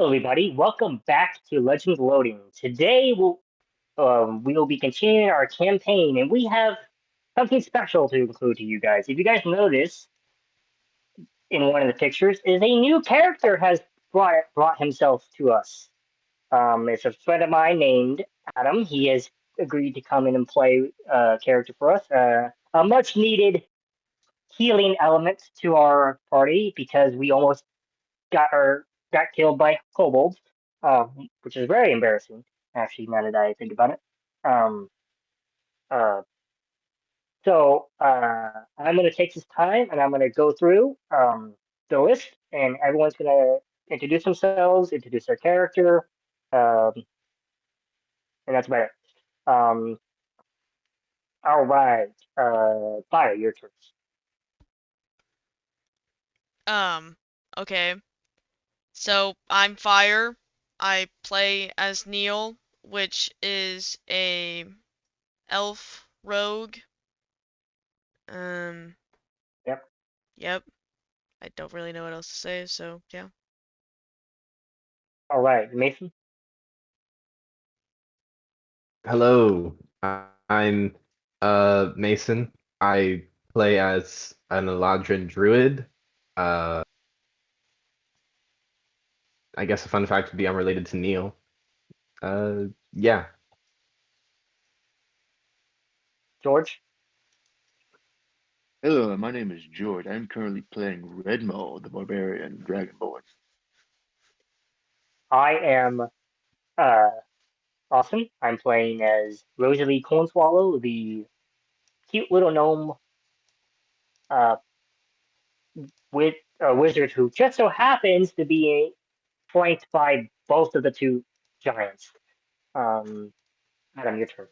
Hello, everybody. Welcome back to Legends Loading. Today, we will be continuing our campaign, and we have something special to include to you guys. If you guys notice, in one of the pictures, is a new character has brought himself to us. It's a friend of mine named Adam. He has agreed to come in and play a character for us. A much needed healing element to our party because we almost got killed by kobolds, which is very embarrassing. Actually, now that I think about it. Um, uh, I'm gonna take this time and I'm gonna go through the list, and everyone's gonna introduce themselves, introduce their character, um, and that's about it. All right, Fire, your turn. Um, okay. So I'm Fire. I play as Neil, which is a elf rogue. Um, Yep. yep. I don't really know what else to say, so yeah. All right, Mason. Hello, I'm Mason. I play as an Eladrin druid. Uh, I guess a fun fact would be I'm related to Neil. Yeah. George. Hello, my name is George. I'm currently playing Redmo, the Barbarian Dragonborn. I am uh Awesome. I'm playing as Rosalie Cornswallow, the cute little gnome uh, with wizard who just so happens to be flanked by both of the two giants. Um, Adam, your turn.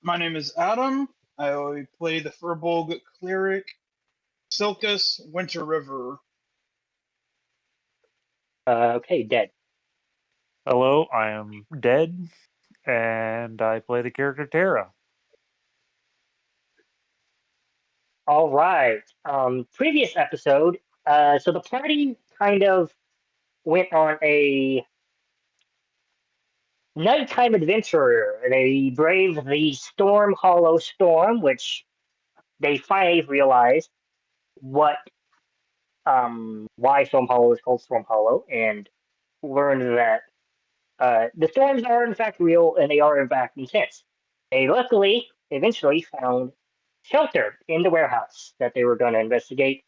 My name is Adam. I play the Furbolg Cleric, Silkus Winter River. Okay, dead. Hello, I am Dead, and I play the character Terra. All right. Previous episode. So the party kind of went on a nighttime adventure. They braved the Stormhollow storm, which they finally realized what why Stormhollow is called Stormhollow, and learned that the storms are in fact real and they are in fact intense. They luckily eventually found shelter in the warehouse that they were going to investigate,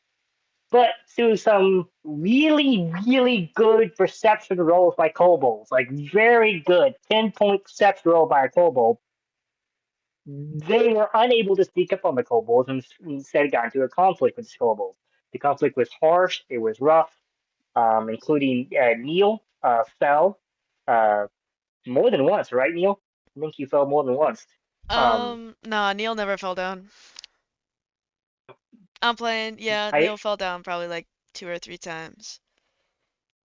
but through some really good perception rolls by kobolds, like very good pinpoint perception roll by a kobold, they were unable to sneak up on the kobolds and instead got into a conflict with the kobolds. The conflict was harsh, it was rough, including Neil fell uh, more than once, right, Neil? I think you fell more than once. Um, Nah, Neil never fell down. I'm playing, yeah, I Neil fell down probably like 2 or 3 times.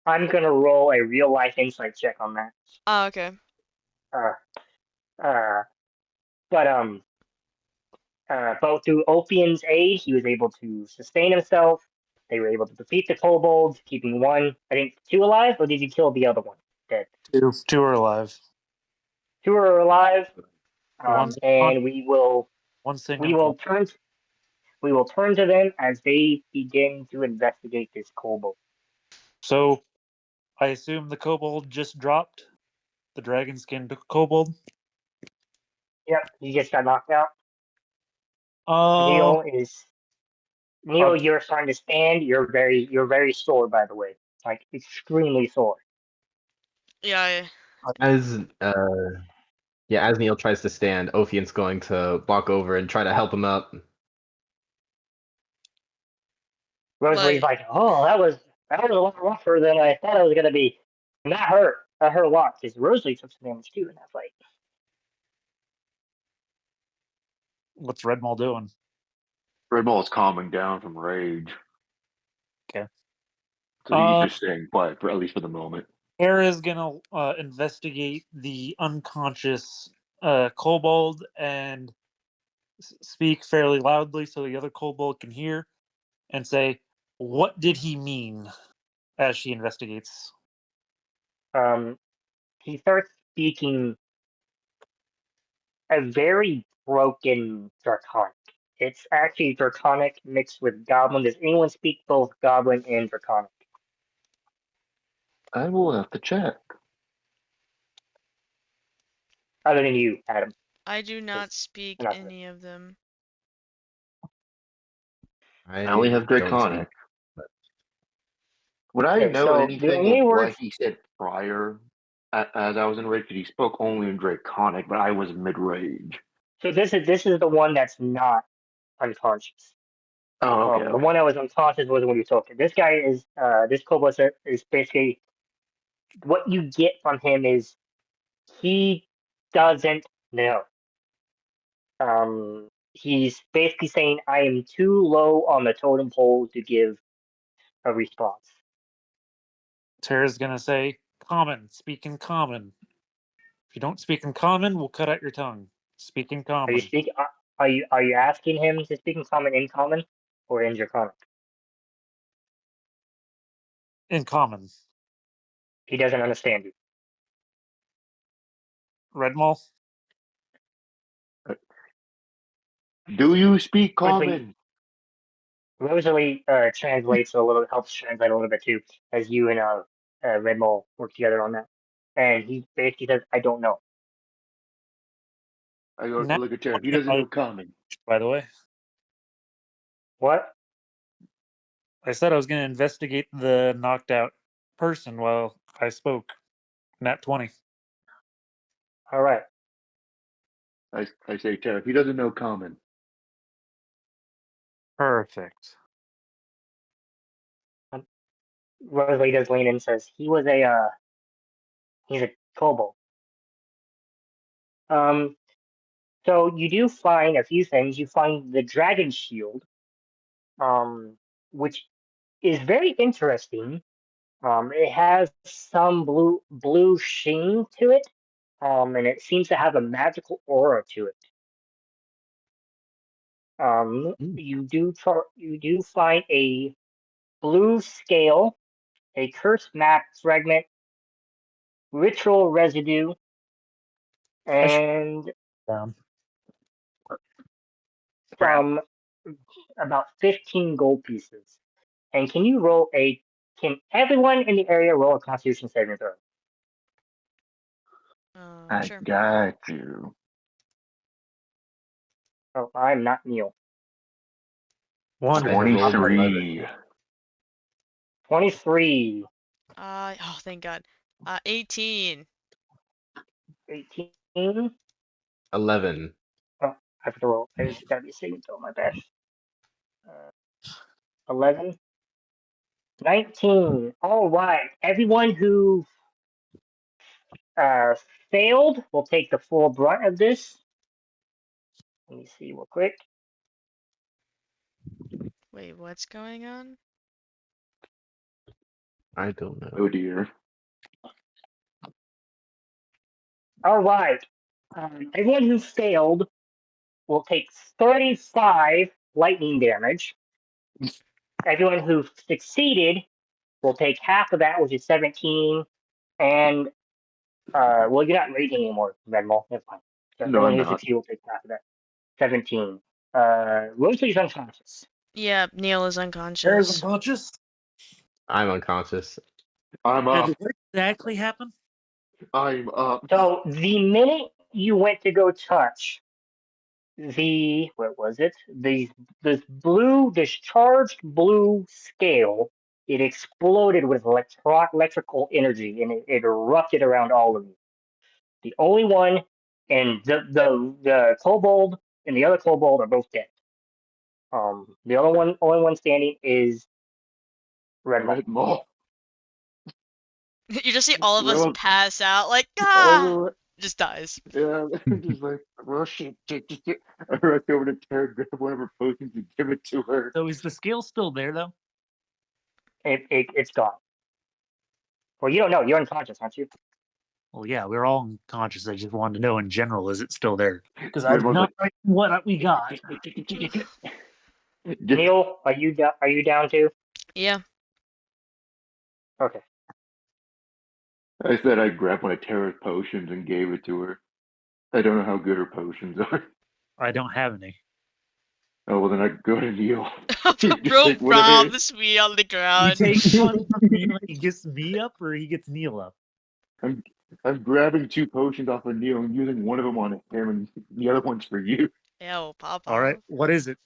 I'm gonna roll a real life insight check on that. Oh, okay. Uh, uh, but through Opium's aid, he was able to sustain himself. They were able to defeat the kobolds, keeping one, I think, two alive, or did you kill the other one? Dead. Two are alive. Two are alive, One, and one we single. will turn we will turn to them as they begin to investigate this kobold. So, I assume the kobold just dropped the dragon skinned kobold. Yep, he just got knocked out. Um, Neil is uh, Neil. You're starting to stand. You're very sore, by the way, like extremely sore. Yeah, As as Neil tries to stand, Ophian's going to walk over and try to help him up. Rosalie's like, like, "Oh, that was a lot rougher than I thought it was gonna be." And that hurt. That hurt a lot because Rosalie took some damage too in that fight. what's Redmall doing? Redmo is calming down from rage, Okay. so he's just staying quiet for at least for the moment. Terra is gonna investigate the unconscious kobold and speak fairly loudly so the other kobold can hear, and say, "What did he mean?" as she investigates. He starts speaking a very broken Draconic. It's actually Draconic mixed with Goblin. Does anyone speak both Goblin and Draconic? I will have to check. Other than you, Adam. I do not speak Not any of them. I only have don't speak. Draconic. Would I Okay, know so the anything only of words. what he said prior as I was in rage? Because he spoke only in Draconic, but I was mid-rage. So this is the one that's not unconscious. Oh, okay. The one that was unconscious was when you talked. This guy is this Kobold is basically what you get from him is he doesn't know. He's basically saying I am too low on the totem pole to give a response. Tara's gonna say, "Common, speak in common. If you don't speak in common, we'll cut out your tongue. Speak in Are you common." speak? Are you asking him to speak in common, or in Draconic? In common. He doesn't understand you. Redmall? Do you speak Rosalie, common? Rosalie helps translate a little bit too, as you and Red Mole work together on that. And he basically says, "I don't know." I go Now, look at Tara. He doesn't know common. by the way, What? I said I was going to investigate the knocked out person while I spoke. Nat 20. All right. I say Tara. He doesn't know common. Perfect. Rosalie does lean in and says, he's a kobold. So you do find a few things. You find the dragon shield, which is very interesting. It has some blue sheen to it, and it seems to have a magical aura to it. You do find a blue scale, a cursed map fragment, ritual residue, I should and down. some about 15 gold pieces. And can everyone in the area roll a Constitution saving throw? I Sure. got you. Oh, I'm not Neil. One. I have rolled 23. 23, Oh, thank God. 18. 18. 11. Oh, I have to roll. There's got to be a saving throw. My bad. 11, 19. All right. Everyone who uh, failed will take the full brunt of this. Let me see real quick. Wait, what's going on? I don't know. Oh dear. All right. Everyone who failed will take 35 lightning damage. Everyone who succeeded will take half of that, which is 17. And, well, you're not raging anymore, Redmall. That's fine. So No, everyone I'm who not. succeeded will take half of that. 17. Rosalie's unconscious. Yeah, Neil is Tara's unconscious. unconscious. I'm unconscious. I'm And up. what exactly happened? I'm up. So the minute you went to go touch what was it? This discharged blue scale, it exploded with electrical energy and it erupted around all of you. The only one, and the kobold and the other kobold are both dead. The only one standing is Red Maul. Red Maul. You just see all of us Well, pass out, like, oh, just dies. yeah, I'm just like, well, shit. I rush over to Tara, grab one of her potions, and give it to her. So is the scale still there, though? It's gone. Well, you don't know. You're unconscious, aren't you? Well, yeah, we're all unconscious. I just wanted to know in general, is it still there? Because I Red did Maul's not like, write what we got. just, Neil, are you down too? Yeah. Okay. I said I grabbed one of Tara's potions and gave it to her. I don't know how good her potions are. I don't have any. Oh, well, then I go to Neil. The Just rope take one of his. robs me on the You ground. take one from Neil and he gets me up, or he gets Neil up? I'm grabbing 2 potions off of Neil and using one of them on him, and the other one's for you. Ew, Papa. All right, what is it?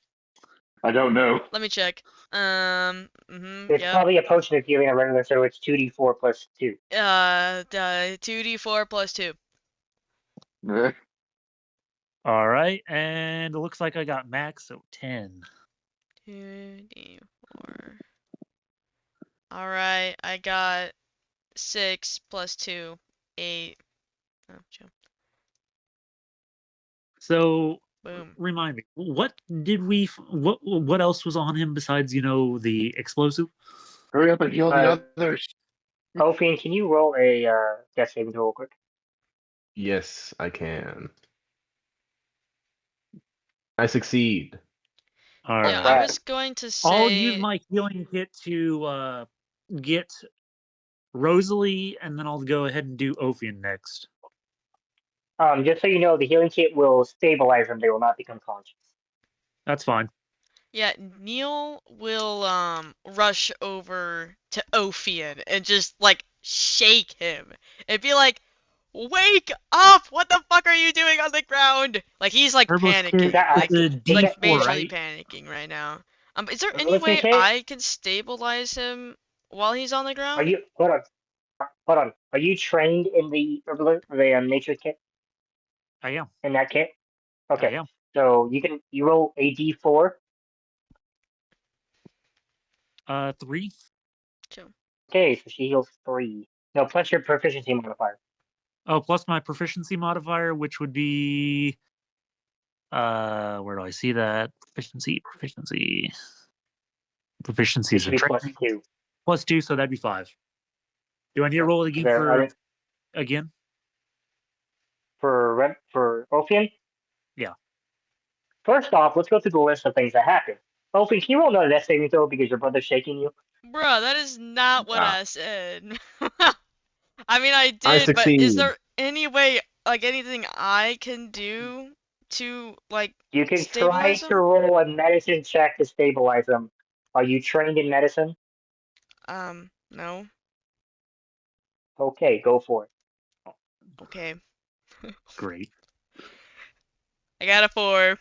I don't know. Let me check. It's Yep. probably a potion of healing a regular, so it's 2d4 plus 2. 2d4 plus 2. All right, and it looks like I got max, so 10. 2d4. Alright, I got 6 plus 2. 8. Oh, jump. So Boom. remind me, what did we? What else was on him besides the explosive? Hurry up and heal the others. Ophian, can you roll a death saving throw real quick? Yes, I can. I succeed. All Yeah, right. I Right. was going to I'll use say. my healing kit to get Rosalie, and then I'll go ahead and do Ophian next. Just so you know, the healing kit will stabilize them. They will not become conscious. That's fine. Yeah, Neil will rush over to Ophian and just like shake him and be like, "Wake up! What the fuck are you doing on the ground?" Like he's like Turbo's kit panicking, That- is like a that- D4, majorly right? panicking right now. Is there any Listen, way kid, I can stabilize him while he's on the are ground? you hold on? Are you trained in the nature kit I am. in that kit? I Okay, am. so you roll a d4. 3. Okay, so she heals 3. No, plus your proficiency modifier. Oh, plus my proficiency modifier, which would be where do I see that? Proficiency It is should a be plus training. 2. Plus 2, so that'd be 5. Do I need to roll again again? For Ophian? Yeah. First off, let's go through the list of things that happen. Ophian, can you roll another death saving throw because your brother's shaking you? Bruh, that is not what Ah. I said. I mean, I I did, but is succeed. there any way, like anything I can do to like You can try stabilize to him? roll a medicine check to stabilize them. Are you trained in medicine? No. Okay, go for it. Okay. Great. I got a 4.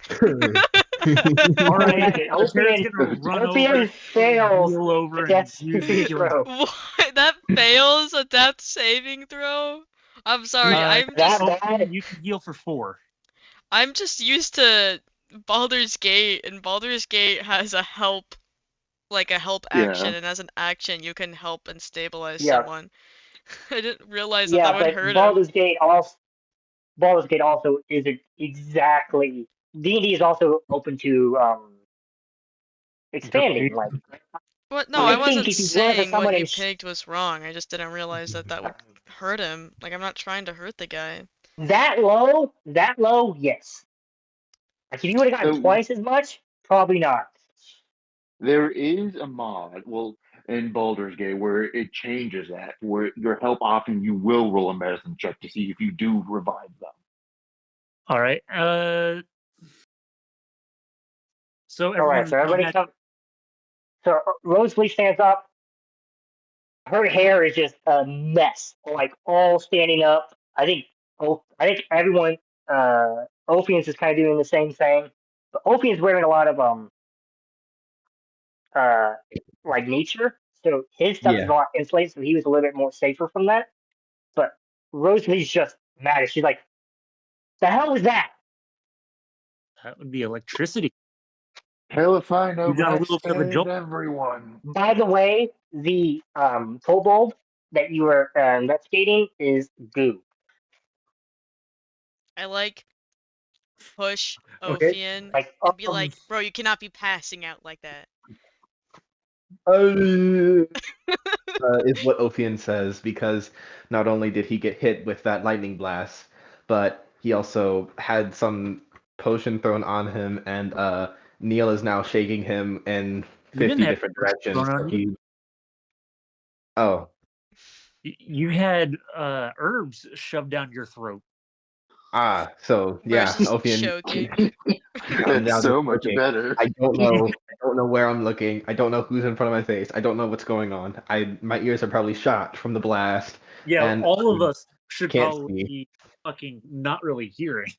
All right. Okay, Tara's Ophian, gonna run Ophian over, fails kneel the over, and death use saving healing. throw. What? That fails a death saving throw? I'm sorry, that bad? You can heal for 4. I'm just used to Baldur's Gate, and Baldur's Gate has a help, like a help action, Yeah. and as an action you can help and stabilize Yeah, someone. I didn't realize that yeah, would but hurt him. Baldur's Gate also isn't exactly. D&D is also open to expanding. Like, What? No, I I think wasn't if you run into saying what someone you and picked was wrong. I just didn't realize that that would hurt him. Like, I'm not trying to hurt the guy. that low, yes. Like, if you would have gotten So twice as much, probably not. there is a mod, well, in Baldur's Gate where it changes that, where your help option, you will roll a medicine check to see if you do revive them. All right. So All right, everyone's so done everybody that. come. So Rosalie stands up. Her hair is just a mess, like all standing up. I think everyone, Ophian's is kind of doing the same thing. But Ophian's wearing a lot of uh, like nature, so his stuff is a Yeah. lot insulated, so he was a little bit more safer from that. But Rosalie's just mad. She's like, "The hell was that?" That would be electricity. Hell if I know, You but got a I little bit of a saved jolt. everyone. By the way, the kobold that you were investigating is goo. I like push Okay. Ophian Like, and be like, bro, you cannot be passing out like that. Is what Ophian says, because not only did he get hit with that lightning blast, but he also had some potion thrown on him, and Neil is now shaking him in You didn't 50 have different potion directions. thrown on So you. oh, You had herbs shoved down your throat. So yeah, Versus Ophian. choking. I'm That's now just so much looking. better. I don't know. I don't know where I'm looking. I don't know who's in front of my face. I don't know what's going on. My ears are probably shot from the blast, Yeah, and all of I us should can't probably see. be fucking not really hearing.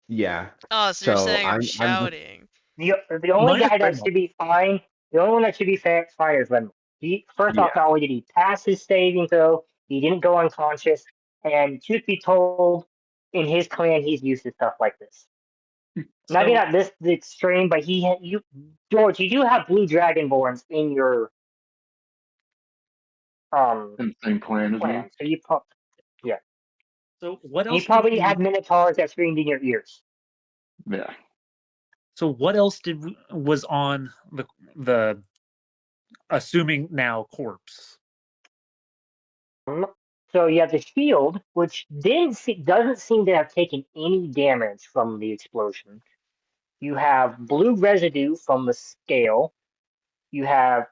Yeah. Oh, so you're So saying I'm I'm just shouting. The only Minus guy that Redmall. should be fine, the only one that should be fine is Redmond. He first off, yeah. not only did he pass his saving throw, he didn't go unconscious, and truth be told, in his clan, he's used to stuff like this. Maybe So not this extreme, but George, you do have blue dragonborns in your In the same clan as me. clan, so yeah, so what you else did probably we had minotaurs that screamed in your ears. Yeah. so what else was on the assuming now corpse? So you have the shield, which doesn't seem to have taken any damage from the explosion. You have blue residue from the scale. You have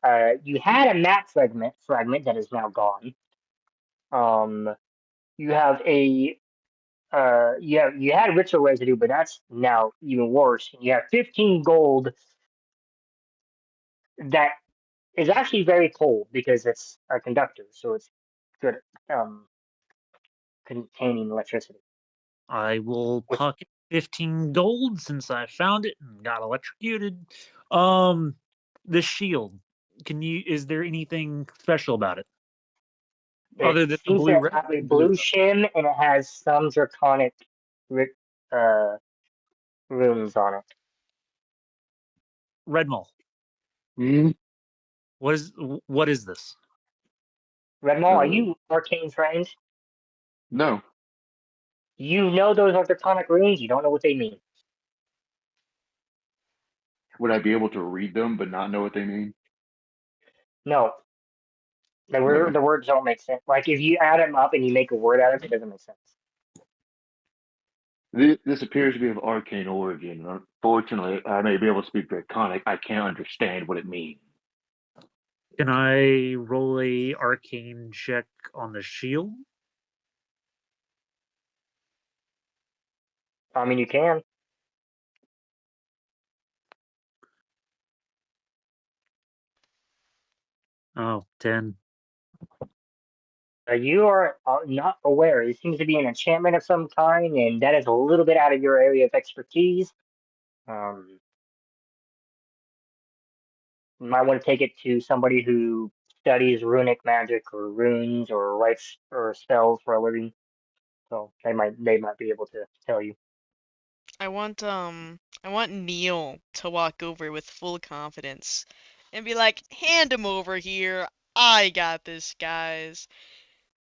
you had a map fragment that is now gone. You have a you had ritual residue, but that's now even worse. You have 15 gold that is actually very cold because it's a conductor, so it's good containing electricity. I will Which pocket 15 gold since I found it and got electrocuted. The shield. Is there anything special about it it other than the seems to have a blue blue stuff? shim and it has some draconic uh, runes on it. Redmall. Mhm. What is this? Redmall, are you arcane trained? No. You know those are draconic runes. You don't know what they mean. Would I be able to read them but not know what they mean? No, Okay. the words don't make sense. Like if you add them up and you make a word out of it, it doesn't make sense. This appears to be of arcane origin. Unfortunately, I may be able to speak Draconic. I can't understand what it means. Can I roll a arcane check on the shield? I mean, you can. Oh, 10. You are not aware. It seems to be an enchantment of some kind, and that is a little bit out of your area of expertise. Um, you might want to take it to somebody who studies runic magic or runes or writes or spells for a living. So they might be able to tell you. I want Neil to walk over with full confidence and be like, hand him over here. I got this, guys.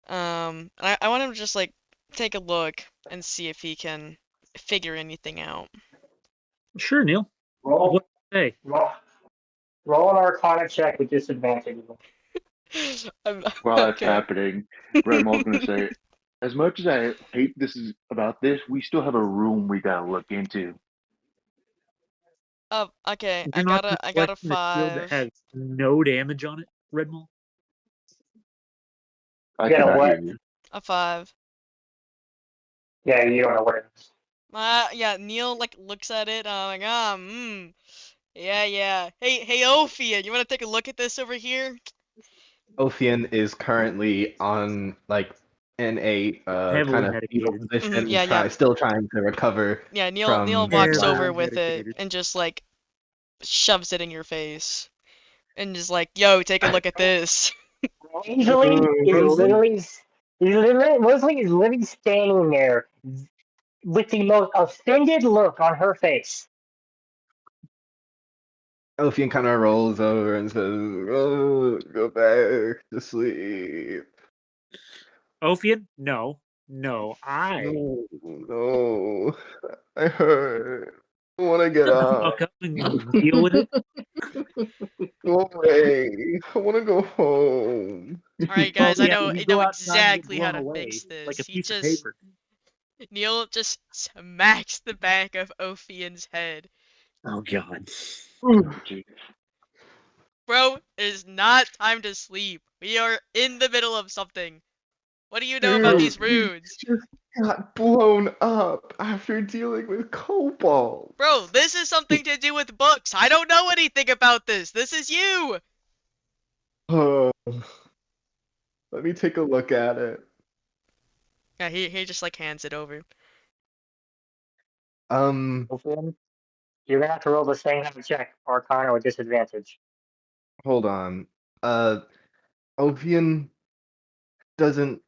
I want him to just like take a look and see if he can figure anything out. Sure, Neil. Roll, What do you say? roll, roll an Arcana check with disadvantage. While that's Okay. happening, Red Maul's going to say, as much as I hate this is about this, we still have a room we got to look into. Okay. You're not I got a reflecting a shield that 5. has no damage on it, Redmall? I You got a cannot hear what? you. A 5. Yeah, you don't know what it is. Yeah, Neil like looks at it. I'm like, yeah. Hey, Ophia, you want to take a look at this over here? Ophian is currently on in a Heavily kind of fetal medicated. position, Yeah. still trying to recover Yeah, Neil from the walks blast. over Heavily with it medicated. and just like shoves it in your face and just like, yo, take a look at this. Rosalie? Rosalie is literally standing there with the most offended look on her face. Ophian kind of rolls over and says, "Oh, go back to sleep." Ophian? No. I. No, no, I hurt. I want to get I'll up. come and deal with it. Go away. I want to go home. All right, Well, guys, yeah, you I go know outside and get exactly how blown to away fix this. like a piece of paper. Neil just smacks the back of Ophian's head. Oh, God. Ooh, geez. Bro, it is not time to sleep. We are in the middle of something. What do you know about these runes? Just got blown up after dealing with kobolds. Bro, this is something to do with books. I don't know anything about this. This is you. Let me take a look at it. Yeah, he just like hands it over. Open. You're gonna have to roll the same kind of check, Arcana with disadvantage. Hold on. Ovian doesn't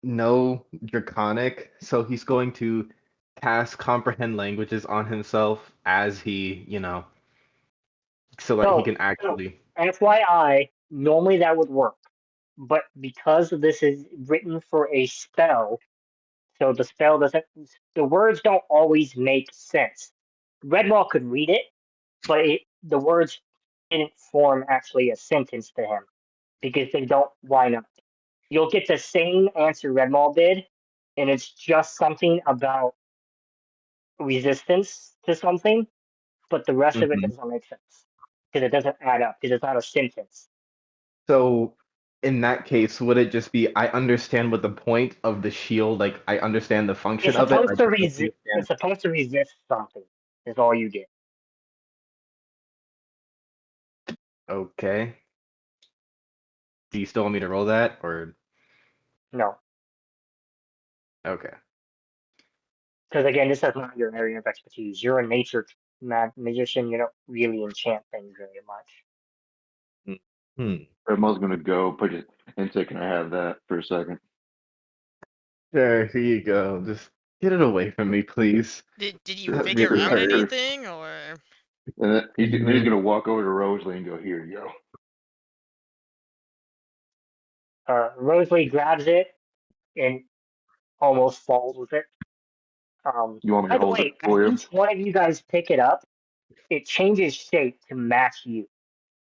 know Draconic, so he's going to cast Comprehend Languages on himself as he, so that he So, can actually. FYI, normally that would work, but because this is written for a spell, so the spell doesn't, the words don't always make sense. Redwall could read it, but the words didn't form actually a sentence to him because they don't line up. You'll get the same answer Redwall did, and it's just something about resistance to something, but the rest of it Mhm. doesn't make sense because it doesn't add up because it's not a sentence. So, in that case, would it just be I understand what the point of the shield, like I understand the function It's of it. I supposed to just don't resist. understand. It's supposed to resist something. Is all you get. Okay. Do you still want me to roll that, or No, okay? because again, this is not your area of expertise. You're a nature magician. You don't really enchant things very much. Hmm. Redmall's gonna go put it and say, "Can I have that for a second?" There, here you go. Just get it away from me, please. Did you That figure really out hurt. anything or? And then he's gonna walk over to Rosalie and go, "Here you go." Rosalie grabs it and almost falls with it. You want me to By the hold it way, as for you? each one of you guys pick it up, it changes shape to match you.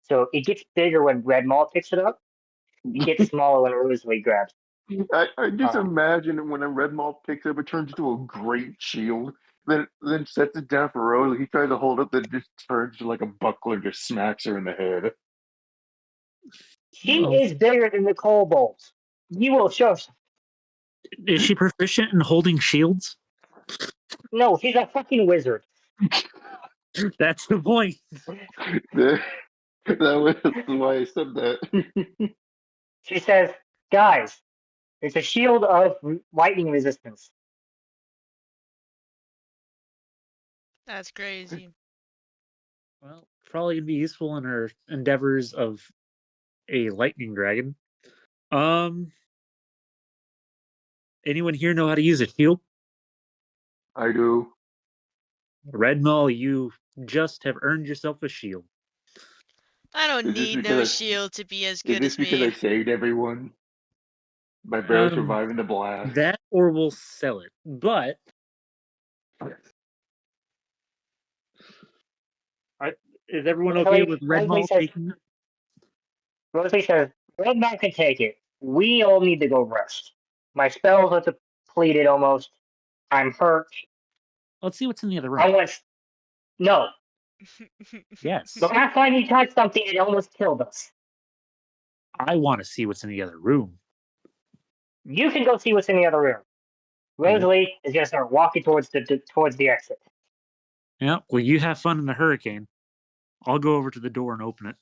So it gets bigger when Red Maul picks it up. It gets smaller when Rosalie grabs. I just Um, imagine when a red mall picks it up, it turns into a great shield. Then sets it down for Rose. He tries to hold it, then just turns to like a buckler, and just smacks her in the head. she Oh, is bigger than the Kobolds. You will show. is she proficient in holding shields? No, she's a fucking wizard. That's the point. That was why I said that. She says, "Guys, it's a shield of lightning resistance." That's crazy. Well, probably gonna be useful in her endeavors of a lightning dragon. Anyone here know how to use a shield? I do. Red Null, you just have earned yourself a shield. I don't Is this need no because shield to be as is good this as because I me. saved everyone by barely Um, surviving the blast? that or we'll sell it. But is everyone okay with Red Rosalie Null says, taking it? Rosalie says, "Red Man can take it. We all need to go rest. My spells are depleted almost. I'm hurt. Let's see what's in the other room. I want no. Yes, The last time you touched something, it almost killed us. I want to see what's in the other room. You can go see what's in the other room." Rosalie is gonna start walking towards the exit. Yeah, well, you have fun in the hurricane. I'll go over to the door and open it.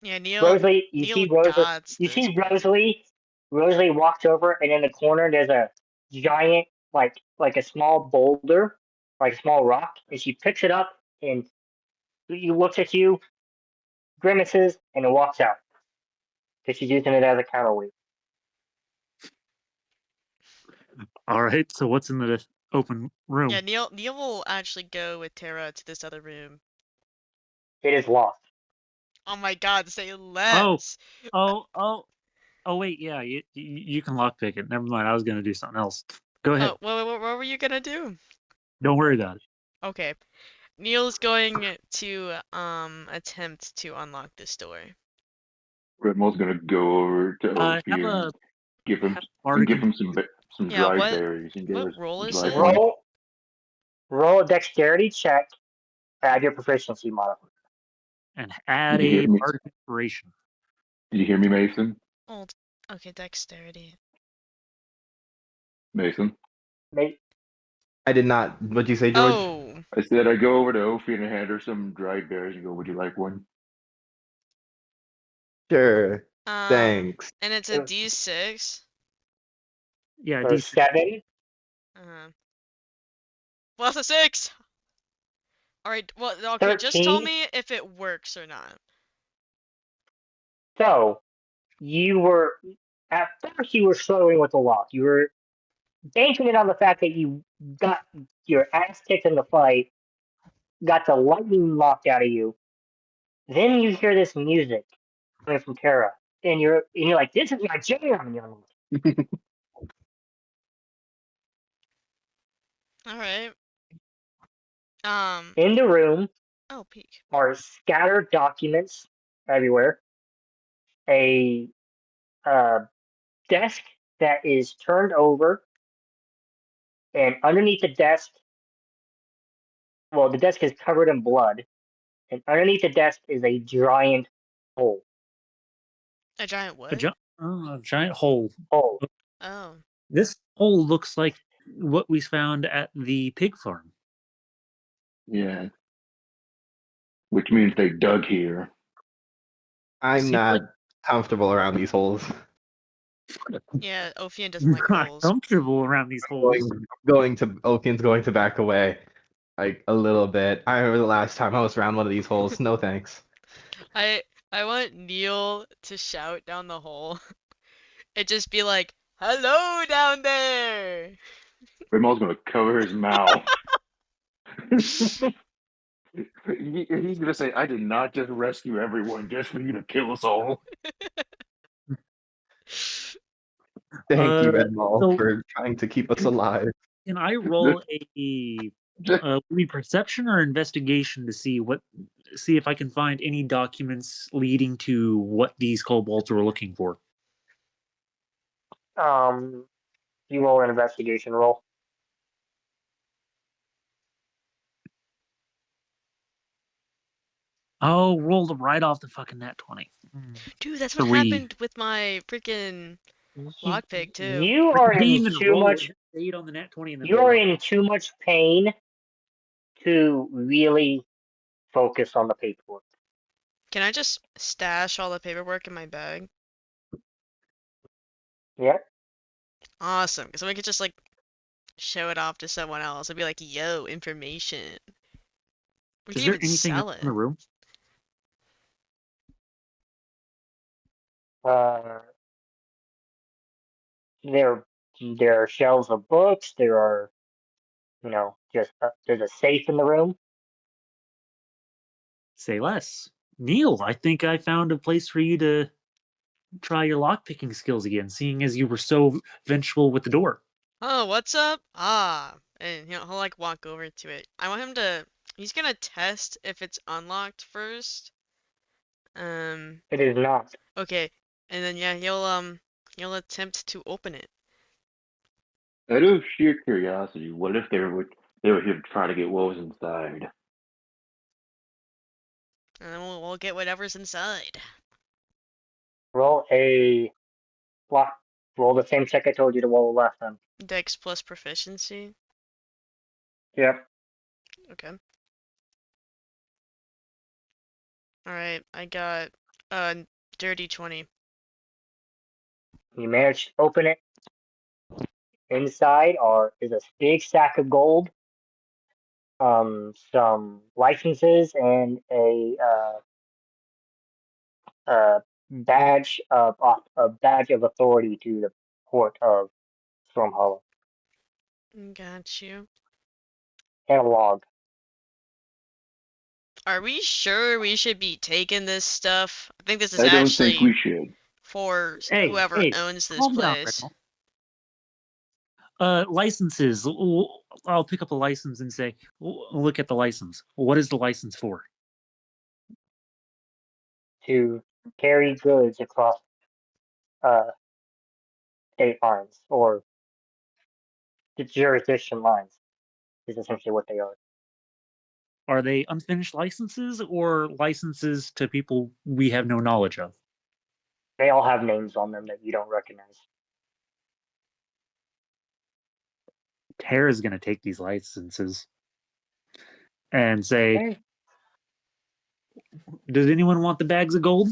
Yeah, Neil Rosalie, you Neil see Rosalie. gods You this see place. Rosalie. Rosalie walks over, and in the corner there's a giant, like a small boulder, like a small rock, and she picks it up and he looks at you, grimaces, and then walks out because she's using it as a counterweight. All right, so what's in the open room? Yeah, Neil will actually go with Tara to this other room. It is locked. Oh my god, say less. Oh, wait, yeah, you can lockpick it. Never mind, I was going to do something else. Go ahead. Oh, what were you gonna do? Don't worry about it. Okay. Neil's going to attempt to unlock this door. Redmall's gonna go over to Have Ophir a and give him have bardic. some Yeah, dried berries and get what her role some is dried it? honey. Roll a dexterity check. Add your proficiency modifier. and add Did you hear a me? bardic inspiration. Did you hear me, Mason? Oh, okay, dexterity. Mason. They, I did not. What'd you say, George? Oh, I said I go over to Ophi and hand her some dried berries and go, "Would you like one?" Sure. um, Thanks. and it's a D6. Yeah, there's decent. 7, Uh, plus a 6. All right. Well, okay. Just tell 13. me if it works or not. So you were at first you were struggling with the lock. You were banking it on the fact that you got your ass kicked in the fight, got the lightning knocked out of you. Then you hear this music coming from Tara, and you're like, "This is my jam!" And you're like, All right. Um. in the room Oh, peek. are scattered documents everywhere. A uh, desk that is turned over, and underneath the desk, well, the desk is covered in blood, and underneath the desk is a giant hole. A giant A, what? gi- a giant hole. Hole. Oh. This hole looks like what we found at the pig farm. Yeah, which means they dug here. I'm Seems not like comfortable around these holes. Yeah. Ophian doesn't like not holes. comfortable around these holes. Oaken's going to back away like a little bit. I remember the last time I was around one of these holes. No thanks. I I want Neil to shout down the hole. It just be like, "Hello down there." Rimal's gonna cover his mouth. He's gonna say, "I did not just rescue everyone just for you to kill us all." Thank you, Uh, Edmall, so for trying to keep us alive. can I roll a maybe perception or investigation to see if I can find any documents leading to what these kobolds were looking for? You roll an investigation roll. Oh, rolled right off the fucking nat 20. Dude, that's what 3. happened with my freaking You, lockpick too. you I are didn't in even too roll. much. It stayed on the nat 20 and then You rolled are off. in too much pain to really focus on the paperwork. Can I just stash all the paperwork in my bag? Yeah. Awesome, because we could just like show it off to someone else. I'd be like, "Yo, information." We Is can there even anything else sell in the it. room? Uh, there there are shelves of books. There are, just there's a safe in the room. Say less. Neil, I think I found a place for you to try your lockpicking skills again, seeing as you were so vengeful with the door. Oh, what's up? Ah, and he'll like walk over to it. I want him to. He's gonna test if it's unlocked first. Um. It is not. Okay, and then yeah, he'll attempt to open it, Out of sheer curiosity, what if they were here to try to get what was inside? and then we'll get whatever's inside. Roll a block. Roll the same check I told you to roll last time. Dex plus proficiency. Yep. Okay. All right, I got dirty 20. You managed to open it. Inside is a big stack of gold, some licenses, and a badge of authority to the port of Stormhollow, Got you. and a log. Are we sure we should be taking this stuff? I think this is I don't think actually we should. for Hey, whoever hey, owns this calm down, place. Randall. Licenses. I'll pick up a license and say, look at the license. What is the license for? To carry goods across uh, state lines or the jurisdiction lines is essentially what they are. Are they unfinished licenses or licenses to people we have no knowledge of? They all have names on them that you don't recognize. Tara's going to take these licenses and say, Okay. does anyone want the bags of gold?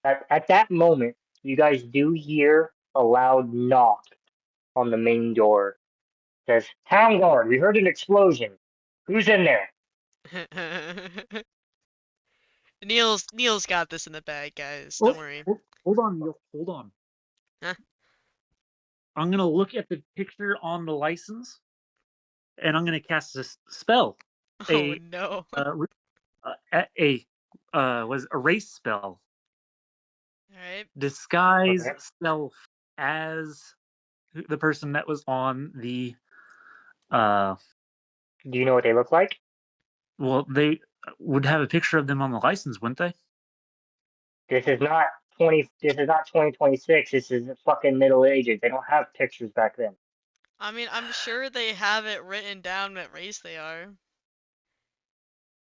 At that moment, you guys do hear a loud knock on the main door. It says, "Town guard, we heard an explosion. Who's in there?" Neil's got this in the bag, guys. Oh, Don't worry. hold on, Neil. Hold on. Huh? I'm going to look at the picture on the license and I'm going to cast a spell. Oh A no. was a race spell. Alright. Disguise Okay. self as the person that was on the uh Do you know what they look like? well, they would have a picture of them on the license, wouldn't they? This is not 2026. This is the fucking Middle Ages. They don't have pictures back then. I mean, I'm sure they have it written down what race they are.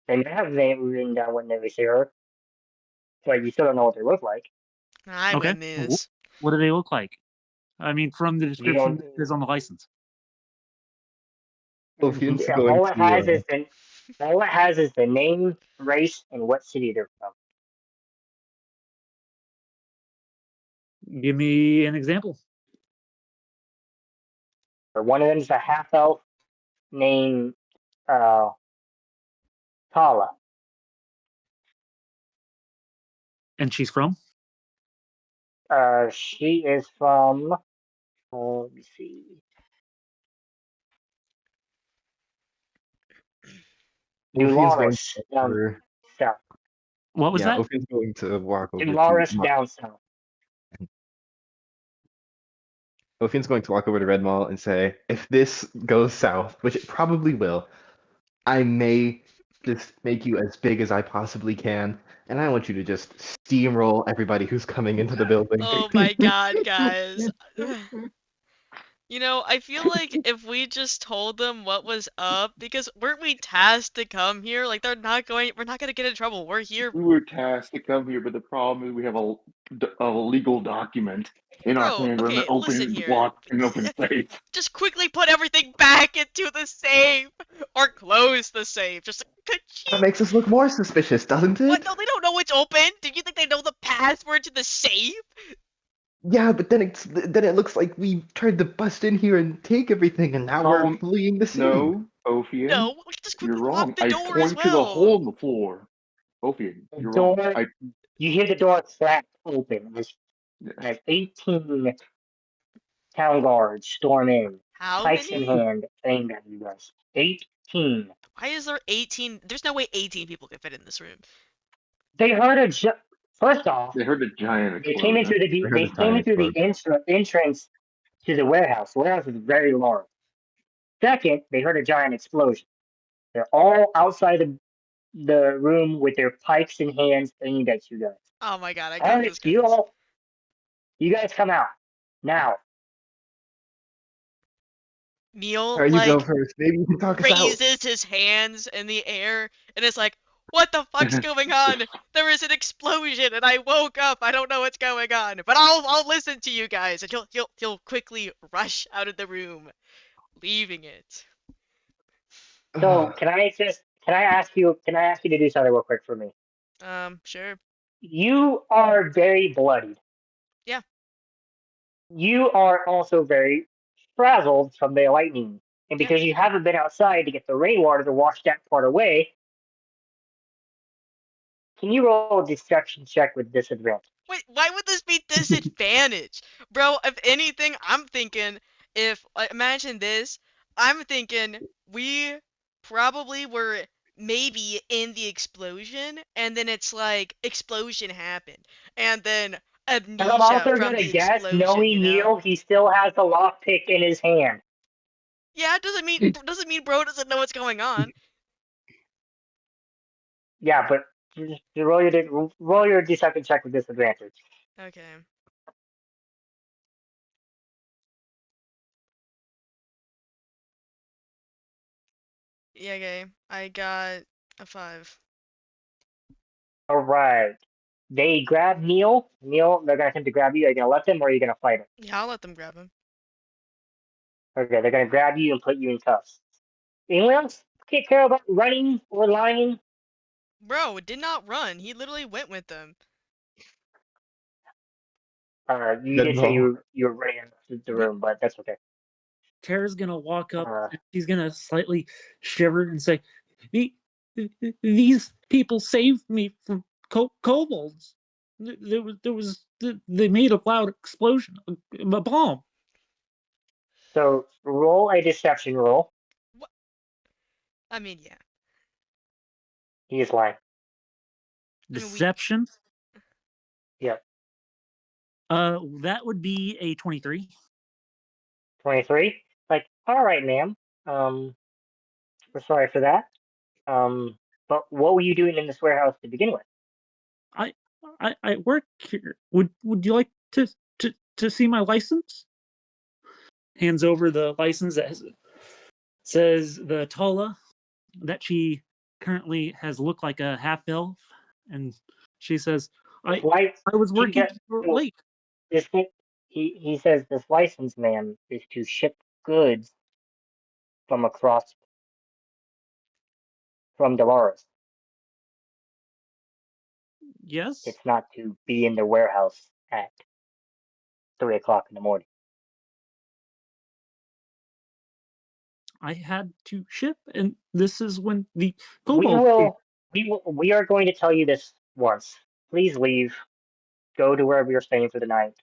They may have they written down what they are, but you still don't know what they look like. I Okay. win this. What do they look like? I mean, from the You description don't. that is on the license. Ophian's going All it has to. is the name, race, and what city they're from. Give me an example. Or one of them is a half elf named Tala. And she's from? She is from. Let me see. Ophian's going to Dularis look down over. south. What was Yeah, that? Ophian's going to walk over to. Dularis down south. Ophian's going to walk over to Red Mall and say, if this goes south, which it probably will, I may just make you as big as I possibly can, and I want you to just steamroll everybody who's coming into the building. Oh my god, guys. You know, I feel like if we just told them what was up, because weren't we tasked to come here? Like, we're not gonna get in trouble. We're here. We were tasked to come here, but the problem is we have a legal document in our Bro, hand. We're an okay, listen open here. lock and open safe. Just quickly put everything back into the safe! Or close the safe. Just That makes us look more suspicious, doesn't What? it? No, they don't know it's open! Do you think they know the password to the safe? Yeah, but then it looks like we tried to bust in here and take everything, and now we're No, fleeing the scene. no, Ophian, No, we can just you're quickly lock wrong. the I door as point to the well. hole in the floor. Ophian, The you're wrong. door. You hear the door crack open as 18 town guards storm in, How pikes in many? hand, aimed at you guys. 18. Why is there 18? There's no way 18 people can fit in this room. They heard first off, They heard a giant they came explosion. into I heard the time explode. entrance to the warehouse. The warehouse is very large. Second, they heard a giant explosion. They're all outside the room with their pikes in hands aimed at you guys. Oh my god, I All got right, this, guys. you guys come out now. Neil, Alright, you go like, first. Maybe you can talk us out. raises his hands in the air and is like, what the fuck's going on? There is an explosion and I woke up. I don't know what's going on. But I'll listen to you guys. And he'll quickly rush out of the room, leaving it. So can I ask you to do something real quick for me? Sure. You are very bloodied. Yeah. You are also very frazzled from the lightning. And Yeah. because you haven't been outside to get the rainwater to wash that part away, can you roll a deception check with disadvantage? Wait, why would this be disadvantage? Bro, if anything, I'm thinking, imagine this, I'm thinking we probably were maybe in the explosion, and then it's like, explosion happened, and then And I'm amnesia also from gonna the guess, explosion, knowing you know? Neil, he still has the lockpick in his hand. Yeah, it doesn't mean bro doesn't know what's going on. Yeah, but just roll your deception check with disadvantage. Okay. Yeah, okay. I got a 5. All right. They grab Neil. Neil, they're gonna attempt to grab you. Are you gonna let them, or are you gonna fight them? Yeah, I'll let them grab him. Okay, they're gonna grab you and put you in cuffs. Anyone else care about running or lying? Bro, did not run. He literally went with them. You Good did say ball. you were running out of the But room, but that's okay. Tara's gonna walk up Uh, and she's gonna slightly shiver and say, "The- These people saved me from kobolds. They made a loud explosion, a bomb." so roll a deception roll. What? I mean, yeah. He is lying. I mean, we. Deception. Yep. That would be a 23. 23. Like, all right, ma'am. We're sorry for that. But what were you doing in this warehouse to begin with? I I work here. Would you like to see my license? Hands over the license that says the Tala that she currently has looked like a half elf, and she says, This "I light, I was she working got, so late." this thing, he says this license, ma'am, is to ship goods from across from Dolores. Yes, It's not to be in the warehouse at 3 o'clock in the morning. I had to ship, and this is when the We kobold came. will, we are going to tell you this once. Please leave. Go to wherever you're staying for the night.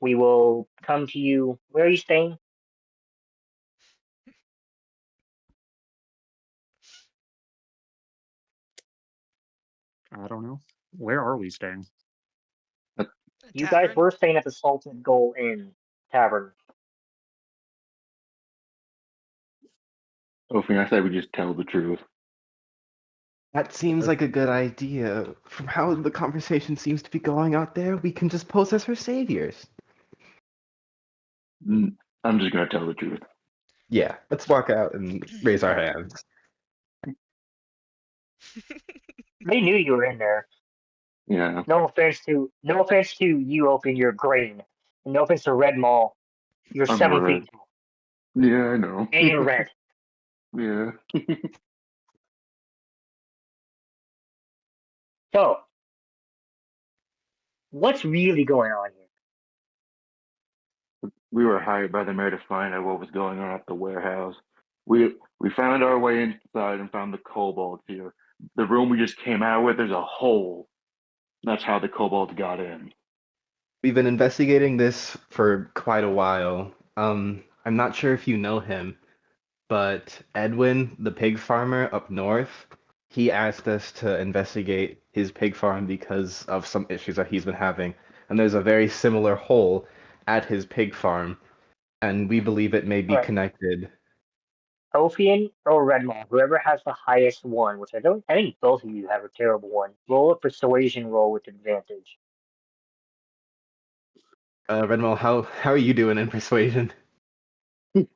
We will come to you. Where are you staying? I don't know. Where are we staying? A You guys tavern? were staying at the Salted Gull Inn Tavern. Ophi, I say we just tell the truth. That seems like a good idea. From how the conversation seems to be going out there, we can just pose as her saviors. I'm just gonna tell the truth. Yeah, let's walk out and raise our hands. They knew you were in there. Yeah, No offense to you, Open. You're green. And no offense to Red Mall. You're I'm 7 feet red. tall Yeah, I know. and you're red. Yeah. So, what's really going on here? We were hired by the mayor to find out what was going on at the warehouse. We found our way inside and found the kobolds here. The room we just came out with, there's a hole. That's how the kobolds got in. We've been investigating this for quite a while. I'm not sure if you know him, but Edwin, the pig farmer up north, he asked us to investigate his pig farm because of some issues that he's been having. And there's a very similar hole at his pig farm, and we believe it may All be right, connected. Ophian or Red Mall, whoever has the highest one, which I think both of you have a terrible one. Roll a persuasion roll with advantage. Renmal, how are you doing in persuasion?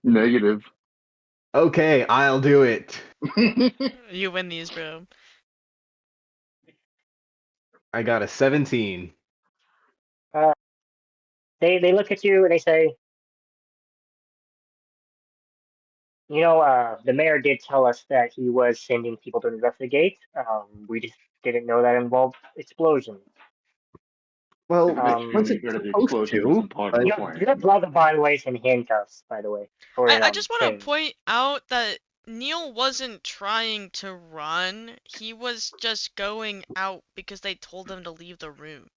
Negative. Okay, I'll do it. You win these, bro. I got a 17. Uh, they look at you and they say, the mayor did tell us that he was sending people to investigate. We just didn't know that involved explosions. Well, Make sure was Um, you it go to the supposed explosions. It's to? a part of the But your plan. brother, by the way, is in handcuffs, by the way, for I just want to chains. point out that Neil wasn't trying to run. He was just going out because they told him to leave the room.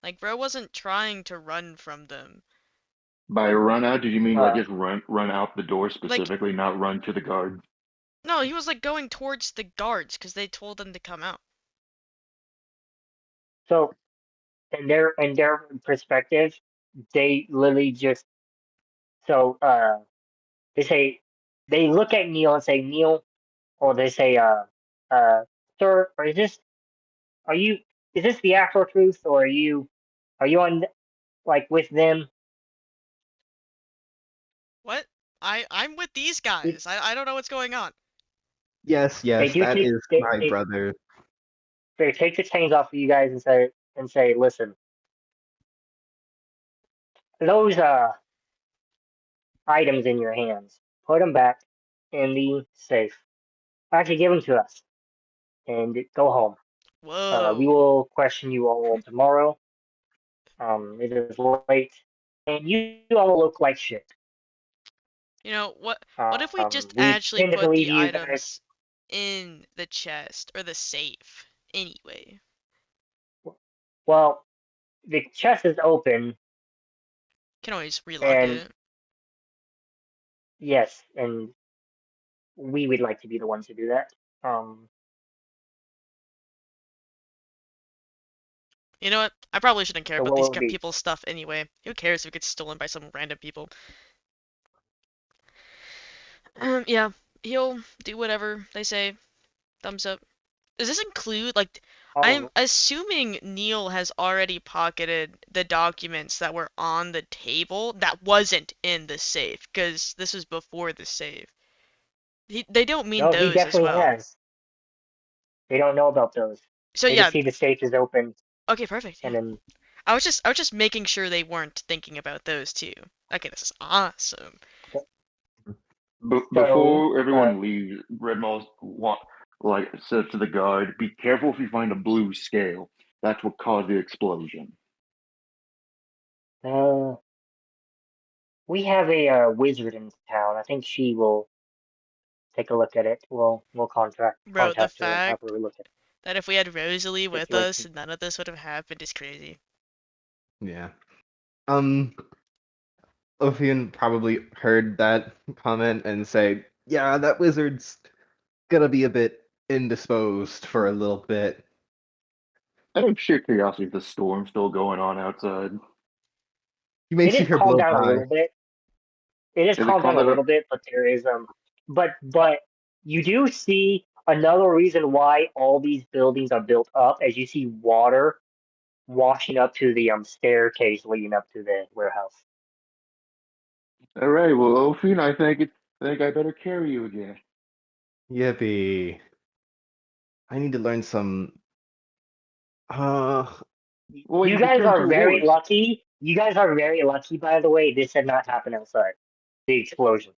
Like, bro wasn't trying to run from them. By run out, did you mean like Uh, just run out the door Like, specifically, not run to the guard? no, he was like going towards the guards because they told him to come out. so in their perspective, they literally just so they say they look at Neil and say Neil, or they say uh sir, or is this the Afro truth, or are you on like with them? What? I'm with these guys. I don't know what's going on. Yes, They yes, do that take is my brother. they take the chains off of you guys and say, listen, those items in your hands, put them back in the safe. Actually, give them to us and go home. We Whoa. will question you all tomorrow. It is late, and you all look like shit. You know, what if we just We actually tend to put believe the you guys. items in the chest or the safe anyway? Well, the chest is open, Can always relock and it. yes, and we would like to be the ones to do that. You know what? I probably shouldn't care So about what these will it be? people's stuff anyway. Who cares if it gets stolen by some random people? Yeah, he'll do whatever they say. Thumbs up. Does this include, like, I'm Oh, assuming Neil has already pocketed the documents that were on the table that wasn't in the safe, because this was before the safe. They don't mean no, he those as definitely well. has. They don't know about those. So They yeah, just see the safe is open, okay, perfect, and yeah. then I was just making sure they weren't thinking about those too. Okay, this is awesome. so Before everyone leaves, like said to the guard, "Be careful if you find a blue scale. That's what caused the explosion." uh, we have a wizard in town. I think she will take a look at it. We'll Bro, the contact her and have fact her look at that if we had Rosalie the with us, situation. none of this would have happened is crazy. Yeah. Um, Ophion probably heard that comment and say, "Yeah, that wizard's gonna be a bit indisposed for a little bit." Out of sheer curiosity, is the storm still going on outside? You may It see is her calmed blow down a by. little bit. It is Is it calmed down calm a down? little bit, but there is but you do see another reason why all these buildings are built up, as you see water washing up to the staircase leading up to the warehouse. All right, well, Ophion, I think I better carry you again. Yippee. I need to learn some. Uh, Well, You you could guys turn are to a very horse. lucky. You guys are very lucky, by the way. This did not happen outside. The explosion.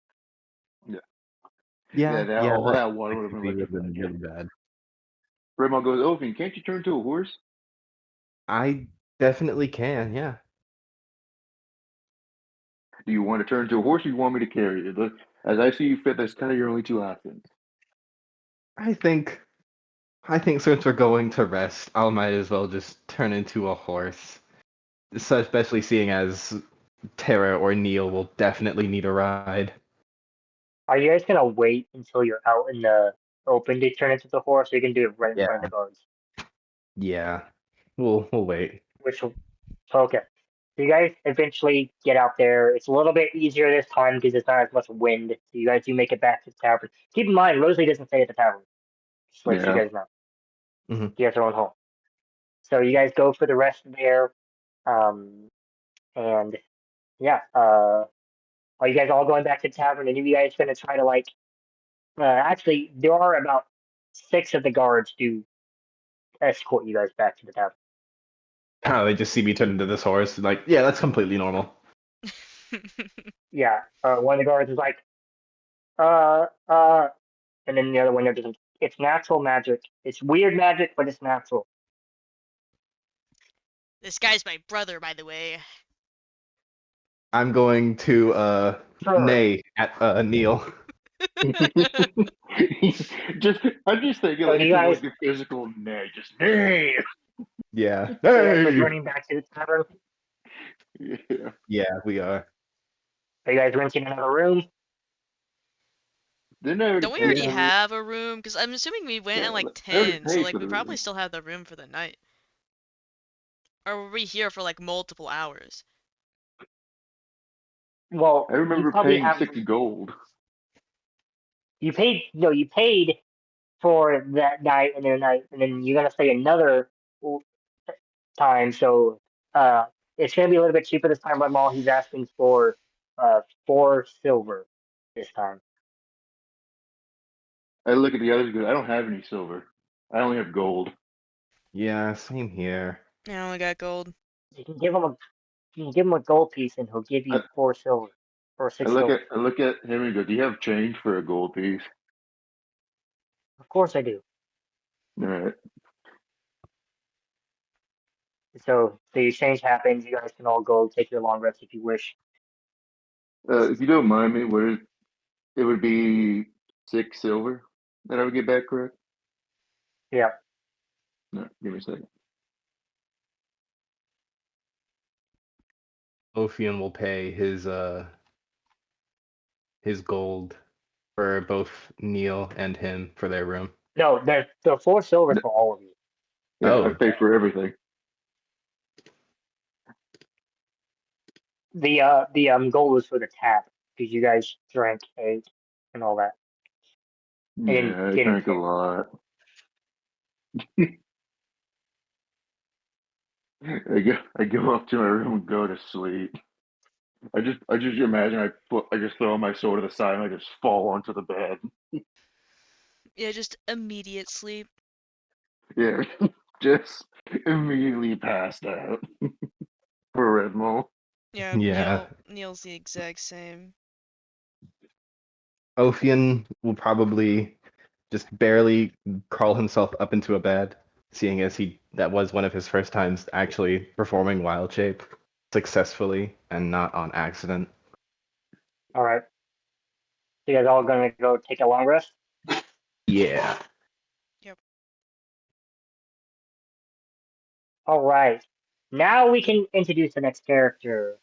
Yeah, yeah, yeah, all that that water would have been electricity would have electrified. been Yeah. really bad. Redmond goes, Ophion, can't you turn to a horse? I definitely can, yeah. Do you want to turn to a horse, or you want me to carry you? As I see you fit, that's kind of your only two options. I think I think since we're going to rest, I might as well just turn into a horse. So especially seeing as Tara or Neil will definitely need a ride. Are you guys gonna wait until you're out in the open to turn into the horse, or you can do it right in Yeah, front of the guards? yeah. We'll wait. Which will okay. So you guys eventually get out there. It's a little bit easier this time because it's not as much wind. So you guys do make it back to the tavern. Keep in mind, Rosalie doesn't stay at the tavern. Just let you Yeah. guys know. Mhm. She has her own home. So you guys go for the rest there. And yeah, are you guys all going back to the tavern? And are you guys gonna try to like? Actually, there are about 6 of the guards to escort you guys back to the tavern. Oh, they just see me turn into this horse. Like, yeah, that's completely normal. Yeah, one of the guards is like, uh, uh, and then the other one, they're just, it's natural magic. It's weird magic, but it's natural. This guy's my brother, by the way. I'm going to Sure. neigh at Neil. I'm just thinking So like do you it's guys, like a physical nay, just nay. Yeah. are you guys Hey. returning back to the tavern? Yeah. Yeah, we are. Are you guys renting another room? Didn't I already Don't we pay already for it? have a room? Because I'm assuming we went Yeah, at like I already 10, so paid like for we the probably room. still have the room for the night. Or were we here for like multiple hours? Well, I you remember probably paying have, 60 gold. you paid, no, you paid for that night and then you're gonna stay another time. So it's gonna be a little bit cheaper this time. But Maul, he's asking for 4 silver this time. I look at the others. Go, I don't have any silver. I only have gold. Yeah, same here. I only got gold. You can give him a gold piece, and he'll give you I, 4 silver or I 6 look silver. at I look at him and go, "Do you have change for a gold piece?" Of course I do. All right. So the exchange happens. You guys can all go take your long rest if you wish. If you don't mind me, it would be 6 silver that I would get back, correct? Yeah. No, give me a second. Ophion will pay his gold for both Neil and him for their room. No, the 4 silver for all of you. Yeah, I Oh, pay for everything. The gold was for the tap because you guys drank, ate, and all that, and Yeah, I didn't drank a tip. lot. I go up to my room and go to sleep. I just imagine I just throw my sword to the side and I just fall onto the bed. Yeah, just immediate sleep. Yeah, just immediately passed out for Red Mole. Yeah, yeah. Neil's the exact same. Ophion will probably just barely crawl himself up into a bed, seeing as that was one of his first times actually performing wild shape successfully and not on accident. All right. So you guys all gonna go take a long rest? Yeah. Yep. All right. Now we can introduce the next character,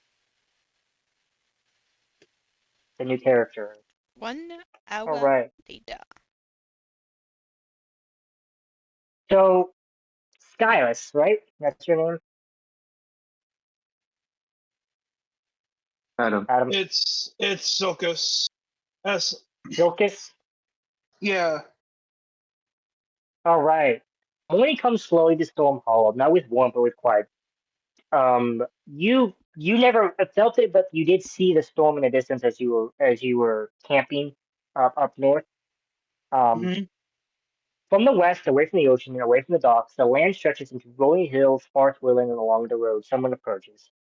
the new character. 1 All hour right. later. So Skylus, right? That's your name, Adam, Adam. It's Silkus. S. Silkus. Yeah. All right. When he comes slowly to Stormhollow, not with warmth but with quiet. You never felt it, but you did see the storm in the distance as you were camping up north. Um, hmm from the west, away from the ocean and away from the docks, the land stretches into rolling hills, far swirling along the road. Someone approaches.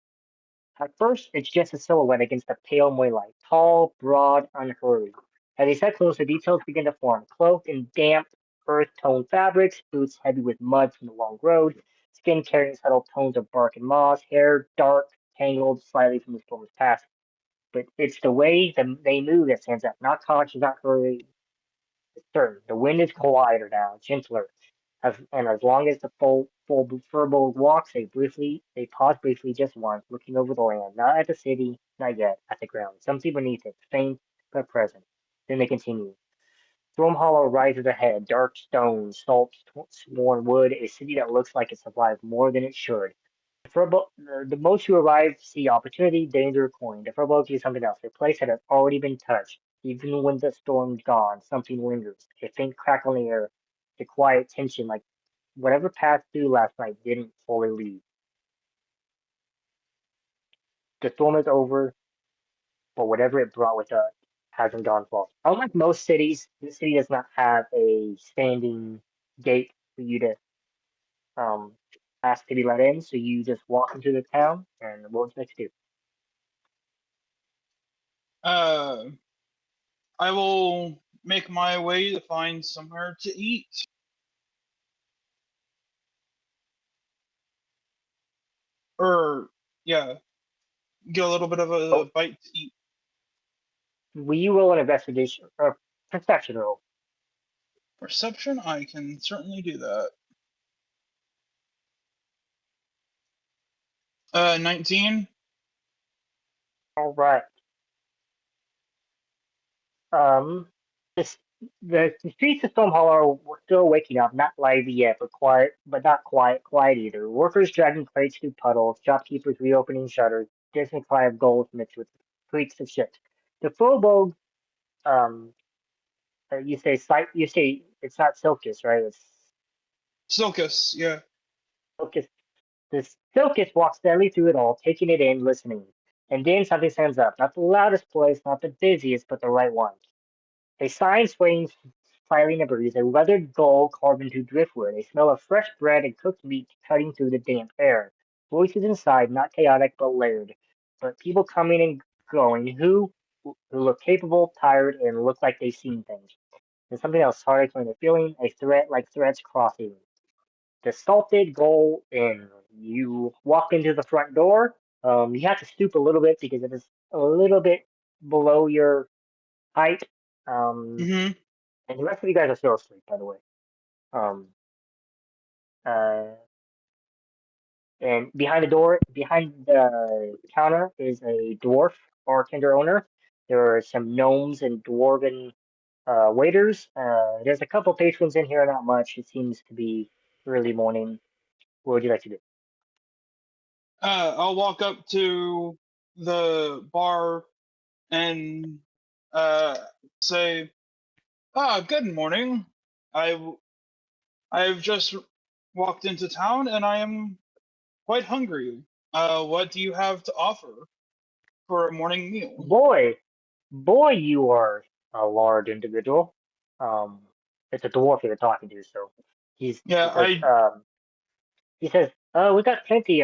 At first, it's just a silhouette against the pale moonlight, tall, broad, unhurried. As they set closer, details begin to form, cloaked in damp, earth-toned fabrics, boots heavy with mud from the long road, skin carrying subtle tones of bark and moss, hair dark, tangled slightly from the storm's past. But it's the way they move that stands out, not cautious, not hurried, certain. The wind is quieter now, gentler, and as long as the full furbolg walks, they pause briefly just once, looking over the land, not at the city, not yet, at the ground, something beneath it, faint but present. Then they continue. Stormhollow rises ahead, dark stone, salt sworn wood, a city that looks like it survived more than it should. The most you arrive see opportunity, danger, coin. The furbolg is something else, a place that has already been touched. Even when the storm's gone, something lingers. A faint crackle in the air, a quiet tension, like whatever passed through last night didn't fully leave. The storm is over, but whatever it brought with it hasn't gone far. Unlike most cities, this city does not have a standing gate for you to um ask to be let in. So you just walk into the town, and what would you like to do? Uh, I will make my way to find somewhere to eat. Or, yeah, get a little bit of a Oh, bite to eat. will you roll an investigation or perception roll? Perception, I can certainly do that. 19. All right. Um, this, the streets of Stormhollow were still waking up, not lively yet, but quiet, but not quiet either. Workers dragging crates through puddles, shopkeepers reopening shutters, distant cry of gold mixed with creaks of ships. The Furbolg, um, you say it's not Silkus, right? It's Silkus, yeah. Silkus. This Silkus walks steadily through it all, taking it in, listening. And then something stands up, not the loudest voice, not the busiest, but the right one. A sign swings filing a breeze, a weathered gull carved into driftwood, a smell of fresh bread and cooked meat cutting through the damp air. Voices inside, not chaotic but layered, but people coming and going who look capable, tired, and look like they've seen things. And something else hard to explain. A feeling, a threat like threads crossing. The salted goal in. You walk into the front door. You have to stoop a little bit because it is a little bit below your height. Mm-hmm. And the rest of you guys are still asleep, by the way. Um, uh, and behind the counter is a dwarf bartender owner. There are some gnomes and dwarven waiters. There's a couple patrons in here, not much. It seems to be early morning. What would you like to do? I'll walk up to the bar and say, good morning. I've just walked into town and I am quite hungry. What do you have to offer for a morning meal? Boy, boy, you are a large individual. Um, it's a dwarf you're talking to, so he Yeah, says, we got plenty.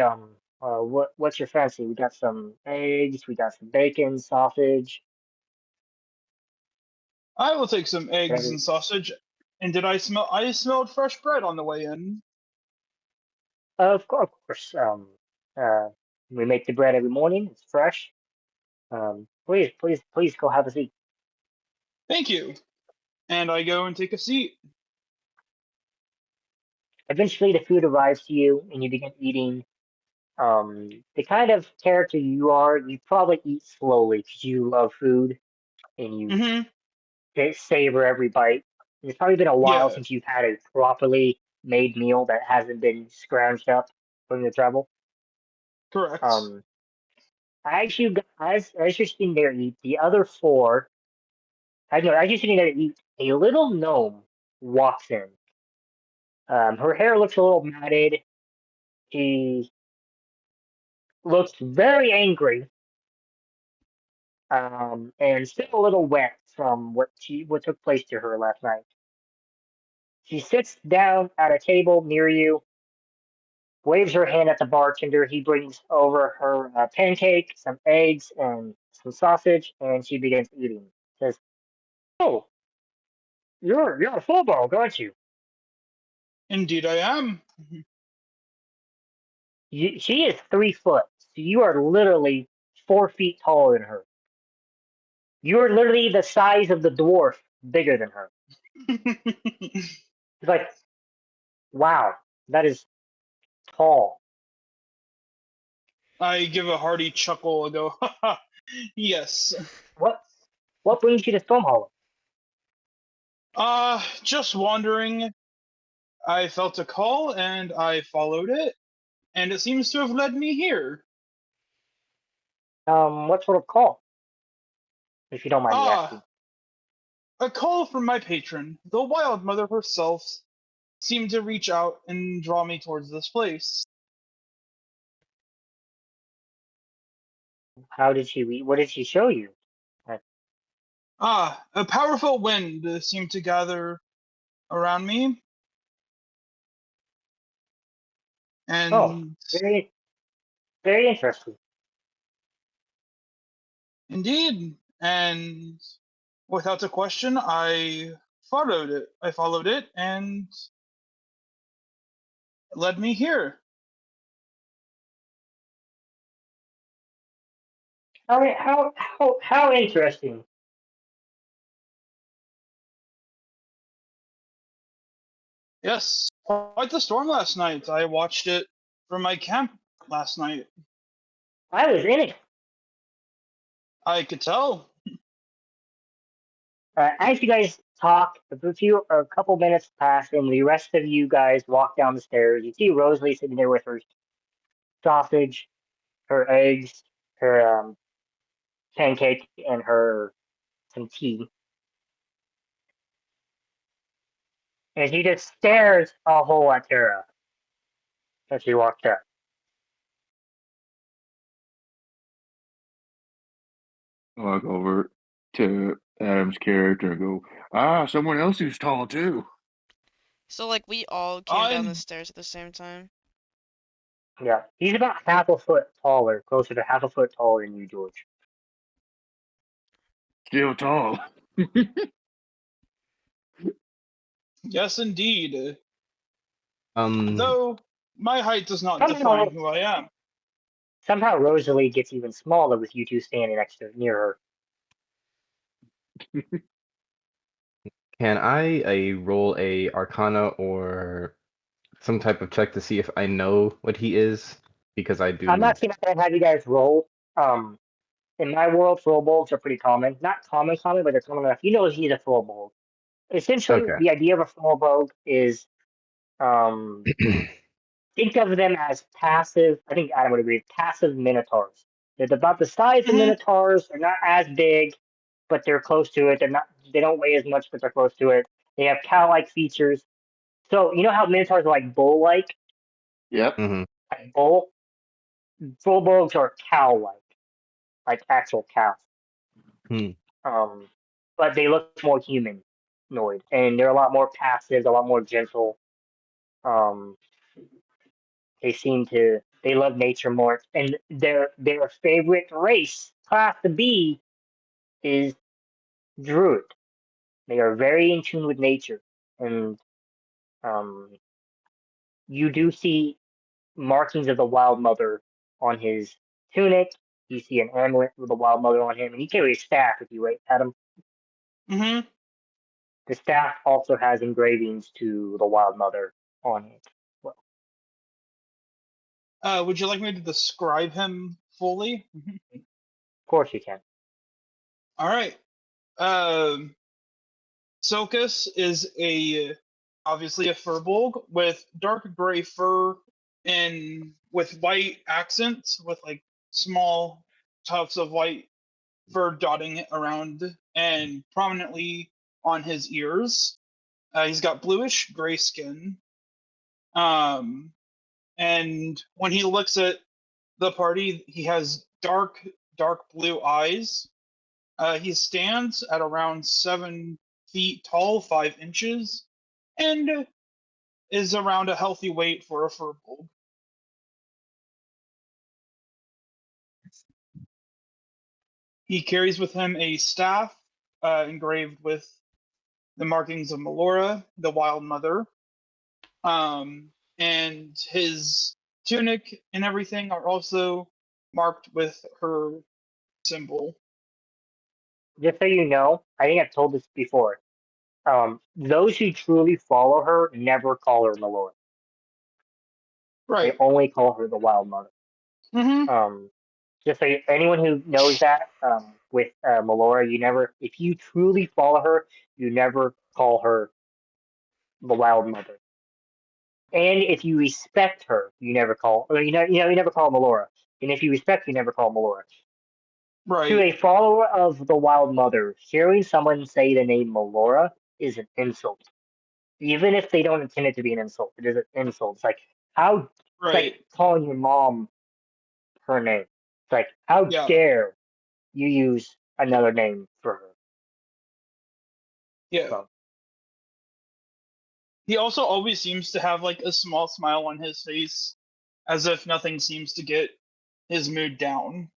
What's your fancy? We got some eggs, we got some bacon, sausage. I will take some eggs Whatever. and sausage. And did I smell? I smelled fresh bread on the way in. Of course. Uh, we make the bread every morning. It's fresh. Please go have a seat. Thank you. And I go and take a seat. Eventually, the food arrives to you, and you begin eating. The kind of character you are, you probably eat slowly because you love food and you Mm-hmm. savor every bite. It's probably been a while Yeah, since you've had a properly made meal that hasn't been scrounged up from your travel. correct. Um, as you're sitting there, eat the other four. I know as you're sitting there, eat a little gnome walks in. Her hair looks a little matted. She looks very angry, and still a little wet from what took place to her last night. She sits down at a table near you, waves her hand at the bartender. He brings over her pancake, some eggs, and some sausage, and she begins eating. Says, "Oh, you're a full dog, aren't you? Indeed, I am. She is 3 foot, so you are literally 4 feet taller than her. You are literally the size of the dwarf, bigger than her. It's like, wow, that is tall. I give a hearty chuckle and go, ha ha, yes. What what brings you to Stormhollow? Just wandering. I felt a call and I followed it, and it seems to have led me here. What sort of call, if you don't mind me asking? Ah, a call from my patron, the Wild Mother herself, seemed to reach out and draw me towards this place. What did she show you? Uh, A powerful wind seemed to gather around me, oh, and very, very interesting. indeed, and without a question, I followed it. And it led me here. How interesting. Yes, quite the storm last night. I watched it from my camp last night. I was in it. I could tell. As you guys talk, a couple minutes pass, and the rest of you guys walk down the stairs. You see Rosalie sitting there with her sausage, her eggs, her pancake, and her some tea, and she just stares a hole at Tara as she walks up. I'll walk over to Adam's character and go, Ah, someone else who's tall too. So like we all came down the I'm stairs at the same time. Yeah, he's about half a foot taller, closer to half a foot taller than you, George. Still tall. yes, indeed. Um, Though my height does not Somehow, define who I am. somehow Rosalie gets even smaller with you two standing near her. can I roll a Arcana or some type of check to see if I know what he is? Because I I'm do. not saying I can have you guys roll. In my world, Frobolds are pretty common. Not common, but they're common enough. You know he's a Frobold. Essentially, Okay. the idea of a Frobold is um, think of them as passive. I think Adam would agree. Passive minotaurs. They're about the size of Mhm. minotaurs. They're not as big, but they're close to it. They're not. They don't weigh as much, but they're close to it. They have cow-like features. So you know how minotaurs are like bull-like, Yep. hmm like bull. Frobolds are cow-like, like actual cows. Hmm. Um, but they look more humanoid, and they're a lot more passive, a lot more gentle. Um, they love nature more, and their favorite race class to be is druid. They are very in tune with nature, and um, you do see markings of the wild mother on his tunic. You see an amulet with the wild mother on him, and he carries a staff with you, right, Adam? Mhm. The staff also has engravings to the wild mother on it. Well, Would you like me to describe him fully? of course you can. All right. Um, Sokus is a obviously a furbolg with dark gray fur and with white accents, with like small tufts of white fur dotting it around and prominently on his ears. He's got bluish gray skin. Um, and when he looks at the party, he has dark blue eyes. He stands at around 7 feet tall, 5 inches, and is around a healthy weight for a furbolg. He carries with him a staff engraved with the markings of Melora, the Wild Mother, and his tunic and everything are also marked with her symbol. Just so you know, I think I've told this before. Those who truly follow her never call her Melora. They Right. only call her the Wild Mother. Mm-hmm. Um, just so anyone who knows that, with Melora, if you truly follow her, you never call her the Wild Mother. And if you respect her, you never call, or you never call Melora. And if you respect, you never call Melora. To Right. a follower of the Wild Mother, hearing someone say the name Melora is an insult. Even if they don't intend it to be an insult, it is an insult. It's Right. like calling your mom her name. It's like, how Yeah. dare you use another name for her? Yeah. So, He also always seems to have like a small smile on his face, as if nothing seems to get his mood down.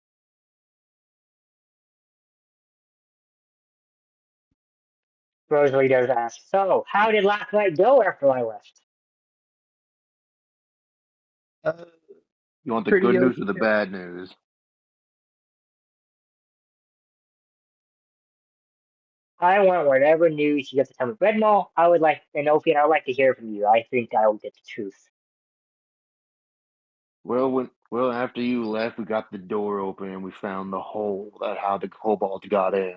Rosalie does ask, so, how did last night go after I left? Uh, You want the pretty good news or the okay. bad news? I want whatever news you get to tell me. Redmall, I would like, and Ophian, I would like to hear from you. I think I will get the truth. Well, after you left, we got the door open and we found the hole that how the kobolds got in.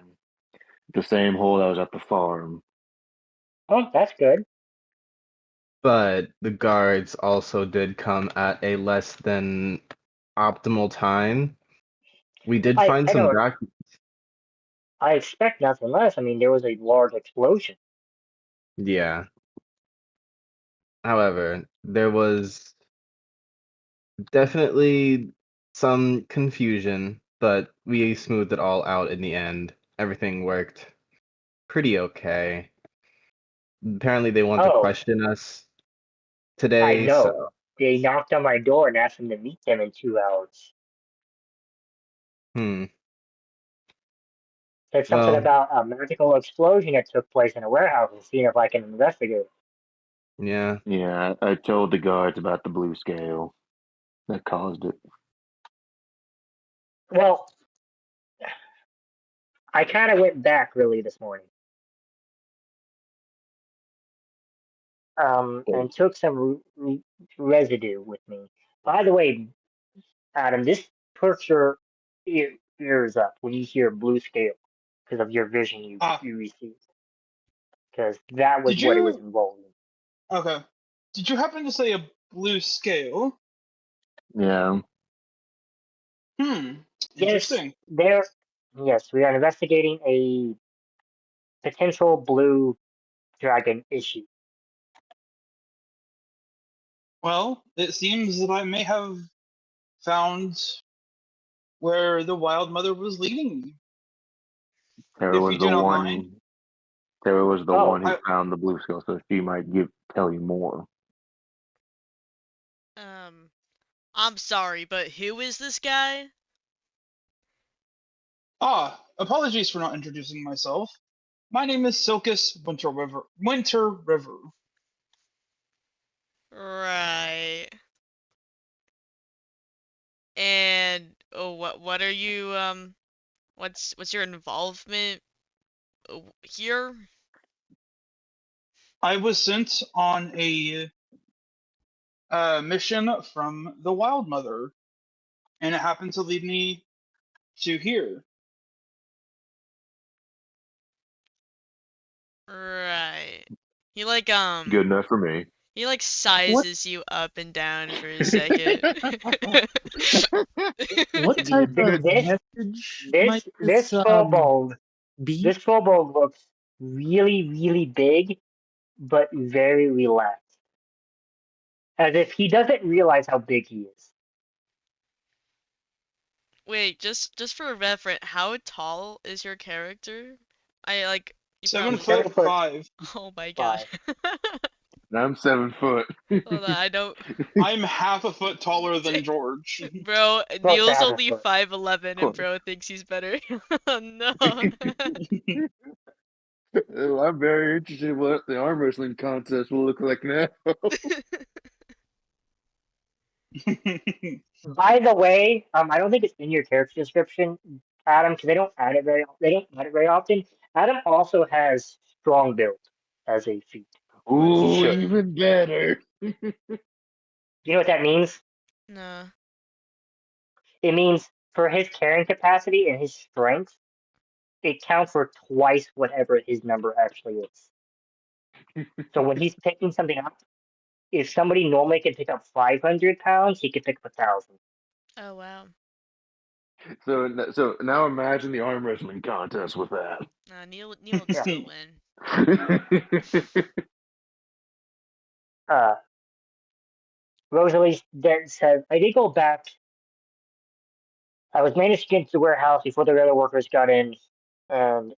The same hole that was at the farm. Oh, that's good. But the guards also did come at a less than optimal time. We did find I some don't, documents. I expect nothing less. I mean, there was a large explosion. Yeah. However, there was definitely some confusion, but we smoothed it all out in the end. Everything worked pretty okay. Apparently, they want to Oh, question us I today, know. so They knocked on my door and asked me to meet them in 2 hours. hmm. Said something Well, about a magical explosion that took place in a warehouse and seeing if I can investigate. yeah. Yeah, I told the guards about the blue scale that caused it. Well, I kind of went back really this morning. And took some residue with me. By the way, Adam, this perks your ears up when you hear blue scale because of your vision Ah, you received. Because that was did what it was you? involving. Okay. Did you happen to say a blue scale? Yeah. Hmm. Yes, Interesting. yes, we are investigating a potential blue dragon issue. Well, it seems that I may have found where the wild mother was leading me. Tara If was you the do not mind. one. Tara was the Oh, one who found the blue scale, so she might tell you more. I'm sorry, but who is this guy? Apologies for not introducing myself. My name is Silkus Winter River. Winter River. Right. And oh, what are you what's your involvement here? I was sent on a mission from the Wild Mother, and it happened to lead me to here. Right. He Good enough for me. he like What sizes you up and down for a second. what type of this message might this be? this kobold looks really really big, but very relaxed, as if he doesn't realize how big he is. Wait, just for reference, how tall is your character? I like you Seven probably. foot 7'5". five. Oh my god. And I'm 7 foot. Hold on, I don't. I'm half a foot taller than George. Bro, Close to Neil's half a only foot. 5'11 and Close. bro thinks he's better. Oh no. I'm very interested in what the arm wrestling contest will look like now. By the way, I don't think it's in your character description, Adam, because they don't add it very often. Adam also has strong build as a feat. He Ooh, should. even better. You know what that means? No. It means for his carrying capacity and his strength, it counts for twice whatever his number actually is. So when he's picking something up, if somebody normally can pick up 500 pounds, he can pick up 1,000. Oh wow. So now imagine the arm wrestling contest with that. Neil would Yeah. still win. Uh, Rosalie then said, I did go back. I was managed to get into the warehouse before the other workers got in, and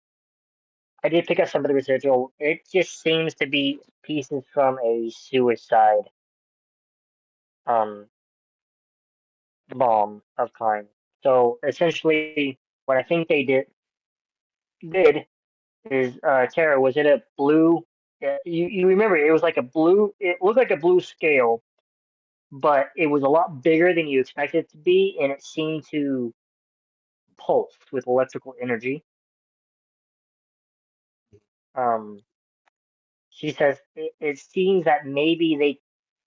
I did pick up some of the residual. It just seems to be pieces from a suicide um, bomb of kind. So essentially, what I think they did is Tara, was it a blue? You remember it was like a blue. It looked like a blue scale, but it was a lot bigger than you expected it to be, and it seemed to pulse with electrical energy. Um, she says it seems that maybe they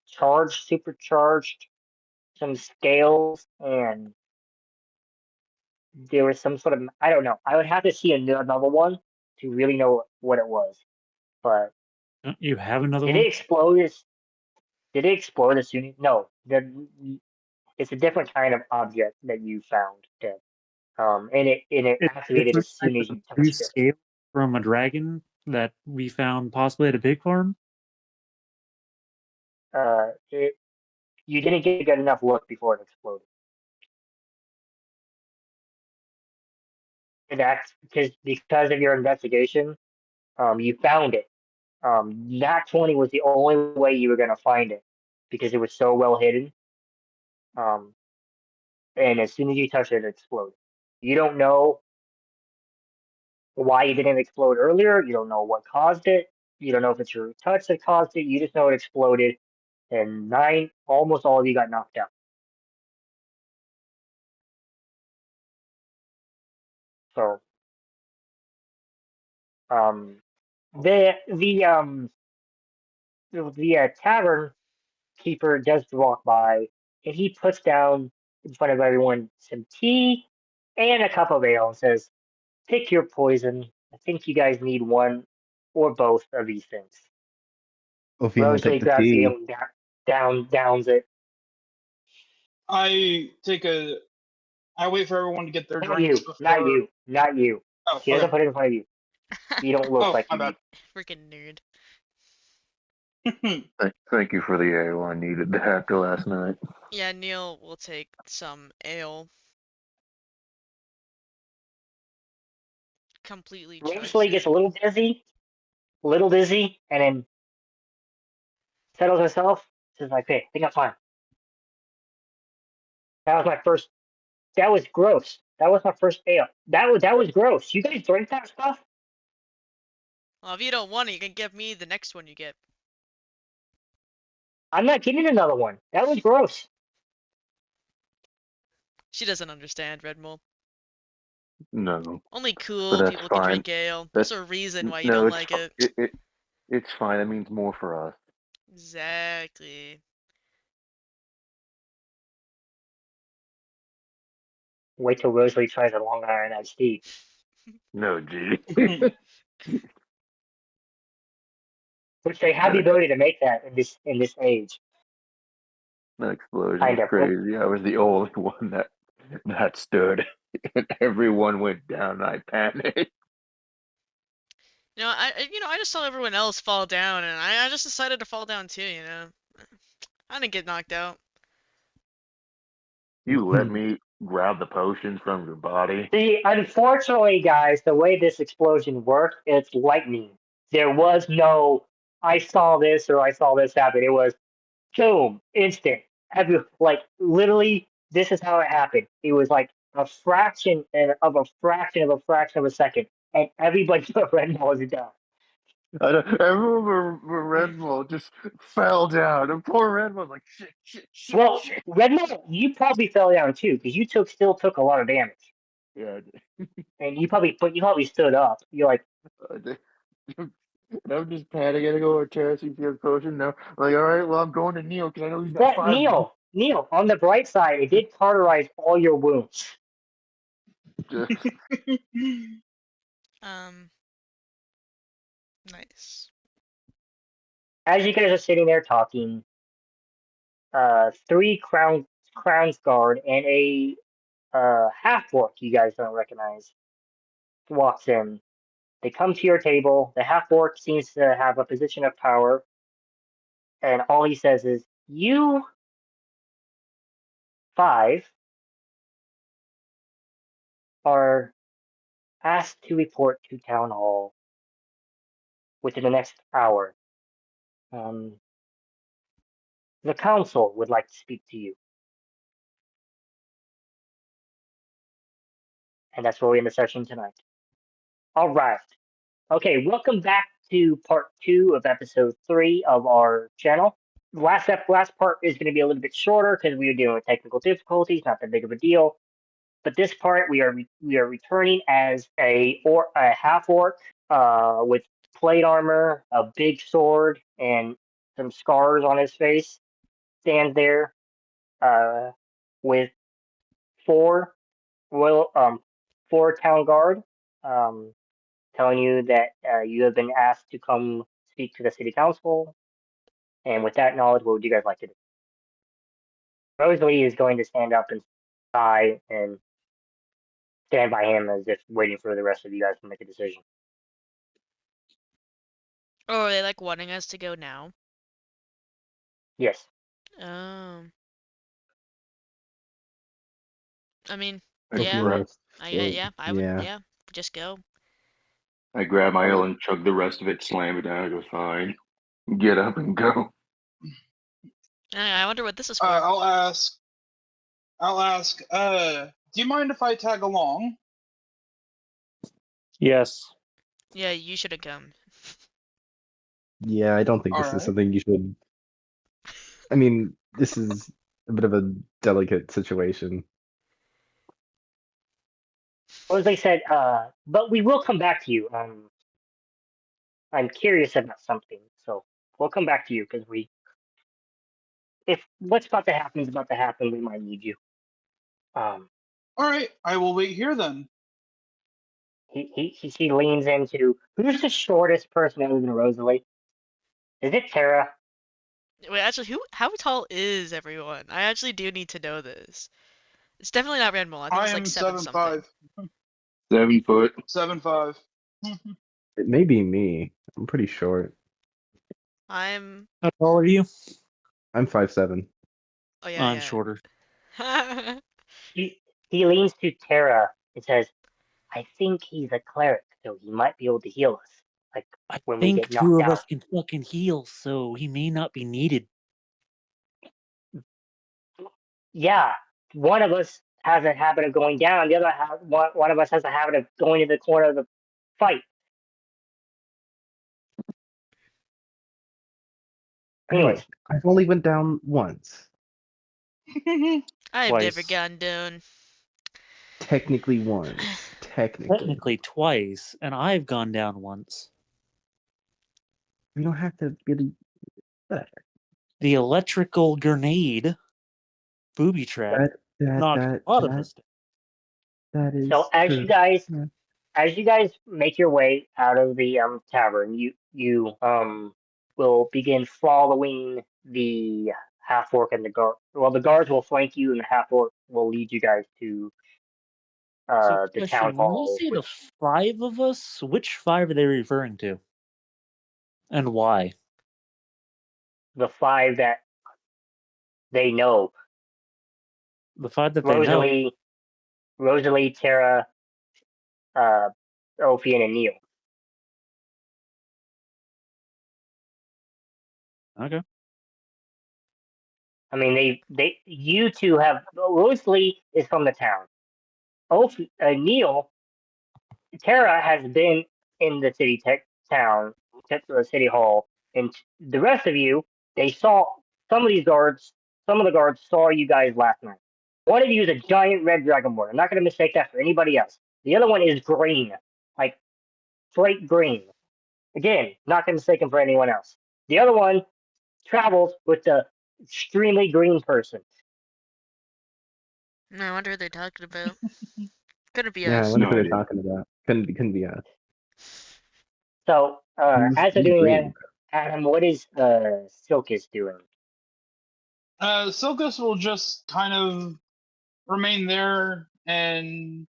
supercharged some scales, and there was some sort of, I don't know. I would have to see another one to really know what it was. But Don't you have another did one? it explode? Did it explode as soon as? No, it's a different kind of object that you found. That and it It's a activated different as type soon as of you blue touched it. scale from a dragon that we found possibly at a pig farm. It You didn't get a good enough look before it exploded. And that's because of your investigation. You found it. Nat 20 was the only way you were gonna find it because it was so well hidden. Um, and as soon as you touch it, it explodes. You don't know why it didn't explode earlier. You don't know what caused it. You don't know if it's your touch that caused it. You just know it exploded, and almost all of you got knocked out. So, um, the the um the tavern keeper does walk by, and he puts down in front of everyone some tea and a cup of ale and says, "Pick your poison. I think you guys need one or both of these things." Ophian will Rosalie take the grabs the ale tea. and downs it. I take a. I wait for everyone to get their Not drinks you, not before. you, not you. Oh, She doesn't okay. put it in front of you. You don't look Oh, like my you bad. need. Freaking nerd. Thank you for the ale. I needed that after last night. Yeah, Neil will take some ale. Completely chugs Rosalie gets it. a little dizzy, and then settles herself. Says like, "Hey, I think I'm fine." That was my first. That was gross. That was my first ale. That was gross. You guys drink that stuff? Well, if you don't want it, you can give me the next one you get. I'm not getting another one. That was gross. She doesn't understand, Red Mole. No, Only but cool that's people can fine. drink ale. That There's a reason why you no, don't like it. it's fine. That means more for us. Exactly. Wait till Rosalie tries a Long Island iced tea, No, G. which they have the That ability to make that in this age. explosion was Kind of. crazy. I was the only one that stood, and everyone went down. And I panicked. I just saw everyone else fall down, and I just decided to fall down too. I didn't get knocked out. You let me grab the potions from your body. See, unfortunately, guys, the way this explosion worked, it's lightning. There was no, I saw this or I saw this happen. It was boom, instant. Have you like literally? This is how it happened. It was like a fraction of a fraction of a fraction of a second, and everybody but Red Bull was down. Everyone but Red Bull just fell down. And poor Red Bull was like, shit, shit, shit, Well, shit. Red Bull, you probably fell down too because you still took a lot of damage, Yeah, and you probably stood up. You're like, I did. And I'm just panicking. I go to Terrace, you feel potion. No, I'm like, all right, well, I'm going to Neil because I know he's got but 5. Neil, on the bright side, it did cauterize all your wounds. Um, nice. As you guys are sitting there talking, three crowns guard and a half orc you guys don't recognize walks in. They come to your table. The half orc seems to have a position of power, and all he says is, "You five are asked to report to town hall within the next hour. Um, the council would like to speak to you." And that's where we end the session tonight. All right. Okay, welcome back to part 2 of episode 3 of our channel. Last part is going to be a little bit shorter because we are dealing with technical difficulties, not that big of a deal. But this part we are returning as a half orc with plate armor, a big sword, and some scars on his face. Stands there uh, with four royal 4 town guard. Um, Telling you that you have been asked to come speak to the city council. And with that knowledge, what would you guys like to do? Rosalie is going to stand up and sigh and stand by him as if waiting for the rest of you guys to make a decision. Oh, are they like wanting us to go now? Yes. Um, I mean, Go yeah, for it. yeah, I would, Yeah. yeah, just go. I grab my ale and chug the rest of it, slam it down. I go, fine. Get up and go. I wonder what this is for. I'll ask. Do you mind if I tag along? Yes. Yeah, you should have come. Yeah, I don't think this is Alright. something you should. I mean, this is a bit of a delicate situation. Well, as I said, but we will come back to you. I'm curious about something, so we'll come back to you because if what's about to happen is about to happen, we might need you. Um, Alright, I will wait here then. he leans into who's the shortest person other than Rosalie? Is it Tara? Wait, actually, how tall is everyone? I actually do need to know this. It's definitely not Randall. I think I it's like am 7 something. 7'5". 7 foot. 7'5". It may be me. I'm pretty short. I'm. How tall are you? I'm 5'7". Oh I'm yeah, shorter. yeah. He leans to Tara and says, "I think he's a cleric, so he might be able to heal us, like I when we think get two knocked of out." us can fucking heal, so he may not be needed. Yeah, one of us has a habit of going down. The other one of us has a habit of going to the corner of the fight. Anyways, I've only went down once. I've never Twice. gone down. Technically once. Technically twice, and I've gone down once. We don't have to really. The electrical grenade booby trap knocked a lot of us down. That is so as true. you guys Yeah. as you guys make your way out of the tavern, you will begin following the half orc and the guard. Well, the guards will flank you, and the half orc will lead you guys to So, the town question: when they hall, say the which 5 of us, which 5 are they referring to, and why? the 5 that they know: The 5 that they know. Rosalie, Tara, uh, Ophian, and Neil. Okay. I mean, you two have. Rosalie is from the town. Neil, Tara has been in the town, city hall, and the rest of you, they saw some of these guards. Some of the guards saw you guys last night. One of you is a giant red dragonborn. I'm not going to mistake that for anybody else. The other one is green, like straight green. Again, not going to mistake him for anyone else. The other one travels with the extremely green person. I wonder what they're talking about. Couldn't be Yeah, I us. wonder No who they're idea. talking about. Couldn't be us. So, as they're Who's doing green? that, Adam, what is Silkus doing? Silkus will just kind of remain there and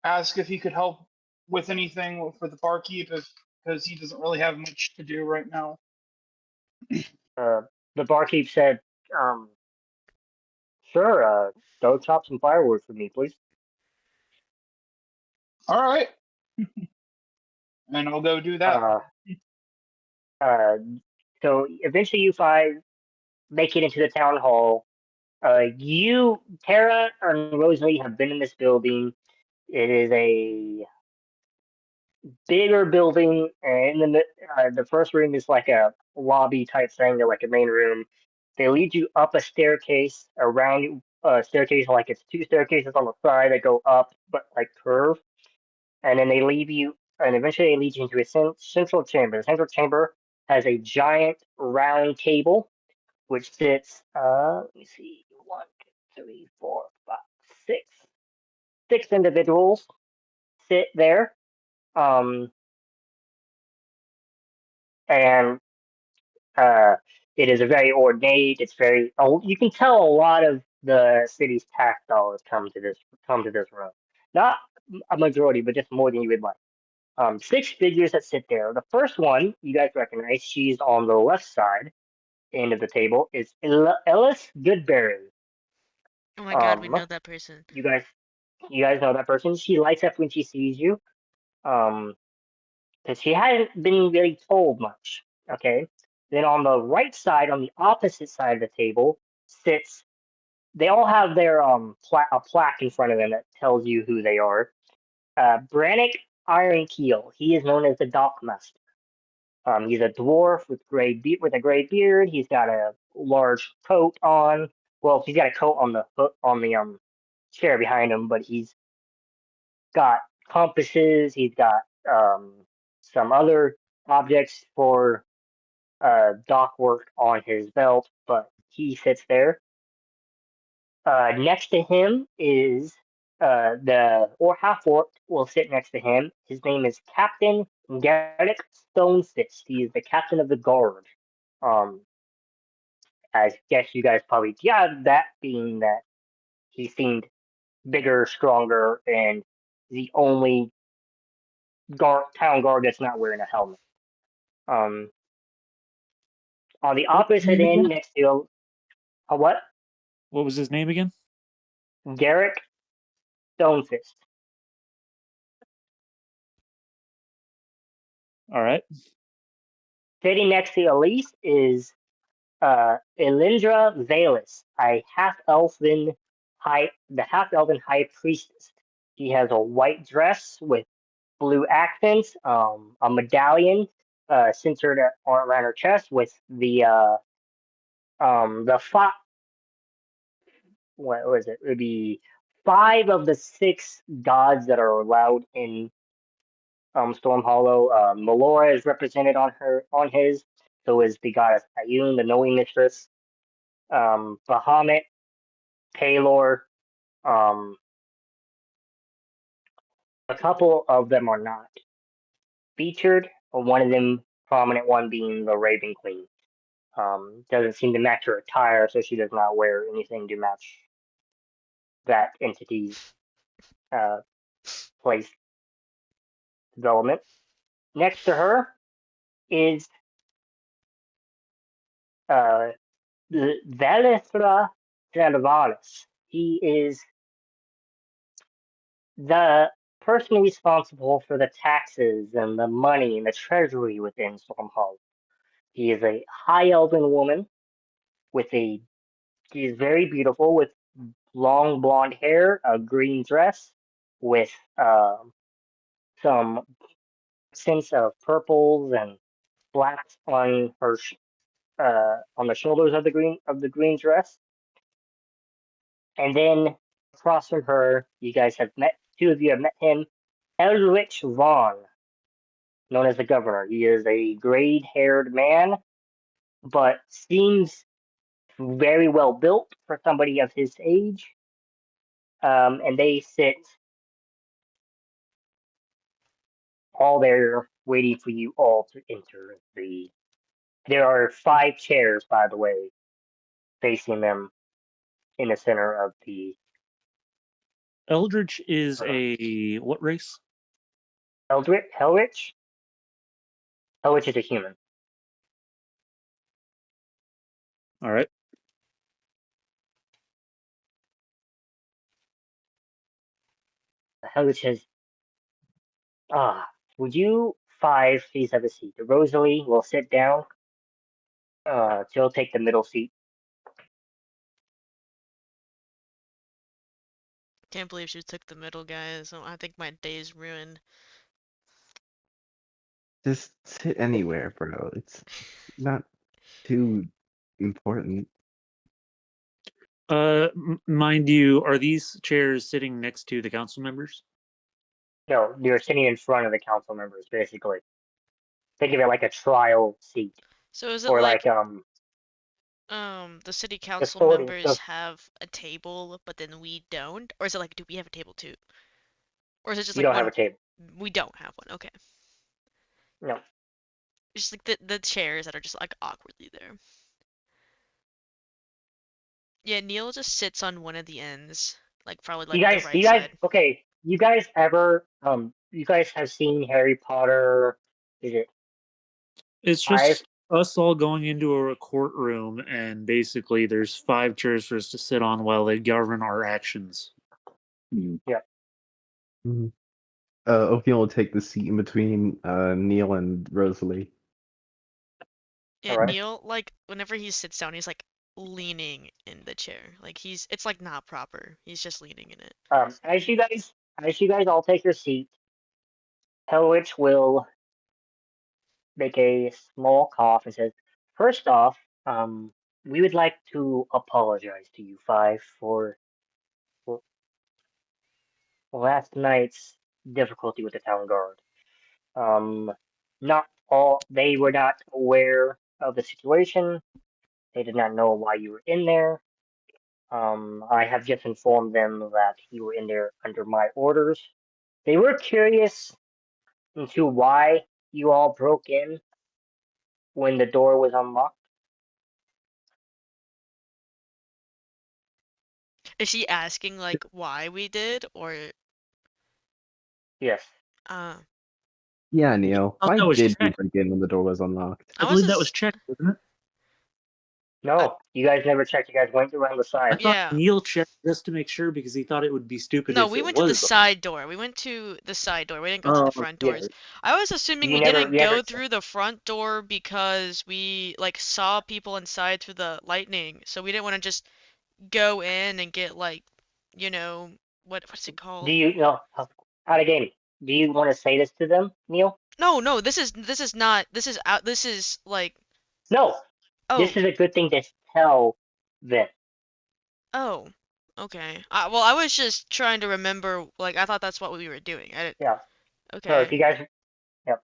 ask if he could help with anything for the barkeep, because he doesn't really have much to do right now. The barkeep said, "Sure, go chop some firewood for me, please." All right, and I'll go do that. Uh, uh, so eventually you five make it into the town hall. Tara, and Rosalie have been in this building. It is a bigger building, and in the first room is like a lobby type thing, like a main room. They lead you up a staircase around a staircase, like it's 2 staircases on the side that go up, but like curve, and then they leave you, and eventually they lead you into a central chamber. The central chamber has a giant round table, which sits, let me see, 1, 2, 3, 4, 5, 6, 6 individuals sit there. Um, and it is a very ornate. It's very. Oh, you can tell a lot of the city's tax dollars come to this room. Not a majority, but just more than you would like. 6 figures that sit there. The first one you guys recognize. She's on the left side end of the table. Is Ellis Goodberry. Oh my god, we Um, know that person. you guys know that person. She lights up when she sees you. Um, because she hadn't been really told much. Okay. Then on the right side, on the opposite side of the table, sits. They all have their a plaque in front of them that tells you who they are. Brannick Ironkeel. He is known as the Dockmaster. He's a dwarf with with a gray beard. He's got a large coat on. Well, he's got a coat on the chair behind him, but he's got compasses. He's got some other objects for dock work on his belt, but he sits there. Next to him is the or half orc will sit next to him. His name is Captain Garrick Stonefist. He is the captain of the guard. Um, I guess you guys probably gathered that, being that he seemed bigger, stronger, and the only town guard that's not wearing a helmet. Um, on the What was his opposite name end, again? next to a what? What was his name again? Garrick Stonefist. All right. Sitting next to Elise is Elindra Valus, the half-elven high priestess. She has a white dress with blue accents, a medallion centered around her chest with the what was it? It would be 5 of the 6 gods that are allowed in Stormhollow. Melora is represented on his. So is the goddess Ayun, the knowing mistress. Bahamut, Palor. Um, a couple of them are not featured, or one of them, prominent one being the Raven Queen. Doesn't seem to match her attire, so she does not wear anything to match that entity's place development. Next to her is uh, Valithra Gervalis. He is the person responsible for the taxes and the money and the treasury within Stormhollow. He is a high elven woman with a. She is very beautiful with long blonde hair, a green dress with some sense of purples and blacks on her on the shoulders of the green dress. And then across from her, you guys have met. 2 of you have met him, Eldritch Vaughn, known as the Governor. He is a gray-haired man, but seems very well built for somebody of his age. And they sit all there waiting for you all to enter the. There are 5 chairs, by the way, facing them in the center of the Eldritch is a what race? Eldritch. Hellrich. Hellrich is a human. All right. Hellrich has. Would you 5 please have a seat? Rosalie will sit down. She'll take the middle seat. Can't believe she took the middle, guys. I think my day's ruined. Just sit anywhere, bro. It's not too important. Mind you, are these chairs sitting next to the council members? No, you're sitting in front of the council members, basically. Think of it like a trial seat, So is it or like like the city the council sort of members have a table, but then we don't? Or is it like, do we have a table too? Or is it just you like don't have a one? table. We don't have one. Okay. No, Just like the chairs that are just like awkwardly there. Yeah, Neil just sits on one of the ends, like probably like the right side. okay. You guys have seen Harry Potter? Is it It's 5? just us all going into a courtroom, and basically there's 5 chairs for us to sit on while they govern our actions. Yeah. Mhm. Ophion will take the seat in between Neil and Rosalie. Yeah, All right. Neil, like, whenever he sits down, he's like leaning in the chair. Like it's like not proper. He's just leaning in it. As you guys all take your seat, Helwich will make a small cough and says, "First off, we would like to apologize to you five for last night's difficulty with the town guard. Um, not all they were not aware of the situation. They did not know why you were in there. I have just informed them that you were in there under my orders. They were curious into why you all broke in when the door was unlocked. Is she asking like why we did or Yes. uh Yeah, Neil. Oh, Why that was did you checked. break in when the door was unlocked? I I was believe that was just checked, wasn't it? I, No, you guys never checked. You guys went around the I side. thought yeah. Neil checked just to make sure because he thought it would be stupid No, if we it went to the was. side door. We went to the side door. We didn't go through the Oh, front Yeah, doors. I was assuming you we never, didn't you never go checked. through the front door because we like saw people inside through the lightning, so we didn't want to just go in and get like, you know, what's it Do called? you know out of game? Do you want to say this to them, Neil? No, no, this is not this is like No. This oh, is a good thing to tell them. oh. Okay. Well, I was just trying to remember like I thought that's what we were doing. Yeah. So if Okay. you guys, yeah.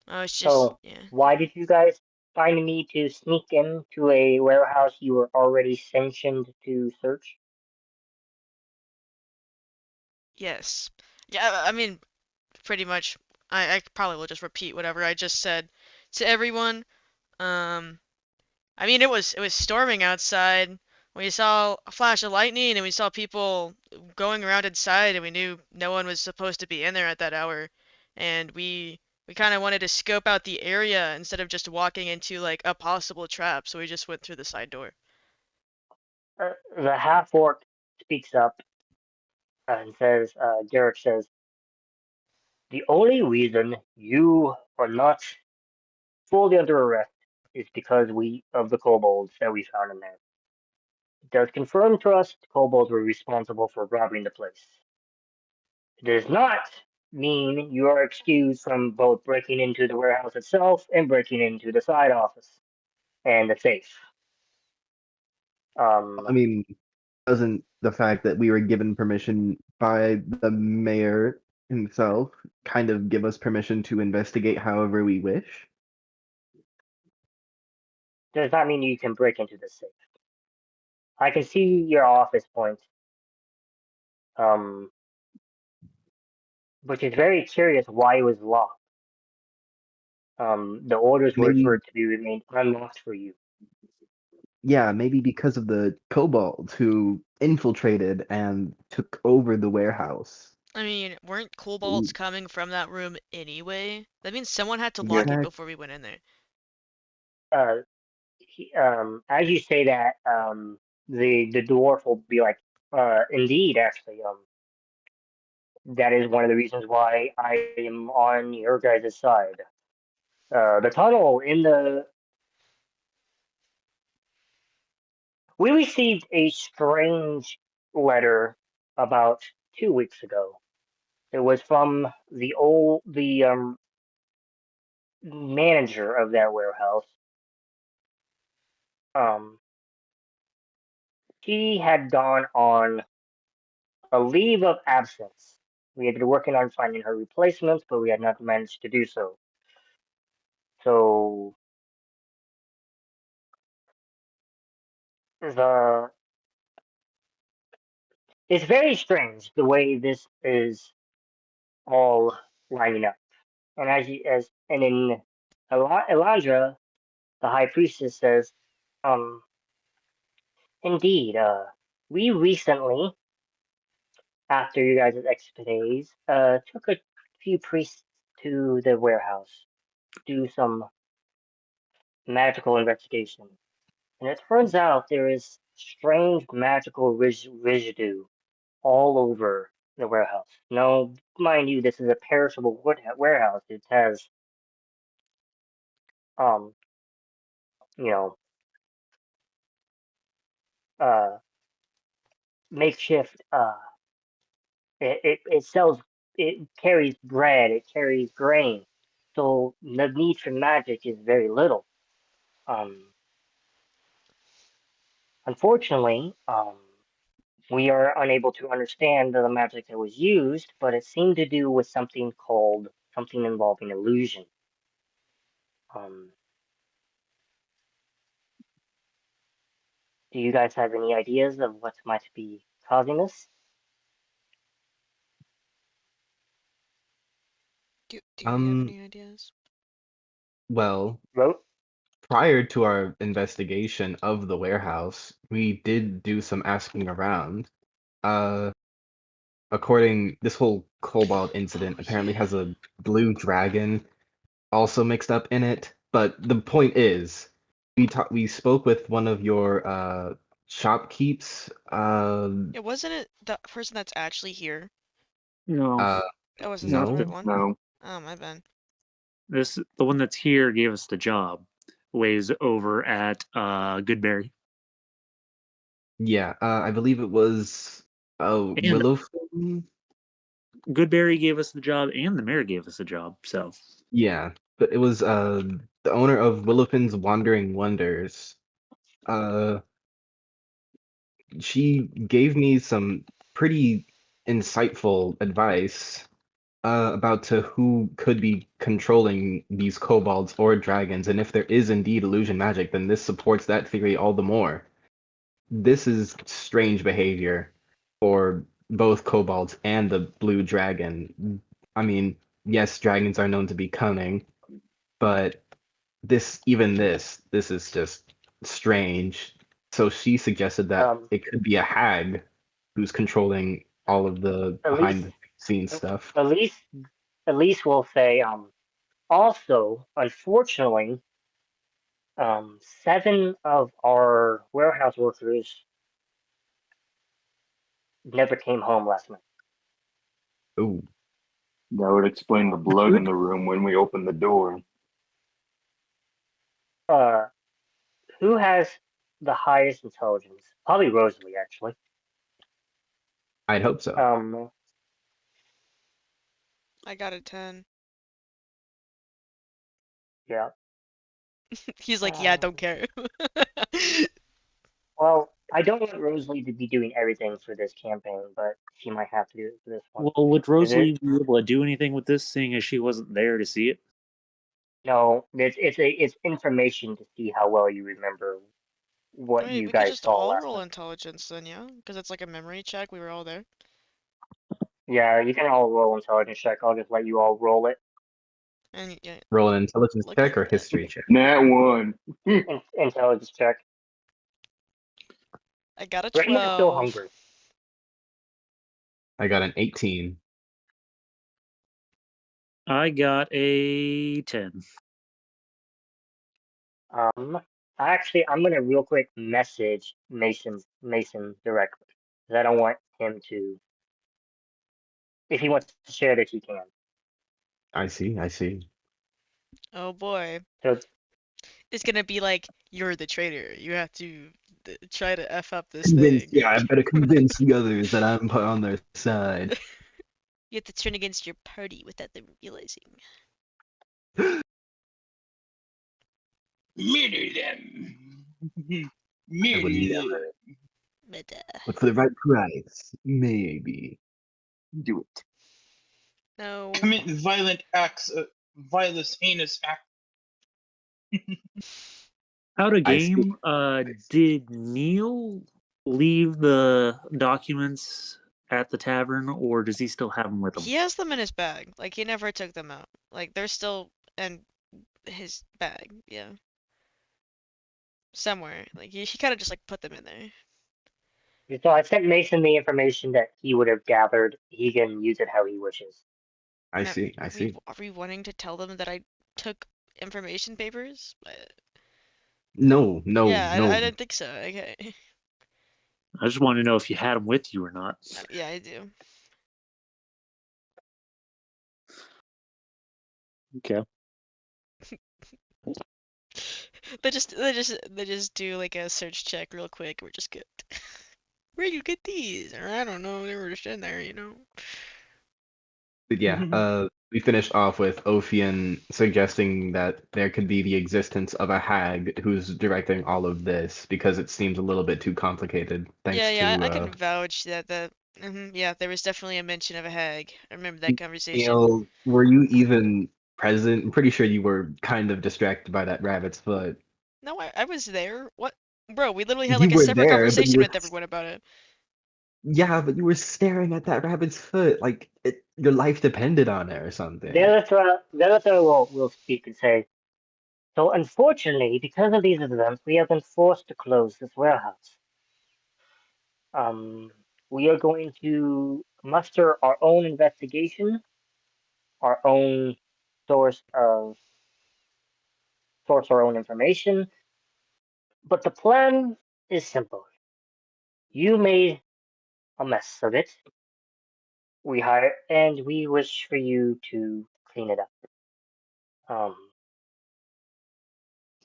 I was just So yeah. why did you guys find a need to sneak into a warehouse you were already sanctioned to search? Yes. Yeah, I mean pretty much I probably will just repeat whatever I just said to everyone. Um I mean it was storming outside. We saw a flash of lightning and we saw people going around inside and we knew no one was supposed to be in there at that hour. And we kind of wanted to scope out the area instead of just walking into like a possible trap, so we just went through the side door. The half orc speaks up and says, Derek says, the only reason you are not fully under arrest is because of the kobolds that we found in there. It does confirm to us the kobolds were responsible for robbing the place. It does not mean you are excused from both breaking into the warehouse itself and breaking into the side office and the safe. I mean, doesn't the fact that we were given permission by the mayor himself kind of give us permission to investigate however we wish? Does not mean you can break into the safe. I can see your office point, um, which is very curious why it was locked. The orders were for Maybe, it to be remained unlocked for you. yeah, maybe because of the kobolds who infiltrated and took over the warehouse. I mean, weren't Ooh, kobolds coming from that room anyway? That means someone had to lock it exact- before we went in there. Uh, as you say that, the dwarf will be like, indeed, actually, that is one of the reasons why I am on your guys' side. The tunnel in the we received a strange letter about 2 weeks ago. It was from the manager of that warehouse. Um, she had gone on a leave of absence. We had been working on finding her replacements, but we had not managed to do so. So the it's very strange the way this is all lining up. And in Elandra, the high priestess says, um, indeed, we recently, after you guys' expertise, took a few priests to the warehouse, do some magical investigation. And it turns out there is strange magical residue all over. the warehouse. No, mind you, this is a perishable warehouse. It has, um, you know, uh, makeshift. It sells. It carries bread. It carries grain. So the need for magic is very little. Um, Unfortunately, we are unable to understand the magic that was used, but it seemed to do with something involving illusion. Um, do you guys have any ideas of what might be causing this? Do you have Um, any ideas? well, Wrote? prior to our investigation of the warehouse, we did do some asking around. Uh, this whole Kobold incident Oh apparently yeah. has a blue dragon also mixed up in it. But the point is, we spoke with one of your shopkeeps. Yeah, wasn't it the person that's actually here? No, Uh, Oh, was this not the not no. the right one? No. Oh, my bad. the one that's here gave us the job. Ways over at Goodberry. Yeah, I believe it was And Willowfin. Goodberry gave us the job and the mayor gave us the job. So Yeah, but it was the owner of Willowfin's Wandering Wonders. Uh, she gave me some pretty insightful advice about to who could be controlling these kobolds or dragons, and if there is indeed illusion magic, then this supports that theory all the more. This is strange behavior for both kobolds and the blue dragon. I mean, yes, dragons are known to be cunning, but this is just strange. So she suggested that Um, it could be a hag who's controlling all of the at least, behind the scenes stuff. at least, at least we'll say. Also, unfortunately, 7 of our warehouse workers never came home last night. Oh, That would explain the Um, blood in the room when we opened the door. uh, who has the highest intelligence? Probably Rosalie, actually. I'd hope so. Um, I got a 10. yeah. He's like, yeah, I Um, don't care. well, I don't want Rosalie to be doing everything for this campaign, but she might have to do it for this one. well, would Is it? Rosalie be able to do anything with this, seeing as she wasn't there to see it? No, it's information to see how well you remember what Wait, you we could guys just saw all last roll night. intelligence then, yeah? Because it's like a memory check. We were all there. Yeah, you can all roll intelligence check. I'll just let you all roll it. And yeah, Roll an intelligence look check at or that. history check. Nat one. Intelligence check. I got a Grandma's still 12. hungry. I got an 18. I got a 10. Actually, I'm gonna real quick message Mason directly because I don't want him to. If he wants to share this, he can. I see, I see. Oh boy. So It's gonna be like, you're the traitor. You have to try to F up this Convince, thing. yeah, I better convince the others that I'm on their side. You have to turn against your party without them realizing. Murder them. I would Murder them. never, But, but for the right price, maybe. Do it. no. Commit violent acts, violence, heinous acts. Out of I see. game, did Neil leave the documents at the tavern, or does he still have them with him? He has them in his bag. Like, he never took them out. Like, they're still in his bag. Yeah. Somewhere. Like, he kind of just, like, put them in there. So I sent Mason the information that he would have gathered. He can use it how he wishes. I Now, see, I see. are we wanting to tell them that I took information papers? No, no, Yeah, I no. didn't think so. Okay. I just want to know if you had them with you or not. Yeah, I do. Okay. They just do like a search check real quick. We're just good. Where you get these? Or I don't know. They were just in there, you know. But yeah, we finished off with Ophian suggesting that there could be the existence of a hag who's directing all of this because it seems a little bit too complicated. Yeah, Thanks yeah, I to can vouch that yeah, there was definitely a mention of a hag. I remember that conversation. Neil. Were you even present? I'm pretty sure you were kind of distracted by that rabbit's foot. No, I was there. What? Bro, we literally had You like a were separate there, but you conversation were with everyone about it. yeah, but you were staring at that rabbit's foot like your life depended on it or something. Delatra will speak and say, so unfortunately, because of these events, we have been forced to close this warehouse. Um, we are going to muster our own investigation, our own source of source our own information. But the plan is simple. You made a mess of it. And we wish for you to clean it up. Um,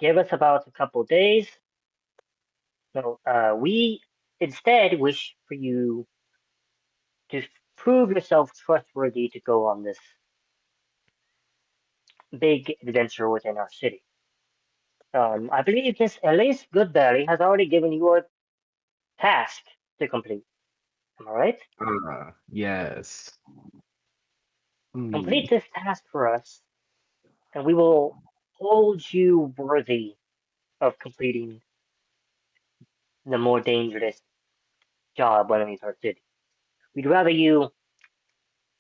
give us about a couple days. No, we instead wish for you to prove yourself trustworthy to go on this big adventure within our city. I believe this Elise Goodberry has already given you a task to complete. Am I right? Yes. Hmm. Complete this task for us, and we will hold you worthy of completing the more dangerous job underneath our city. We'd rather you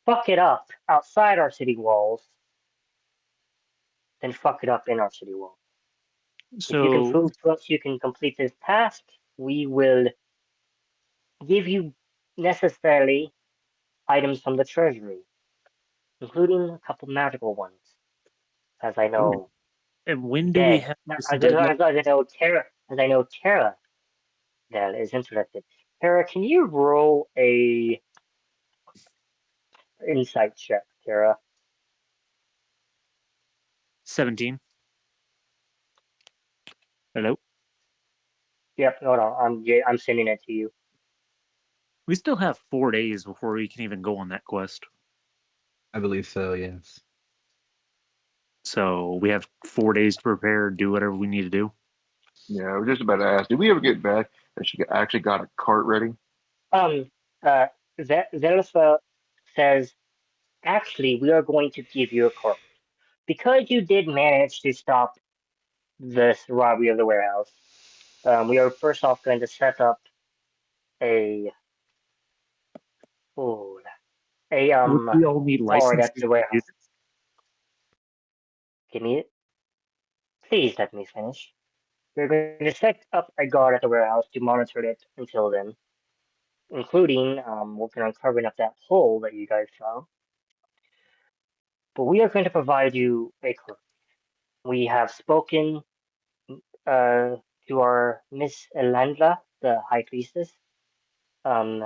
fuck it up outside our city walls than fuck it up in our city walls. If you can So prove to us you can complete this task, we will give you necessarily items from the treasury, including a couple magical ones, as I know and when do we Dead. have No, this deadline? as I know Terra that is interested. Terra, can you roll a insight check, Terra? 17. Hello. Yep, hold on. I'm sending it to you. We still have 4 days before we can even go on that quest. I believe so, yes. So we have 4 days to prepare, do whatever we need to do. Yeah, I was just about to ask. Did we ever get back that she actually got a cart ready? Um, Zelfa says, actually, we are going to give you a card. Because you did manage to stop this robbery of the warehouse, we are first off going to set up a oh, a We all need guard at licenses the to do warehouse. Give me it. Please let me finish. We're going to set up a guard at the warehouse to monitor it until then, including working on covering up that hole that you guys found. But we are going to provide you a clerk. We have spoken uh, to our Miss Elandra, the High Priestess, um,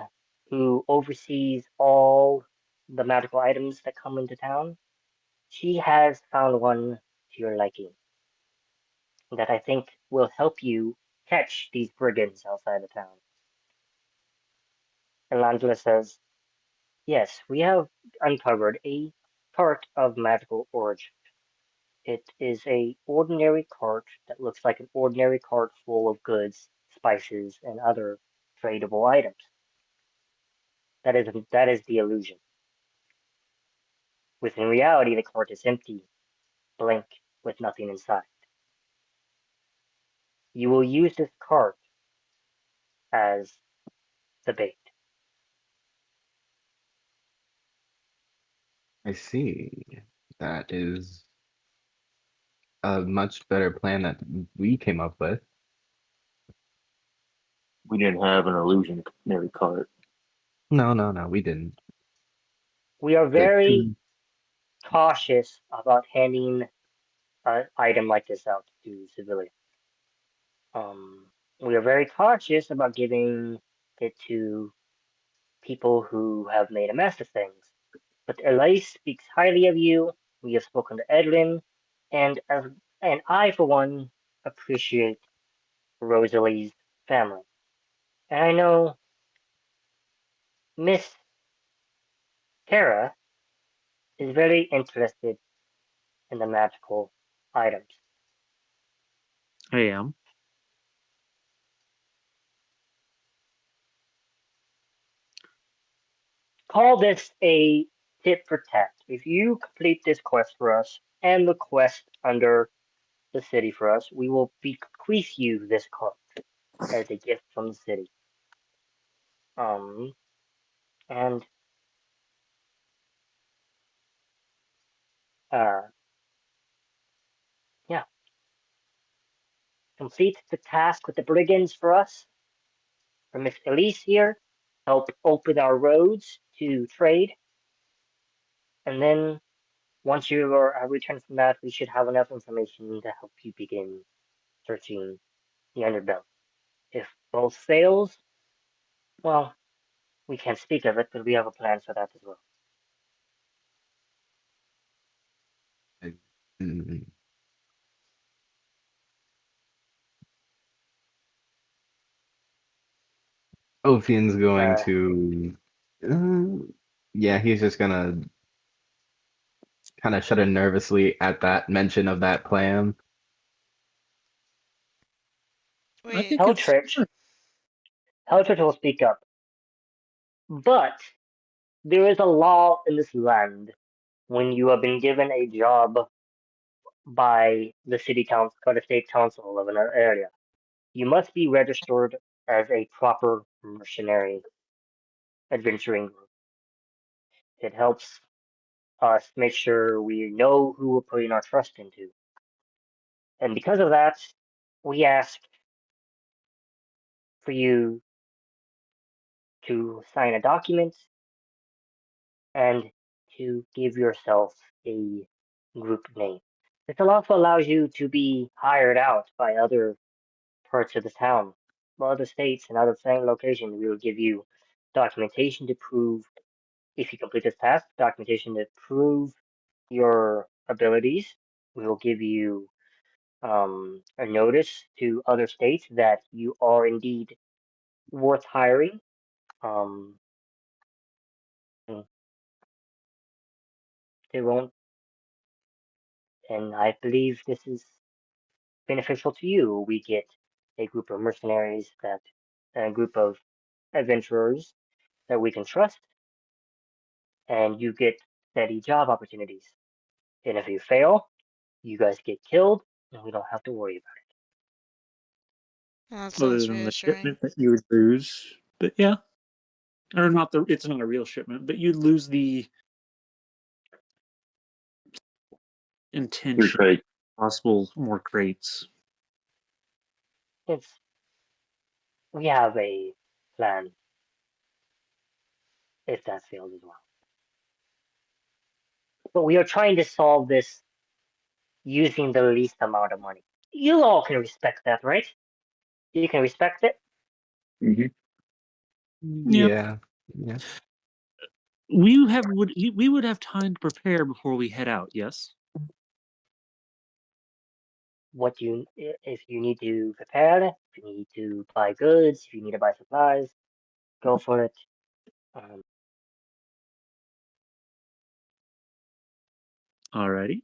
who oversees all the magical items that come into town. She has found one to your liking that I think will help you catch these brigands outside of town. Elandra says, yes, we have uncovered a cart of magical origin. It is a ordinary cart that looks like an ordinary cart full of goods, spices, and other tradable items. That is the illusion. Within reality, the cart is empty, blank, with nothing inside. You will use this cart as the bait. I see. That is a much better plan that we came up with. We didn't have an illusionary cart. No, no, no, we didn't. We are The very two cautious about handing an item like this out to civilians. We are very cautious about giving it to people who have made a mess of things. But Elise speaks highly of you, We have spoken to Edwin, and I, for one, appreciate Rosalie's family. And I know Miss Tara is very interested in the magical items. I am. Call this a tit for tat. If you complete this quest for us and the quest under the city for us, we will bequeath you this card as a gift from the city. And uh, yeah, complete the task with the brigands for us, for Miss Elise here. Help open our roads to trade, and then once you are returned from that, we should have enough information to help you begin searching the underbelly. If both fails, well, we can't speak of it, but we have a plan for that as well. Mm. Ophian's going to. Yeah, he's just gonna kind of shudder nervously at that mention of that plan. I Wait, think it's Eldritch will speak up. But there is a law in this land when you have been given a job by the city council, by the state council of an area. You must be registered as a proper mercenary adventuring group. It helps us make sure we know who we're putting our trust into. And because of that, we ask for you to sign a document and to give yourself a group name. This also allows you to be hired out by other parts of the town, by other states and other same locations. We will give you documentation to prove, if you complete this task, documentation to prove your abilities. We will give you a notice to other states that you are indeed worth hiring. Um, they won't, and I believe this is beneficial to you. We get a group of mercenaries that, a group of adventurers that we can trust, and you get steady job opportunities. And if you fail, you guys get killed, and we don't have to worry about that other sounds than the reassuring. shipment that you would lose. But yeah, or not the. It's not a real shipment, but you'd lose the You're intention. great. Possible more crates. it. We have a plan if that fails as well. But we are trying to solve this using the least amount of money. You all can respect that, right? You can respect it. Mm-hmm. Yeah, Yeah. Yeah. we would have time to prepare before we head out. Yes. What you, if you need to prepare, if you need to buy goods, if you need to buy supplies, go for it. Um, Alrighty.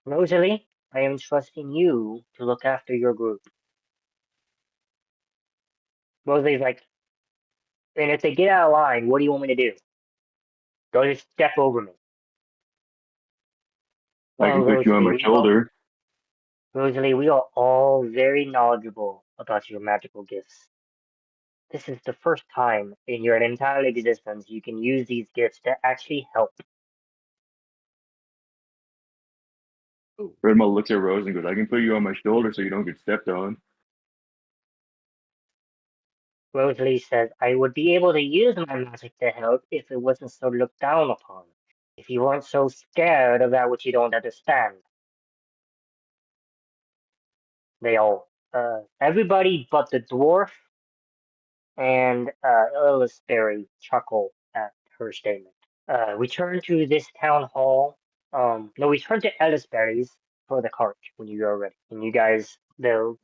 Rosalie, I am trusting you to look after your group. Rosalie's like, and if they get out of line, what do you want me to do? Go just step over me. I Well, can put you on my shoulder. Rosalie, we are all very knowledgeable about your magical gifts. This is the first time in your entire existence you can use these gifts to actually help. Redma looks at Rose and goes, I can put you on my shoulder so you don't get stepped on. Rosalie says, I would be able to use my magic to help if it wasn't so looked down upon. If you weren't so scared of that which you don't understand. They all, everybody but the dwarf and Illusory chuckle at her statement. We turn to this town hall. No, we turn to Ellisberry's for the cart when you are ready. And you guys, the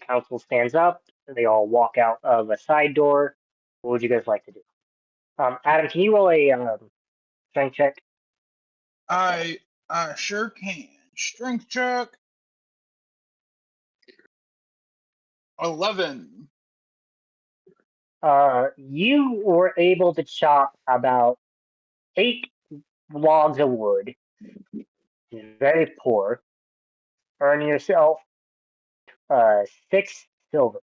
council stands up. They all walk out of a side door. What would you guys like to do? Adam, can you roll a strength check? I sure can. Strength check. 11. You were able to chop about 8 logs of wood. Very poor. Earn yourself 6 silver.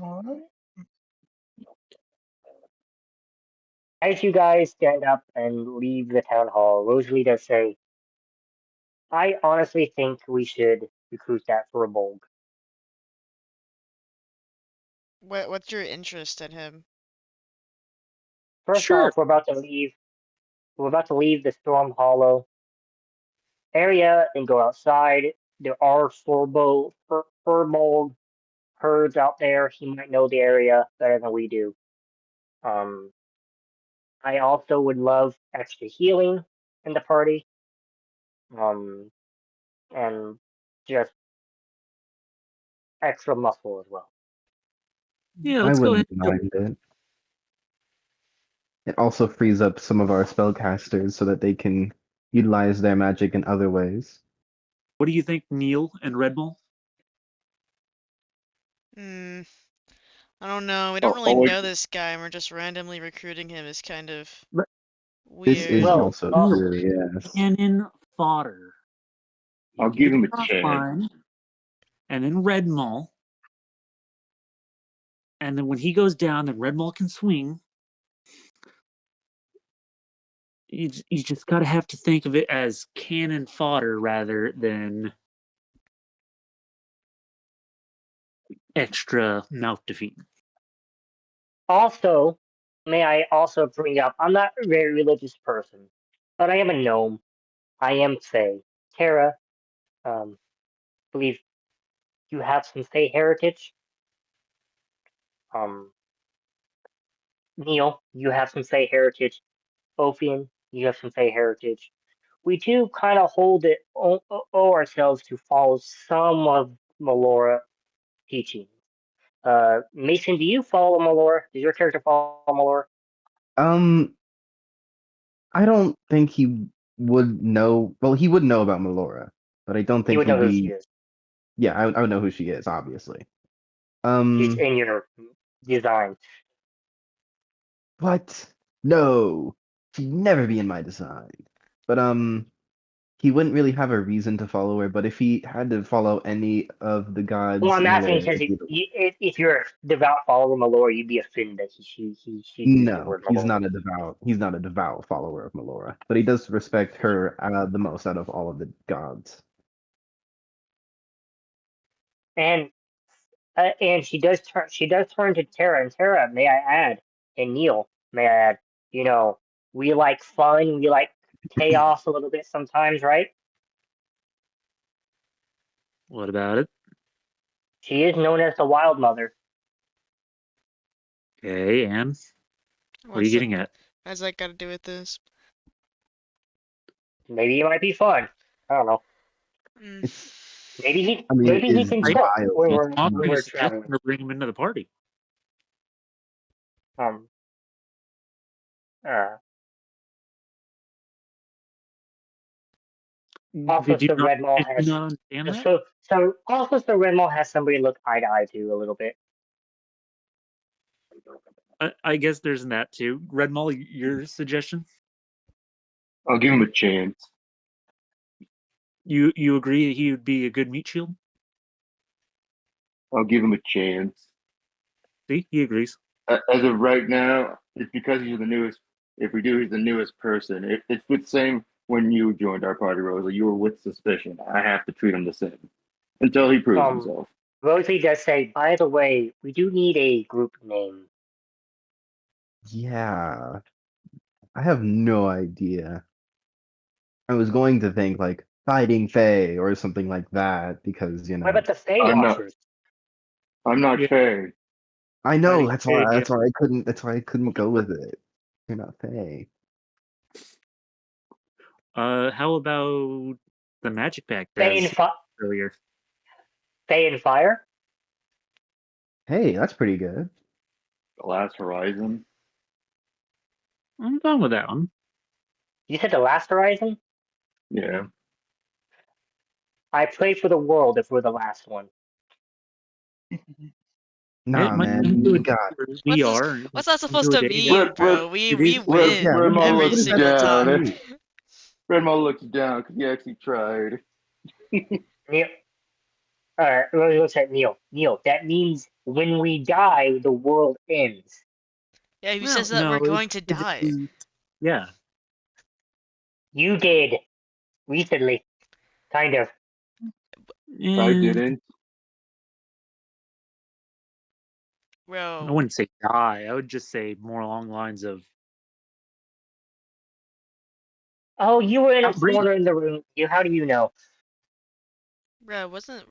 All right. As you guys stand up and leave the town hall, Rosalie does say, I honestly think we should recruit that for a bulg. What's your interest in him? First Sure. off, we're about to leave the Stormhollow area and go outside. There are furbolg herds out there. He might know the area better than we do. I also would love extra healing in the party. And just extra muscle as well. Yeah, I let's go ahead. wouldn't mind it. It also frees up some of our spellcasters so that they can utilize their magic in other ways. What do you think, Neil and Redmall? Hmm. I don't know. We don't really Oh, know this guy, and we're just randomly recruiting him. Is kind of This weird. is Well, also uh, true, yes. Cannon fodder. You I'll get give him a across chance. line, and then Redmall. And then when he goes down, then Redmall can swing. You just gotta have to think of it as cannon fodder rather than extra mouth defeat. also, may I also bring up, I'm not a very religious person, but I am a gnome. I am Fey. Tara, believe you have some Fey heritage. Um, Neil, you have some Fey heritage. Ophian, you have some Fey heritage. We do kind of owe ourselves to follow some of Melora teaching. Mason, do you follow Melora? Does your character follow Melora? Um, I don't think he would know. Well, he would know about Melora, but I don't You think would know he'd who she be. is. Yeah, I would know who she is, obviously. She's Um, in your design. but no, she'd never be in my design. But he wouldn't really have a reason to follow her. But if he had to follow any of the Well, gods I'm in a asking way, because it'd be the if you're a devout follower of Melora, you'd be offended that she used the No, word Melora. he's not a devout follower of Melora, but he does respect her the most out of all of the gods. And she does turn to Terra, and Terra, may I add, and Neil, may I add, you know, we like fun, we like chaos a little bit sometimes, right? What about it? She is known as the Wild Mother. Okay, and what are you What's that? getting at? How's that got to do with this? Maybe it might be fun. I don't know. Mm. It's, I mean, it Maybe he is can I cook vile. when just we're offered a suggestion traveling. to bring him into the party. Um. Uh. Also, Did you so not? Red Mall Did you has not understand that? so Red Mall has somebody to look eye to eye to a little bit. I guess there's that too. Redmall, your suggestion? I'll give him a chance. You agree he would be a good meat shield? I'll give him a chance. See, he agrees. As of right now, it's because he's the newest. If we do, he's the newest person. It's the same when you joined our party, Rosa. You were with suspicion. I have to treat him the same until he proves Um. himself. Rosie does say, by the way, we do need a group name. Yeah, I have no idea. I was going to think like Fighting Fae or something like that because What about the Fey I'm not. Watchers? I'm not Yeah. fair. I know. Fighting That's big, why. yeah. That's why I couldn't. That's why I couldn't go with it. You're not Faye. How about the Magic Pact Fey and, as earlier? Fey and Fire? Hey, that's pretty good. The Last Horizon. I'm done with that one. You said the last Horizon? Yeah. I pray for the world if we're the last one. It Nah, might man. come to a day Mm. where we are. It What's might that come supposed to a to day that mean, bro? it We is. win Redmo every what is that single supposed to time. down. mean? Redmo looks down because he actually tried. Neil, let's say Neil. Neil, that means when we die, the world ends. Yeah, who Well, says that no, we're going to it die? is. Yeah. You did recently, kind of. I Eh, didn't. I Bro, wouldn't say die. I would just say more along the lines of Oh, you were in a not bring. corner in the room. How do you know? wasn't.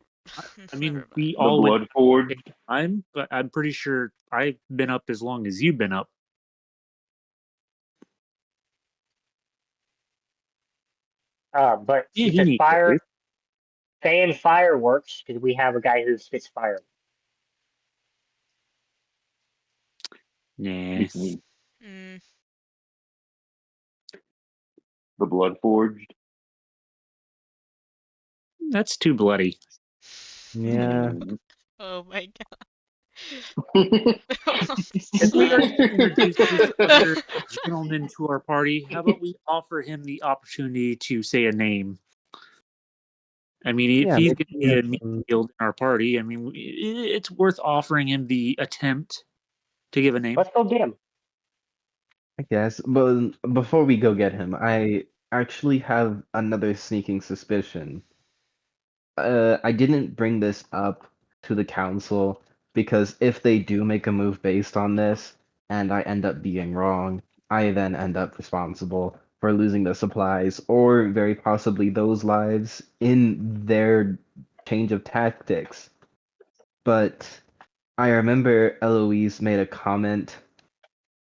I mean, Never we mind. The all went Blood at the Forge. same time, but I'm pretty sure I've been up as long as you've been up. But Yeah, you you said need to. fire, Fey and fireworks because we have a guy who spits fire. Nah, Mhm. Mm, The Blood Forged. that's too bloody. Yeah. oh my If we are god. to introduce this other gentleman to our party, how about we offer him the opportunity to say a name? I mean, if Yeah. he's Maybe going to we be have a meat some. shield in our party, I mean, it's worth offering him the attempt to give a name. Let's go get him. I guess. But before we go get him, I actually have another sneaking suspicion. I didn't bring this up to the council because if they do make a move based on this and I end up being wrong, I then end up responsible for losing the supplies or very possibly those lives in their change of tactics. But I remember Eloise made a comment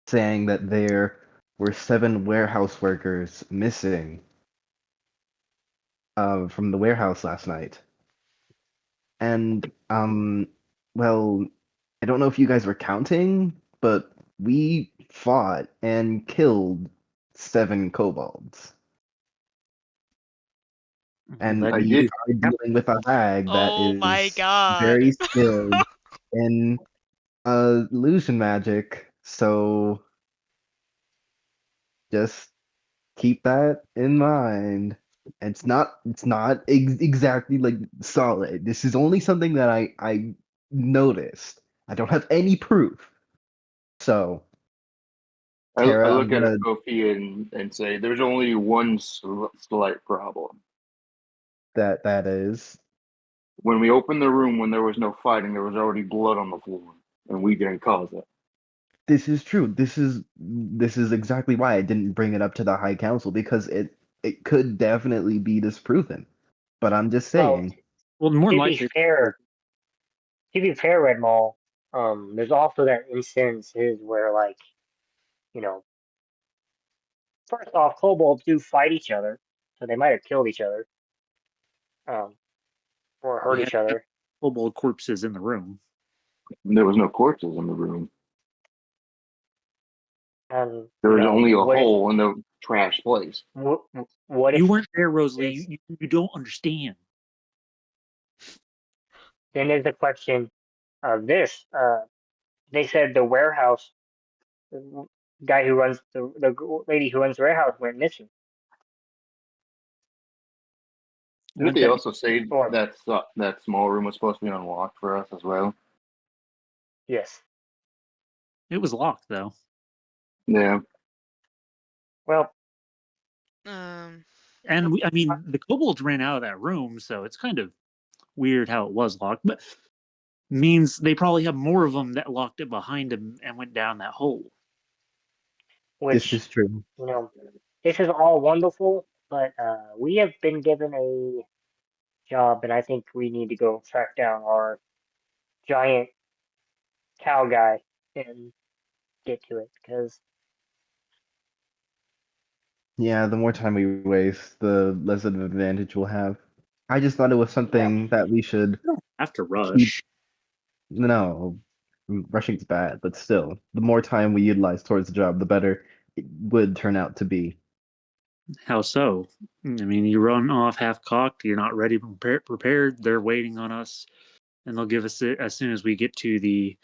saying that there were 7 warehouse workers missing from the warehouse last night. And well, I don't know if you guys were counting, but we fought and killed 7 kobolds. And That I we did. are dealing with a hag that oh my is god. very skilled in illusion magic. So just keep that in mind. It's not exactly like solid. This is only something that I noticed. I don't have any proof. So, I Tara, I'm look at gonna Kofi and say, "There's only one slight problem. that is When we opened the room, when there was no fighting, there was already blood on the floor, and we didn't cause it." this is true. This is exactly why I didn't bring it up to the High Council because it could definitely be disproven. But I'm just Well, saying. Well, more to be likely, fair, Red Mall, there's also that instances where, like, you know, first off, kobolds do fight each other, so they might have killed each other, um, or hurt we have each other. kobold corpses in the room. There was no corpses in the room. And There you was know, only a hole in the trash place. what You if weren't there, Rosalie. this? You don't understand. Then there's the question of this. They said the warehouse the guy who runs the lady who runs the warehouse went missing. Didn't Wouldn't they that be? also say Or that that small room was supposed to be unlocked for us as well? yes. It was locked though. Yeah. Well, um, And I I, mean, the kobolds ran out of that room, so it's kind of weird how it was locked. But means they probably have more of them that locked it behind them and went down that hole. This which is true. you know, this is all wonderful, but we have been given a job, and I think we need to go track down our giant cow guy and get to it because Yeah, the more time we waste, the less of an advantage we'll have. I just thought it was something that we should You don't have to keep. rush. No, rushing's bad, but still, the more time we utilize towards the job, the better it would turn out to be. How so? I mean, you run off half cocked. You're not ready, prepared. They're waiting on us, and they'll give us it as soon as we get to the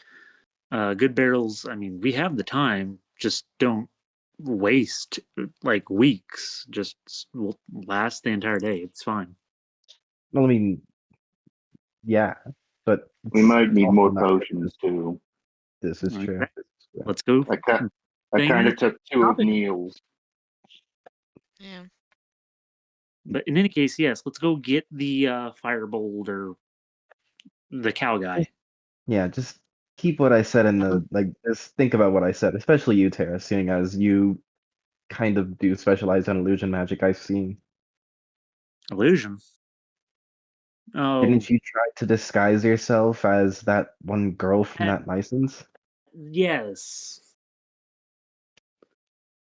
good barrels. I mean, we have the time. Just don't waste like weeks. Just will last the entire day. It's fine. Well, I mean, yeah, but We it's might need also more not. potions too. This is true. Okay, let's go. I Staying on kind the of took two of topic. Neil's. Yeah. But in any case, yes, let's go get the firebolt or the cow guy. Yeah, just keep what I said in the like. Just think about what I said, especially you, Tara, seeing as you kind of do specialize in illusion magic. I've seen. Illusion. Oh, Didn't you try to disguise yourself as that one girl from that license? yes.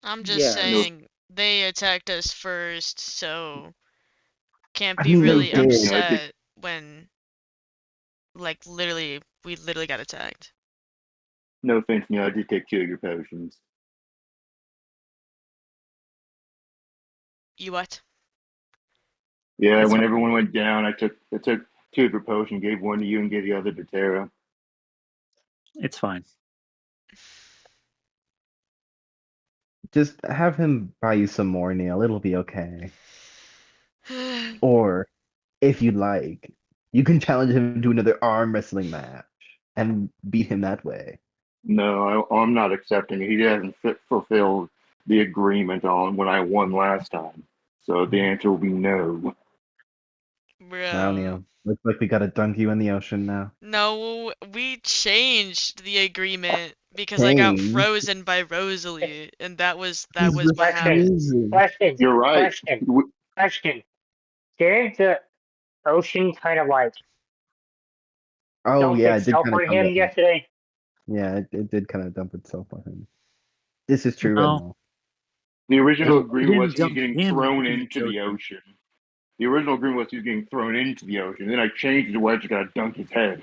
I'm just Yes. No, saying they attacked us first, so can't I be mean, they really did. upset when like we literally got attacked. no offense, Neil. I did take two of your potions. You what? Yeah, It's when fine. everyone went down, I took two of your potions, gave one to you, and gave the other to Tara. It's fine. Just have him buy you some more, Neil. It'll be okay. Or, if you'd like, you can challenge him to another arm wrestling match and beat him that way. No, I'm not accepting it. He hasn't fulfilled the agreement on when I won last time. So the answer will be no. Wow, Bro. Neil. Looks like we gotta dunk you in the ocean now. No, we changed the agreement because I got Change frozen by Rosalie, and that is was what happened. refusing. You're right. question. Didn't the ocean kind of like Oh dump yeah, it did itself kind of on come him down. yesterday? Yeah, it did kind of dump itself on him. This is true, No, Redmall. The original it agreement was didn't he was dump getting him thrown into into the the ocean. ocean. The original agreement was he was getting thrown into the ocean. Then I changed it to where I just gotta dunk his head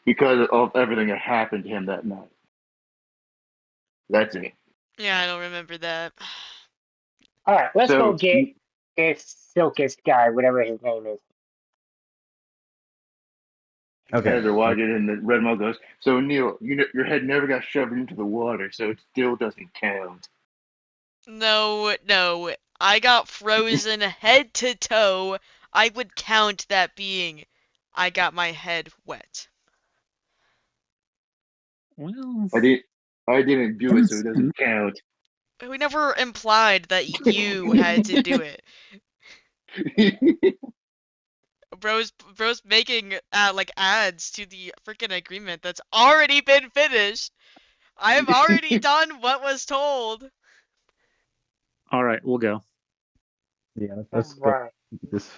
because of everything that happened to him that night. That's it. Yeah, I don't remember that. All right, let's go So get this Silkus guy, whatever his name is. Okay. Heather Waggett and the Red Mall goes, so Neil, your head never got shoved into the water, so it still doesn't count. No. I got frozen head to toe. I would count that being I got my head wet. Well, I didn't do it, so it doesn't count. We never implied that you had to do it. Bro's making like ads to the freaking agreement that's already been finished. I've already done what was told. all right, we'll go. Yeah, All let's go. right. This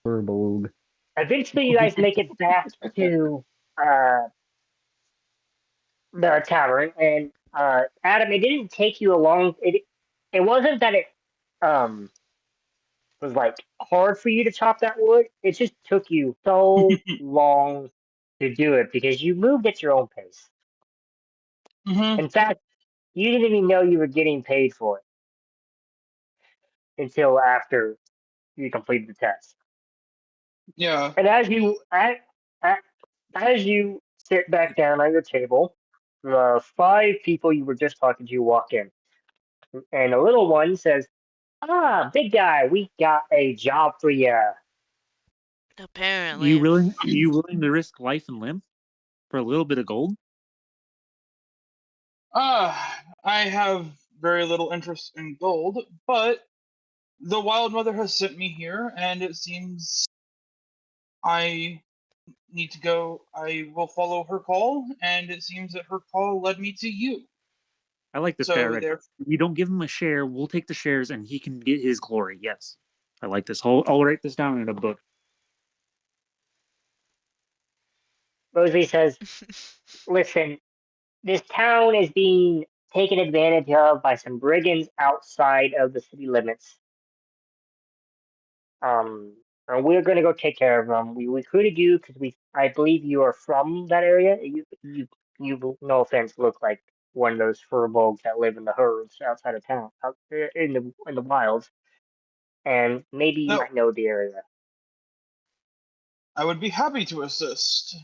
furbolg. Eventually, you guys make it back to uh, the tavern, and Adam, it didn't take you a long. It wasn't that it um was like hard for you to chop that wood. It just took you so long to do it because you moved at your own pace. Hmm. In fact, you didn't even know you were getting paid for it until after you completed the test. Yeah. And as you sit back down at your table, the five people you were just talking to walk in, and the little one says, "Ah, big guy, we got a job for you." Apparently. You willing to risk life and limb for a little bit of gold? I have very little interest in gold, but the Wild Mother has sent me here, and it seems I need to go. I will follow her call, and it seems that her call led me to you. I like this guy So already. there. You don't give him a share, we'll take the shares and he can get his glory. Yes. I like this. I'll write this down in a book. Rosalie says, "Listen, this town is being taken advantage of by some brigands outside of the city limits. Um, and we're gonna go take care of them. We recruited you because I believe you are from that area. You, no offense, look like one of those furbolgs that live in the herds outside of town, out there in the wilds, and maybe you No, might know the area." I would be happy to assist.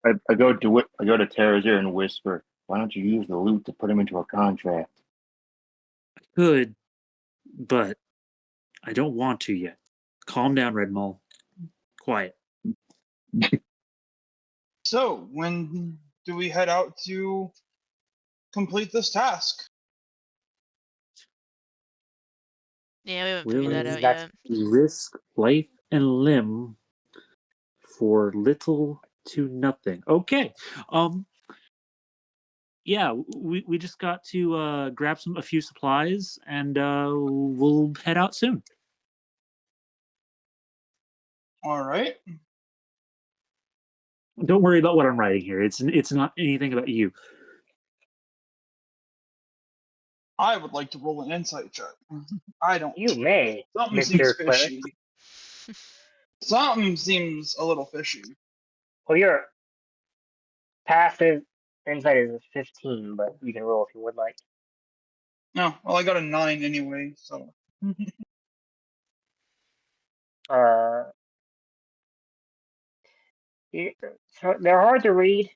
I go to Tara's ear and whisper, "Why don't you use the loot to put him into a contract?" Good, but I don't want to yet. Calm down, Red Mole. Quiet. So, when do we head out to complete this task? Yeah, we haven't figured that Willing out That's yet. to risk life and limb for little to nothing. Okay. Yeah, we just got to grab a few supplies and we'll head out soon. All right. Don't worry about what I'm writing here. It's not anything about you. I would like to roll an insight check. I don't. you may, Something seems Mister Cleric. fishy. Something seems a little fishy. Well, your passive insight is a 15, but you can roll if you would like. No, well, I got a 9 anyway, so. Uh, so they're hard to read.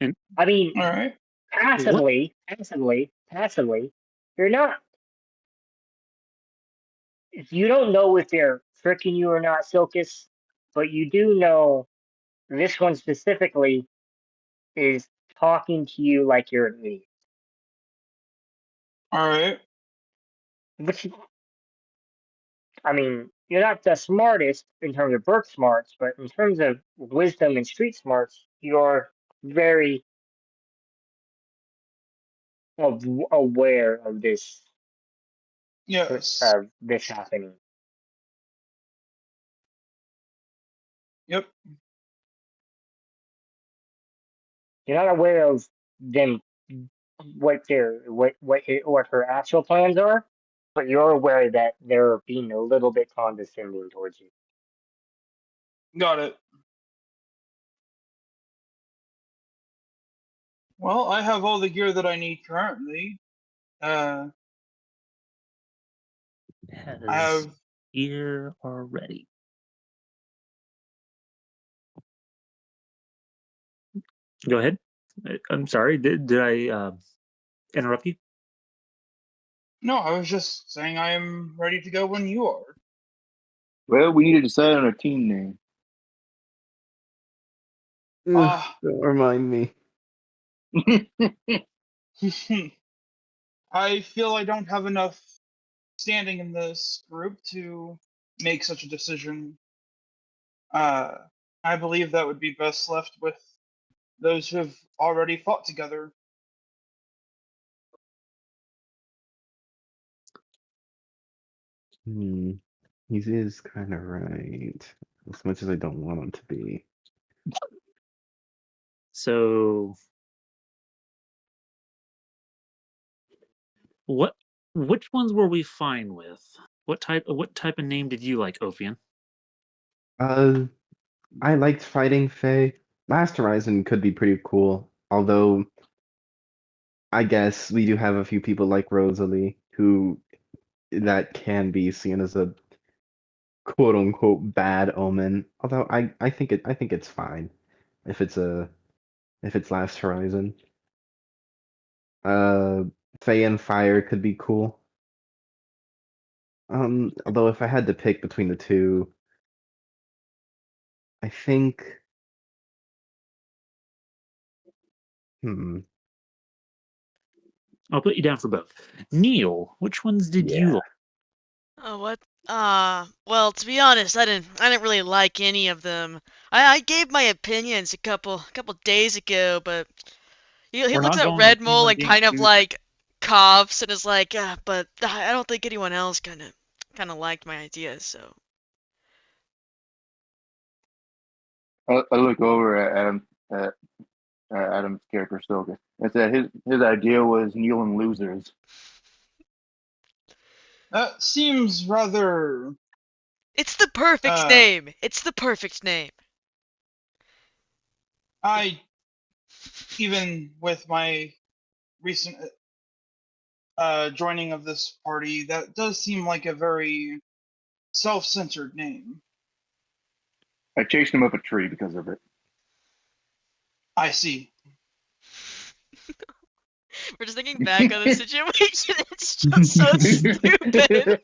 And I mean, All right. what? passively, you're not. You don't know if they're tricking you or not, Silkus, but you do know this one specifically is talking to you like you're an idiot. All right. Which, I mean, you're not the smartest in terms of book smarts, but in terms of wisdom and street smarts, you're very aware Yes. of this happening. Yep. You're not aware of them what her actual plans are, but you're aware that they're being a little bit condescending towards you. Got it. Well, I have all the gear that I need currently. I Has have. here already. Go ahead. I'm sorry. Did I interrupt you? No, I was just saying I am ready to go when you are. Well, we need to decide on a team name. Ah, Don't remind me. I feel I don't have enough standing in this group to make such a decision. Uh, I believe that would be best left with those who have already fought together. Hmm. He is kind of right. As much as I don't want him to be. So which ones were we fine with? What type of name did you like, Ophian? Uh, I liked fighting Faye. Last Horizon could be pretty cool, although I guess we do have a few people like Rosalie who that can be seen as a quote unquote bad omen. Although I think it's fine if it's Last Horizon. Uh, Faye and Fire could be cool. Although if I had to pick between the two, I think hmm I'll put you down for both. Neil, which ones did you yeah. like? Oh, what? Well, to be honest, I didn't really like any of them. I gave my opinions a couple days ago, but he We're looks not at going on Red Mole anyone and being kind of too. like coughs and is like, but I don't think anyone else kind of liked my ideas, so. I look over at Adam's character Stoker and said his idea was Neil and losers. That seems rather. It's the perfect name. It's the perfect name. Even with my recent joining of this party, that does seem like a very self-centered name. I chased him up a tree because of it. I see. We're just thinking back on the situation. It's just so stupid.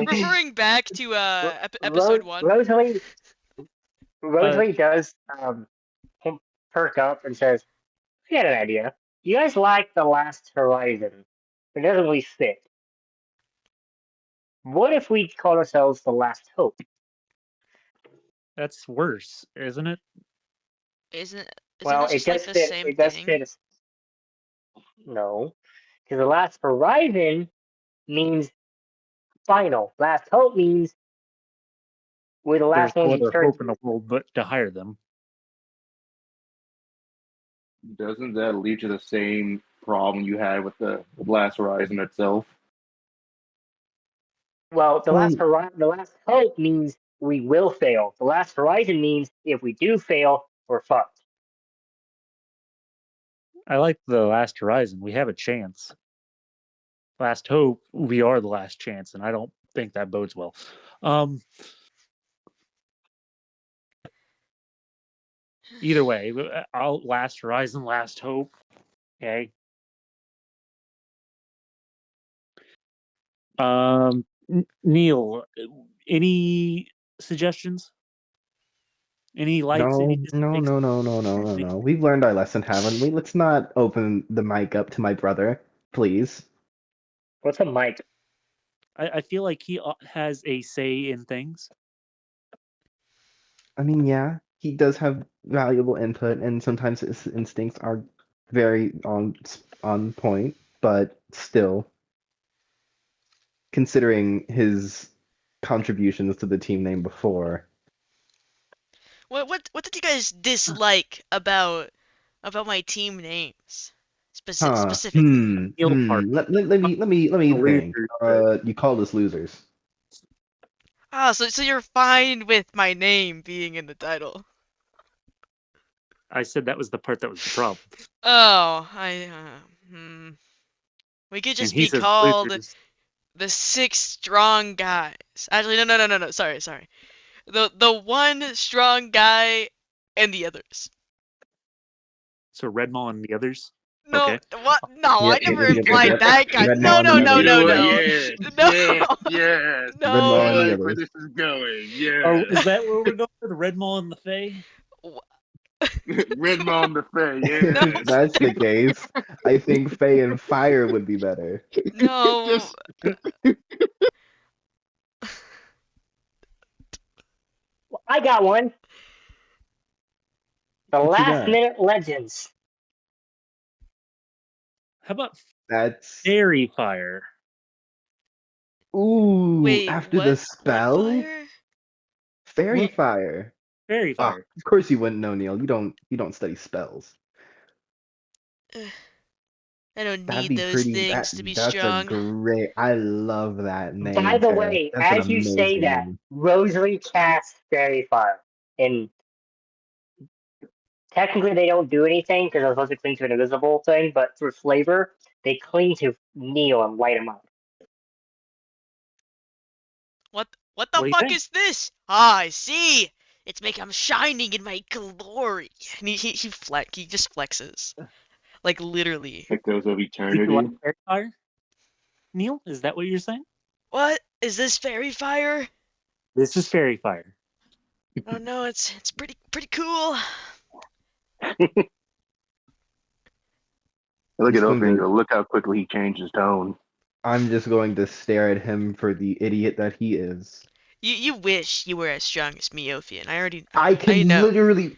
Referring back to episode 1. Rosalie does perk up and says, "I got an idea. You guys like The Last Horizon? It doesn't really fit. What if we called ourselves The Last Hope?" That's worse, isn't it? Isn't Well, it just like the same it does thing? fit. No, because The Last Horizon means final. Last Hope means we're the There's last no ones other returned. hope in the world but to hire them. Doesn't that lead to the same problem you had with the Last Horizon itself? Well, the Well, last hope means we will fail. The Last Horizon means if we do fail, we're fucked. I like the Last Horizon. We have a chance. Last Hope, we are the last chance, and I don't think that bodes well. Either way, I'll Last Horizon, Last Hope. Okay. Neil, any suggestions? Any lights? no, Any no, no, no, no, no, no, no. We've learned our lesson, haven't we? Let's not open the mic up to my brother, please. What's a mic? I feel like he has a say in things. I mean, yeah, he does have valuable input, and sometimes his instincts are very on point, but still, considering his contributions to the team name before. What did you guys dislike about my team names? Specifically. Neil Park. Let me think. Losers. You called us losers. Ah, so you're fine with my name being in the title. I said that was the part that was the problem. Oh, we could And just he be says called losers. the 6 strong guys. Actually, no. Sorry. The 1 strong guy and the others. So Red Maul and the others. No, Okay. what? No, I never implied Yep. that guy. Red No. Maul and the others. Yes. Red Maul I and the like where others. this is going. Yeah. Oh, is that where we're going for the Red Maul and the Fae? Red Maul and the Fae, yes. If that's the case, I think Faye and Fire would be better. No. Just- I got one. The What you Last got? Minute Legends. How about That's Fairy Fire? Wait, after what? the What spell? fire? Fairy What? Fire. Fairy Ah, Fire. of course you wouldn't know, Neil. You don't study spells. I don't That'd need be those pretty. things to be That's a strong. great. I love that name. By the Tara. way, That's an as you say amazing that, name. Rosary casts Fairy Fire. And technically they don't do anything because they're supposed to cling to an invisible thing, but for flavor, they cling to Neil and light him up. What the What do you fuck think? is this? Ah, I see. I'm shining in my glory. And he just flexes. Like literally. Echoes of You Eternity. like Fairy Fire? Neil, is that what you're saying? What? Is this fairy fire? This is Fairy Fire. Oh no, it's pretty cool. Look at Just going Opie and to- go, look how quickly he changed his tone. I'm just going to stare at him for the idiot that he is. You wish you were as strong as me, Ophian. I can know. literally.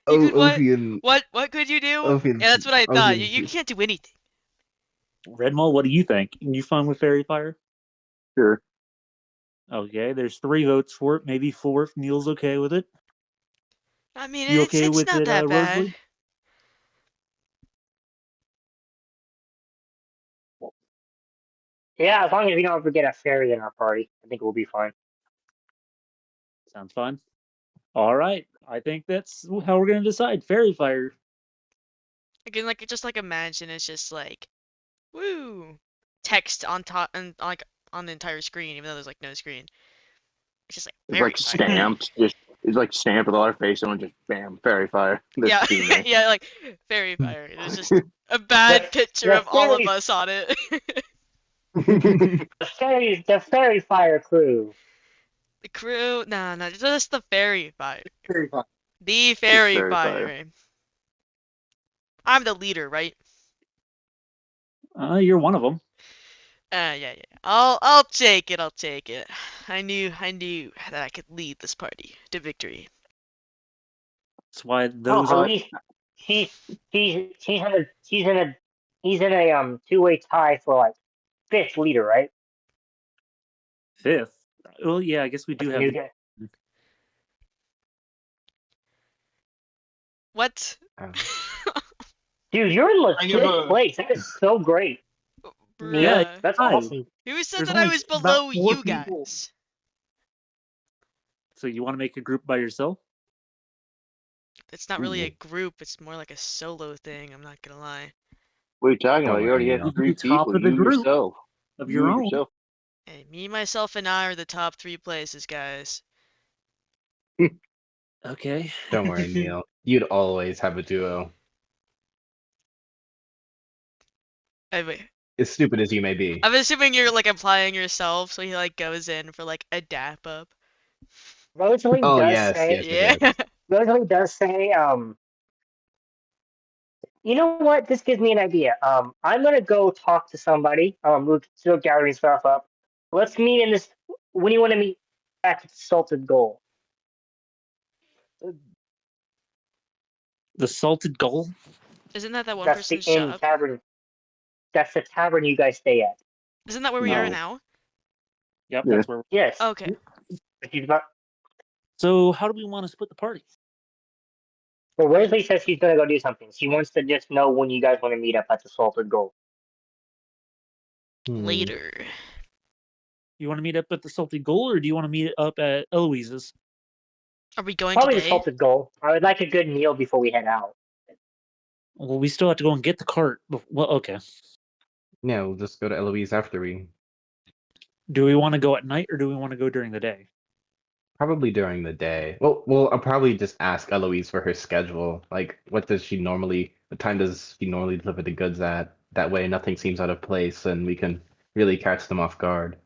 You could what? Ophian. What could you do? Ophian. Yeah, that's what I thought. Ophian. You can't do anything. Red Maul, what do you think? You fine with Fairy Fire? Sure. Okay, there's 3 votes for it. Maybe 4 if Neil's okay with it. I mean, You it's okay it's with not it, that bad. Rosalie? Yeah, as long as we don't ever get a fairy in our party, I think we'll be fine. Sounds fun. All right, I think that's how we're gonna decide. Fairy fire. Again, like just like imagine it's just like, woo, text on top and like on the entire screen, even though there's like no screen. It's just like It's fairy like fire. stamped. It's like stamped with all our face on, just bam, fairy fire. There's Yeah, team there. yeah, like fairy fire. There's just a bad picture The of all of fairy, us on it. the fairy fire crew. The crew, nah, just the fairy fire. Fairy fire. The Just fairy fairy fire. fire. I'm the leader, right? You're one of them. Yeah. I'll take it. I'll take it. I knew that I could lead this party to victory. That's why Oh, those at are least he's in a two-way tie for like fifth leader, right? 5th. Well, yeah, I guess we do With the have. new guy. What? Dude, you're in I give fifth a- place. That is so great. Neil, Bruh. that's Hi. awesome. Who said There's that I only was about below 4 you people. guys? So you want to make a group by yourself? It's not really a Ooh. group. It's more like a solo thing. I'm not gonna lie. What are you talking Don't about? You worry, already have Neil. You could 3 be top people. of the You group yourself. of You your own. yourself. Hey, me, myself, and I are the top 3 places, guys. Okay. Don't worry, Neil. You'd always have a duo. Wait, As stupid as you may be. I'm assuming you're like applying yourself, so he like goes in for like a dap up. Rosalie Oh does yes, say yes, Yeah. yes. Rosalie does say, you know what? This gives me an idea. I'm gonna go talk to somebody. We're still gathering stuff up. Let's meet in this. When do you want to meet back at Salted Gold? The salted gull. Isn't that one That's the person's inn job? tavern. That's the tavern you guys stay at. Isn't that where we No. are now? Yep, Yeah. that's where. Yes. Okay. But she's not. So how do we want to split the party? But Rosalie says she's gonna go do something. She wants to just know when you guys want to meet up at the Salted Gold. Later. You want to meet up at the salted gull, or do you want to meet up at Eloise's? Are we going Probably the today? Salted Gold. I would like a good meal before we head out. Well, we still have to go and get the cart. Well, okay. Yeah, we'll just go to Eloise after we. Do we want to go at night, or do we want to go during the day? Probably during the day. Well, I'll probably just ask Eloise for her schedule. Like, what time does she normally deliver the goods at? That way, nothing seems out of place, and we can really catch them off guard.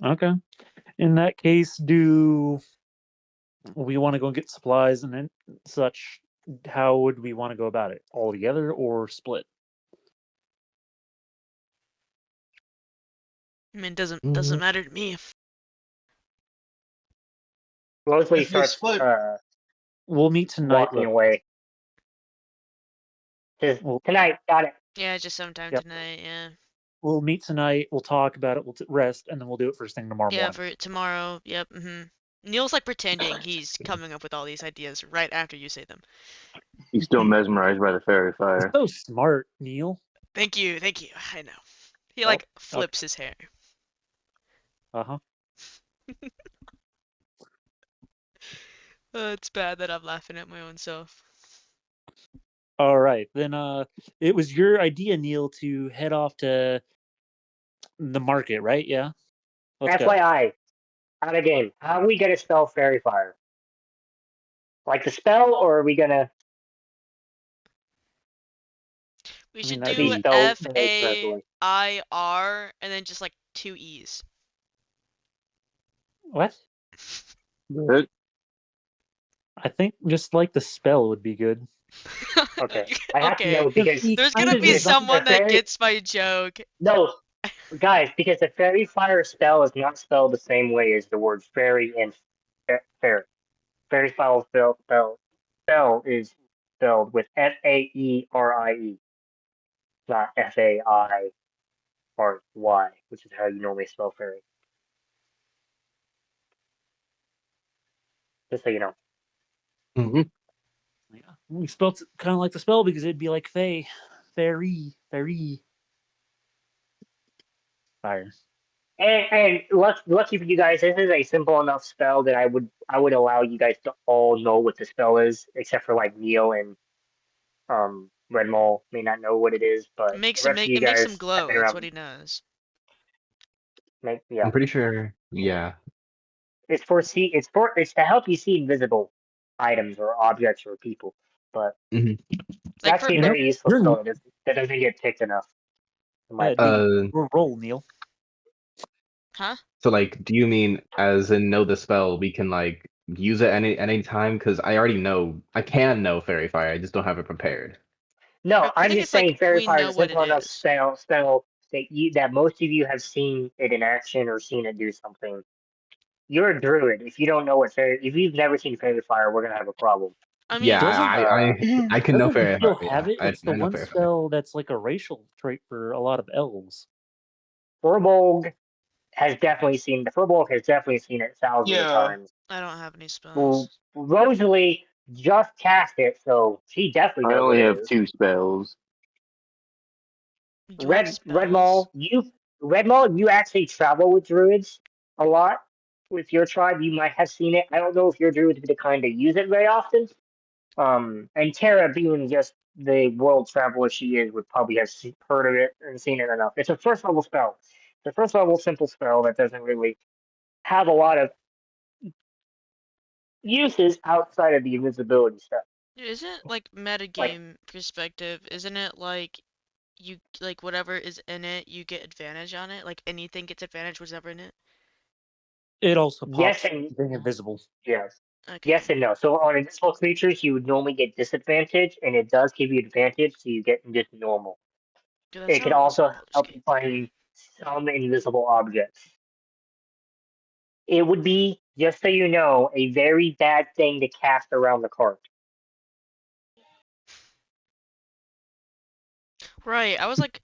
Okay. In that case, do we want to go and get supplies and then such? How would we want to go about it? All together or split? I mean, doesn't matter to me. Rosalie If you starts split- We'll meet tonight. walking away. Says, Well- tonight, got it. Yeah, just sometime Yep. tonight. Yeah. We'll meet tonight. We'll talk about it. We'll rest, and then we'll do it first thing tomorrow Yeah, morning. for tomorrow. Yep. Neil's like pretending he's coming up with all these ideas right after you say them. He's still mesmerized by the fairy fire. So smart, Neil. Thank you. I know. He Well, like flips his hair. Uh-huh. It's bad that I'm laughing at my own self. All right. Then it was your idea, Neil, to head off to the market, right? Yeah. Let's go. FYI, out of game. How are we gonna spell fairy fire? Like the spell, or are we gonna We I mean, should that'd do be- spell the name correctly? FAIR and then just like 2 E's. What? Good. I think just like the spell would be good. Okay. I have to know because There's Kind gonna of be is. someone that fairy- gets my joke. no, guys, because the fairy fire spell is not spelled the same way as the word fairy and fairy. Fairy fire spell is spelled with FAERIE. not Fairy, which is how you normally spell fairy. Just so you know. Mm-hmm. Yeah, we spelled it kind of like the spell because it'd be like fairy, fire. And lucky for you guys, this is a simple enough spell that I would allow you guys to all know what the spell is, except for like Neo and Red Mole may not know what it is, but the rest of you It makes him guys have glow. been That's what around. he knows. I'm Yeah, pretty sure. Yeah. it's to help you see invisible items or objects or people, but hmm it's Like for actually a You know, very useful you're spell that doesn't get picked enough, in my opinion. your role, Neil. huh? So like, do you mean as in know the spell? We can like use it any time? Because I already know I can know Fairy Fire. I just don't have it prepared. No, I I'm think just it's like saying Fairy we Fire is know a what simple it enough is. spell that most of you have seen it in action or seen it do something. You're a druid. If you don't know if you've never seen Fairy Fire, we're gonna have a problem. I Yeah, mean, Doesn't I can know doesn't Fairy Neil Fire. Yeah, have it? It's the I know one Fairy Fire. spell that's like a racial trait for a lot of elves. Furbolg has definitely seen it thousands of Yeah. times. I don't have any Well, spells. Rosalie just cast it, so she definitely I knows what only it have is. 2 spells. You have Red spells? Mall, you actually travel with druids a lot with your tribe. You might have seen it. I don't know if your druids be the kind to use it very often. And Tara, being just the world traveler she is, would probably have heard of it and seen it enough. It's a first level spell. It's a first level simple spell that doesn't really have a lot of uses outside of the invisibility stuff. Isn't like Like, metagame perspective, isn't it like you like whatever is in it, you get advantage on it? Like anything gets advantage whatever in it? It also yes pops and being invisible. yes. Okay. Yes and no. So on invisible creatures, you would normally get disadvantage, and it does give you advantage, so you get just normal. Yeah, that's It how could it was in also Baldur's help you Gate. find some invisible objects. It would be, just so you know, a very bad thing to cast around the cart. Right. I was like,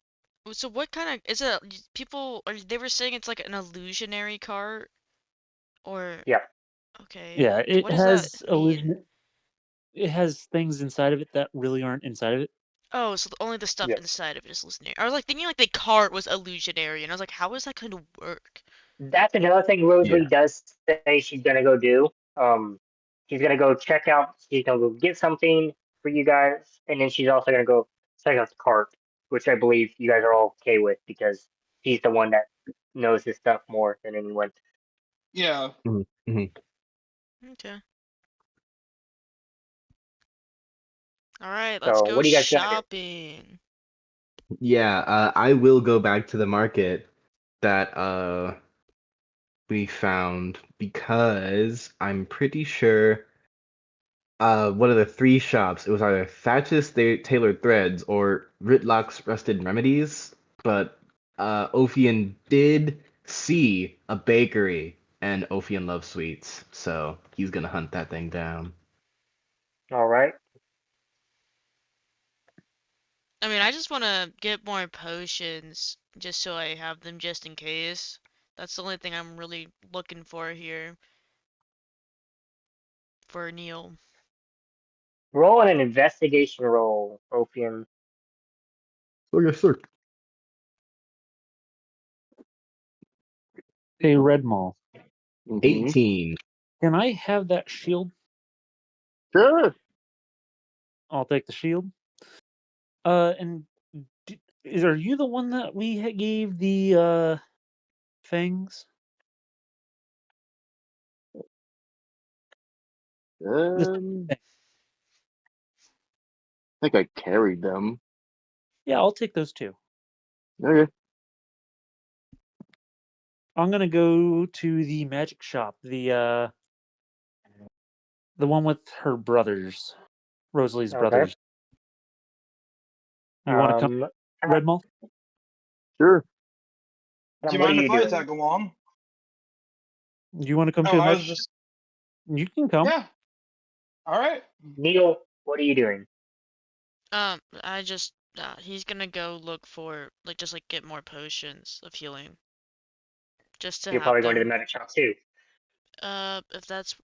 so what kind of is it? People are they were saying it's like an illusionary cart or Yeah, okay. Yeah, it What does that has mean? it has things inside of it that really aren't inside of it. Oh, so only the stuff yes. inside of it is illusionary. I was like thinking like the cart was illusionary, and I was like, how is that going to work? That's another thing Rosalie Yeah. does say she's gonna go do. She's gonna go check out. She's gonna go get something for you guys, and then she's also gonna go check out the cart, which I believe you guys are all okay with because she's the one that knows this stuff more than anyone. Yeah. hmm Okay. All right, let's So, go what are you guys gonna do? shopping. Yeah. I will go back to the market that we found because I'm pretty sure one of the 3 shops, it was either Thatch's Tailored Threads or Ritlock's Rusted Remedies, but Ophian did see a bakery and Ophian loves sweets, so he's gonna hunt that thing down. All right. I mean, I just want to get more potions just so I have them just in case. That's the only thing I'm really looking for here for Neil. Roll an investigation roll, Opium. Oh yes, sir. A red mall. Mhm. 18. Can I have that shield? Sure. I'll take the shield. And are you the one that we gave the fangs? I think I carried them. Yeah, I'll take those two. Okay. I'm gonna go to the magic shop, the one with her brothers, Rosalie's Okay. brothers. You want to come, Red Mall? Sure. Do you What are mind you if I doing? tag along? You want to come Oh, to the I was magic? just You can come. yeah. All right. Neil, what are you doing? I just He's gonna go look for just get more potions of healing. Just to You're have probably going to the them. magic shop too. If that's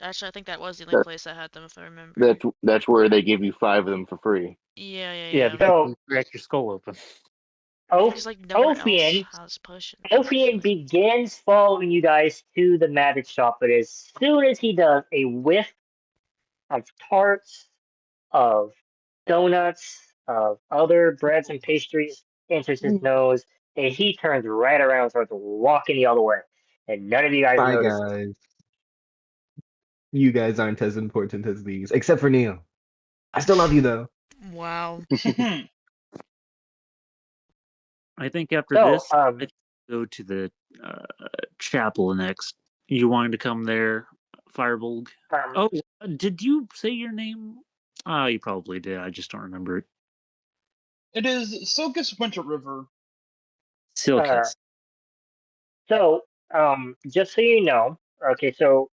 actually I think that was the only place that had them if I remember. That's where they give you 5 of them for free. Yeah, Yeah. because So you crack your skull open. Because nowhere else Ophian has potions. Ophian begins following you guys to the magic shop, but as soon as he does, a whiff of tarts, of donuts, of other breads and pastries enters his nose, and he turns right around and starts walking the other way. And none of you guys Bye, notice it. guys. You guys aren't as important as these, except for Neil. I still love you, though. Wow. I think after So, this, I go to the chapel next. You wanted to come there, Firebolt? Oh, did you say your name? Ah, you probably did. I just don't remember it. It is Silkus Winter River. Silkus. So, just so you know, okay, so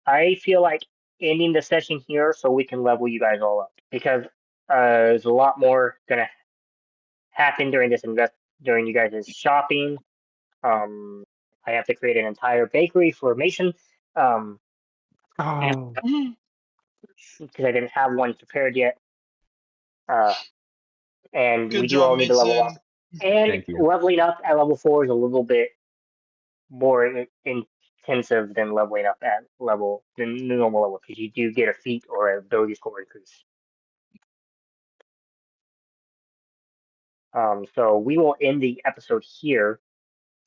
I feel like ending the session here so we can level you guys all up because there's a lot more gonna happen during during you guys' shopping. I have to create an entire bakery for Mason, um, Oh, because I didn't have one prepared yet. And Good we do job, all need to level up. Mason. And thank you. leveling up at level 4 is a little bit more intensive than leveling up at the normal level because you do get a feat or an ability score increase. So we will end the episode here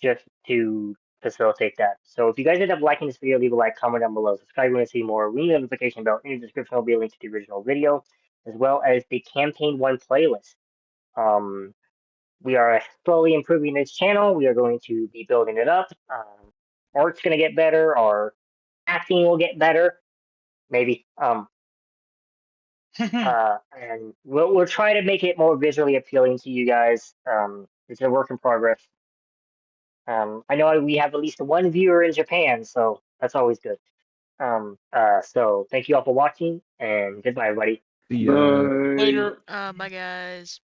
just to facilitate that. So if you guys end up liking this video, leave a like, comment down below, subscribe if you want to see more, ring the notification bell. In the description will be a link to the original video, as well as the Campaign 1 playlist. We are slowly improving this channel. We are going to be building it up. Art's going to get better. Our acting will get better, maybe. And we'll try to make it more visually appealing to you guys. It's a work in progress. I know we have at least one viewer in Japan, so that's always good. So thank you all for watching, and goodbye, everybody. See ya. Bye. Later. Bye guys.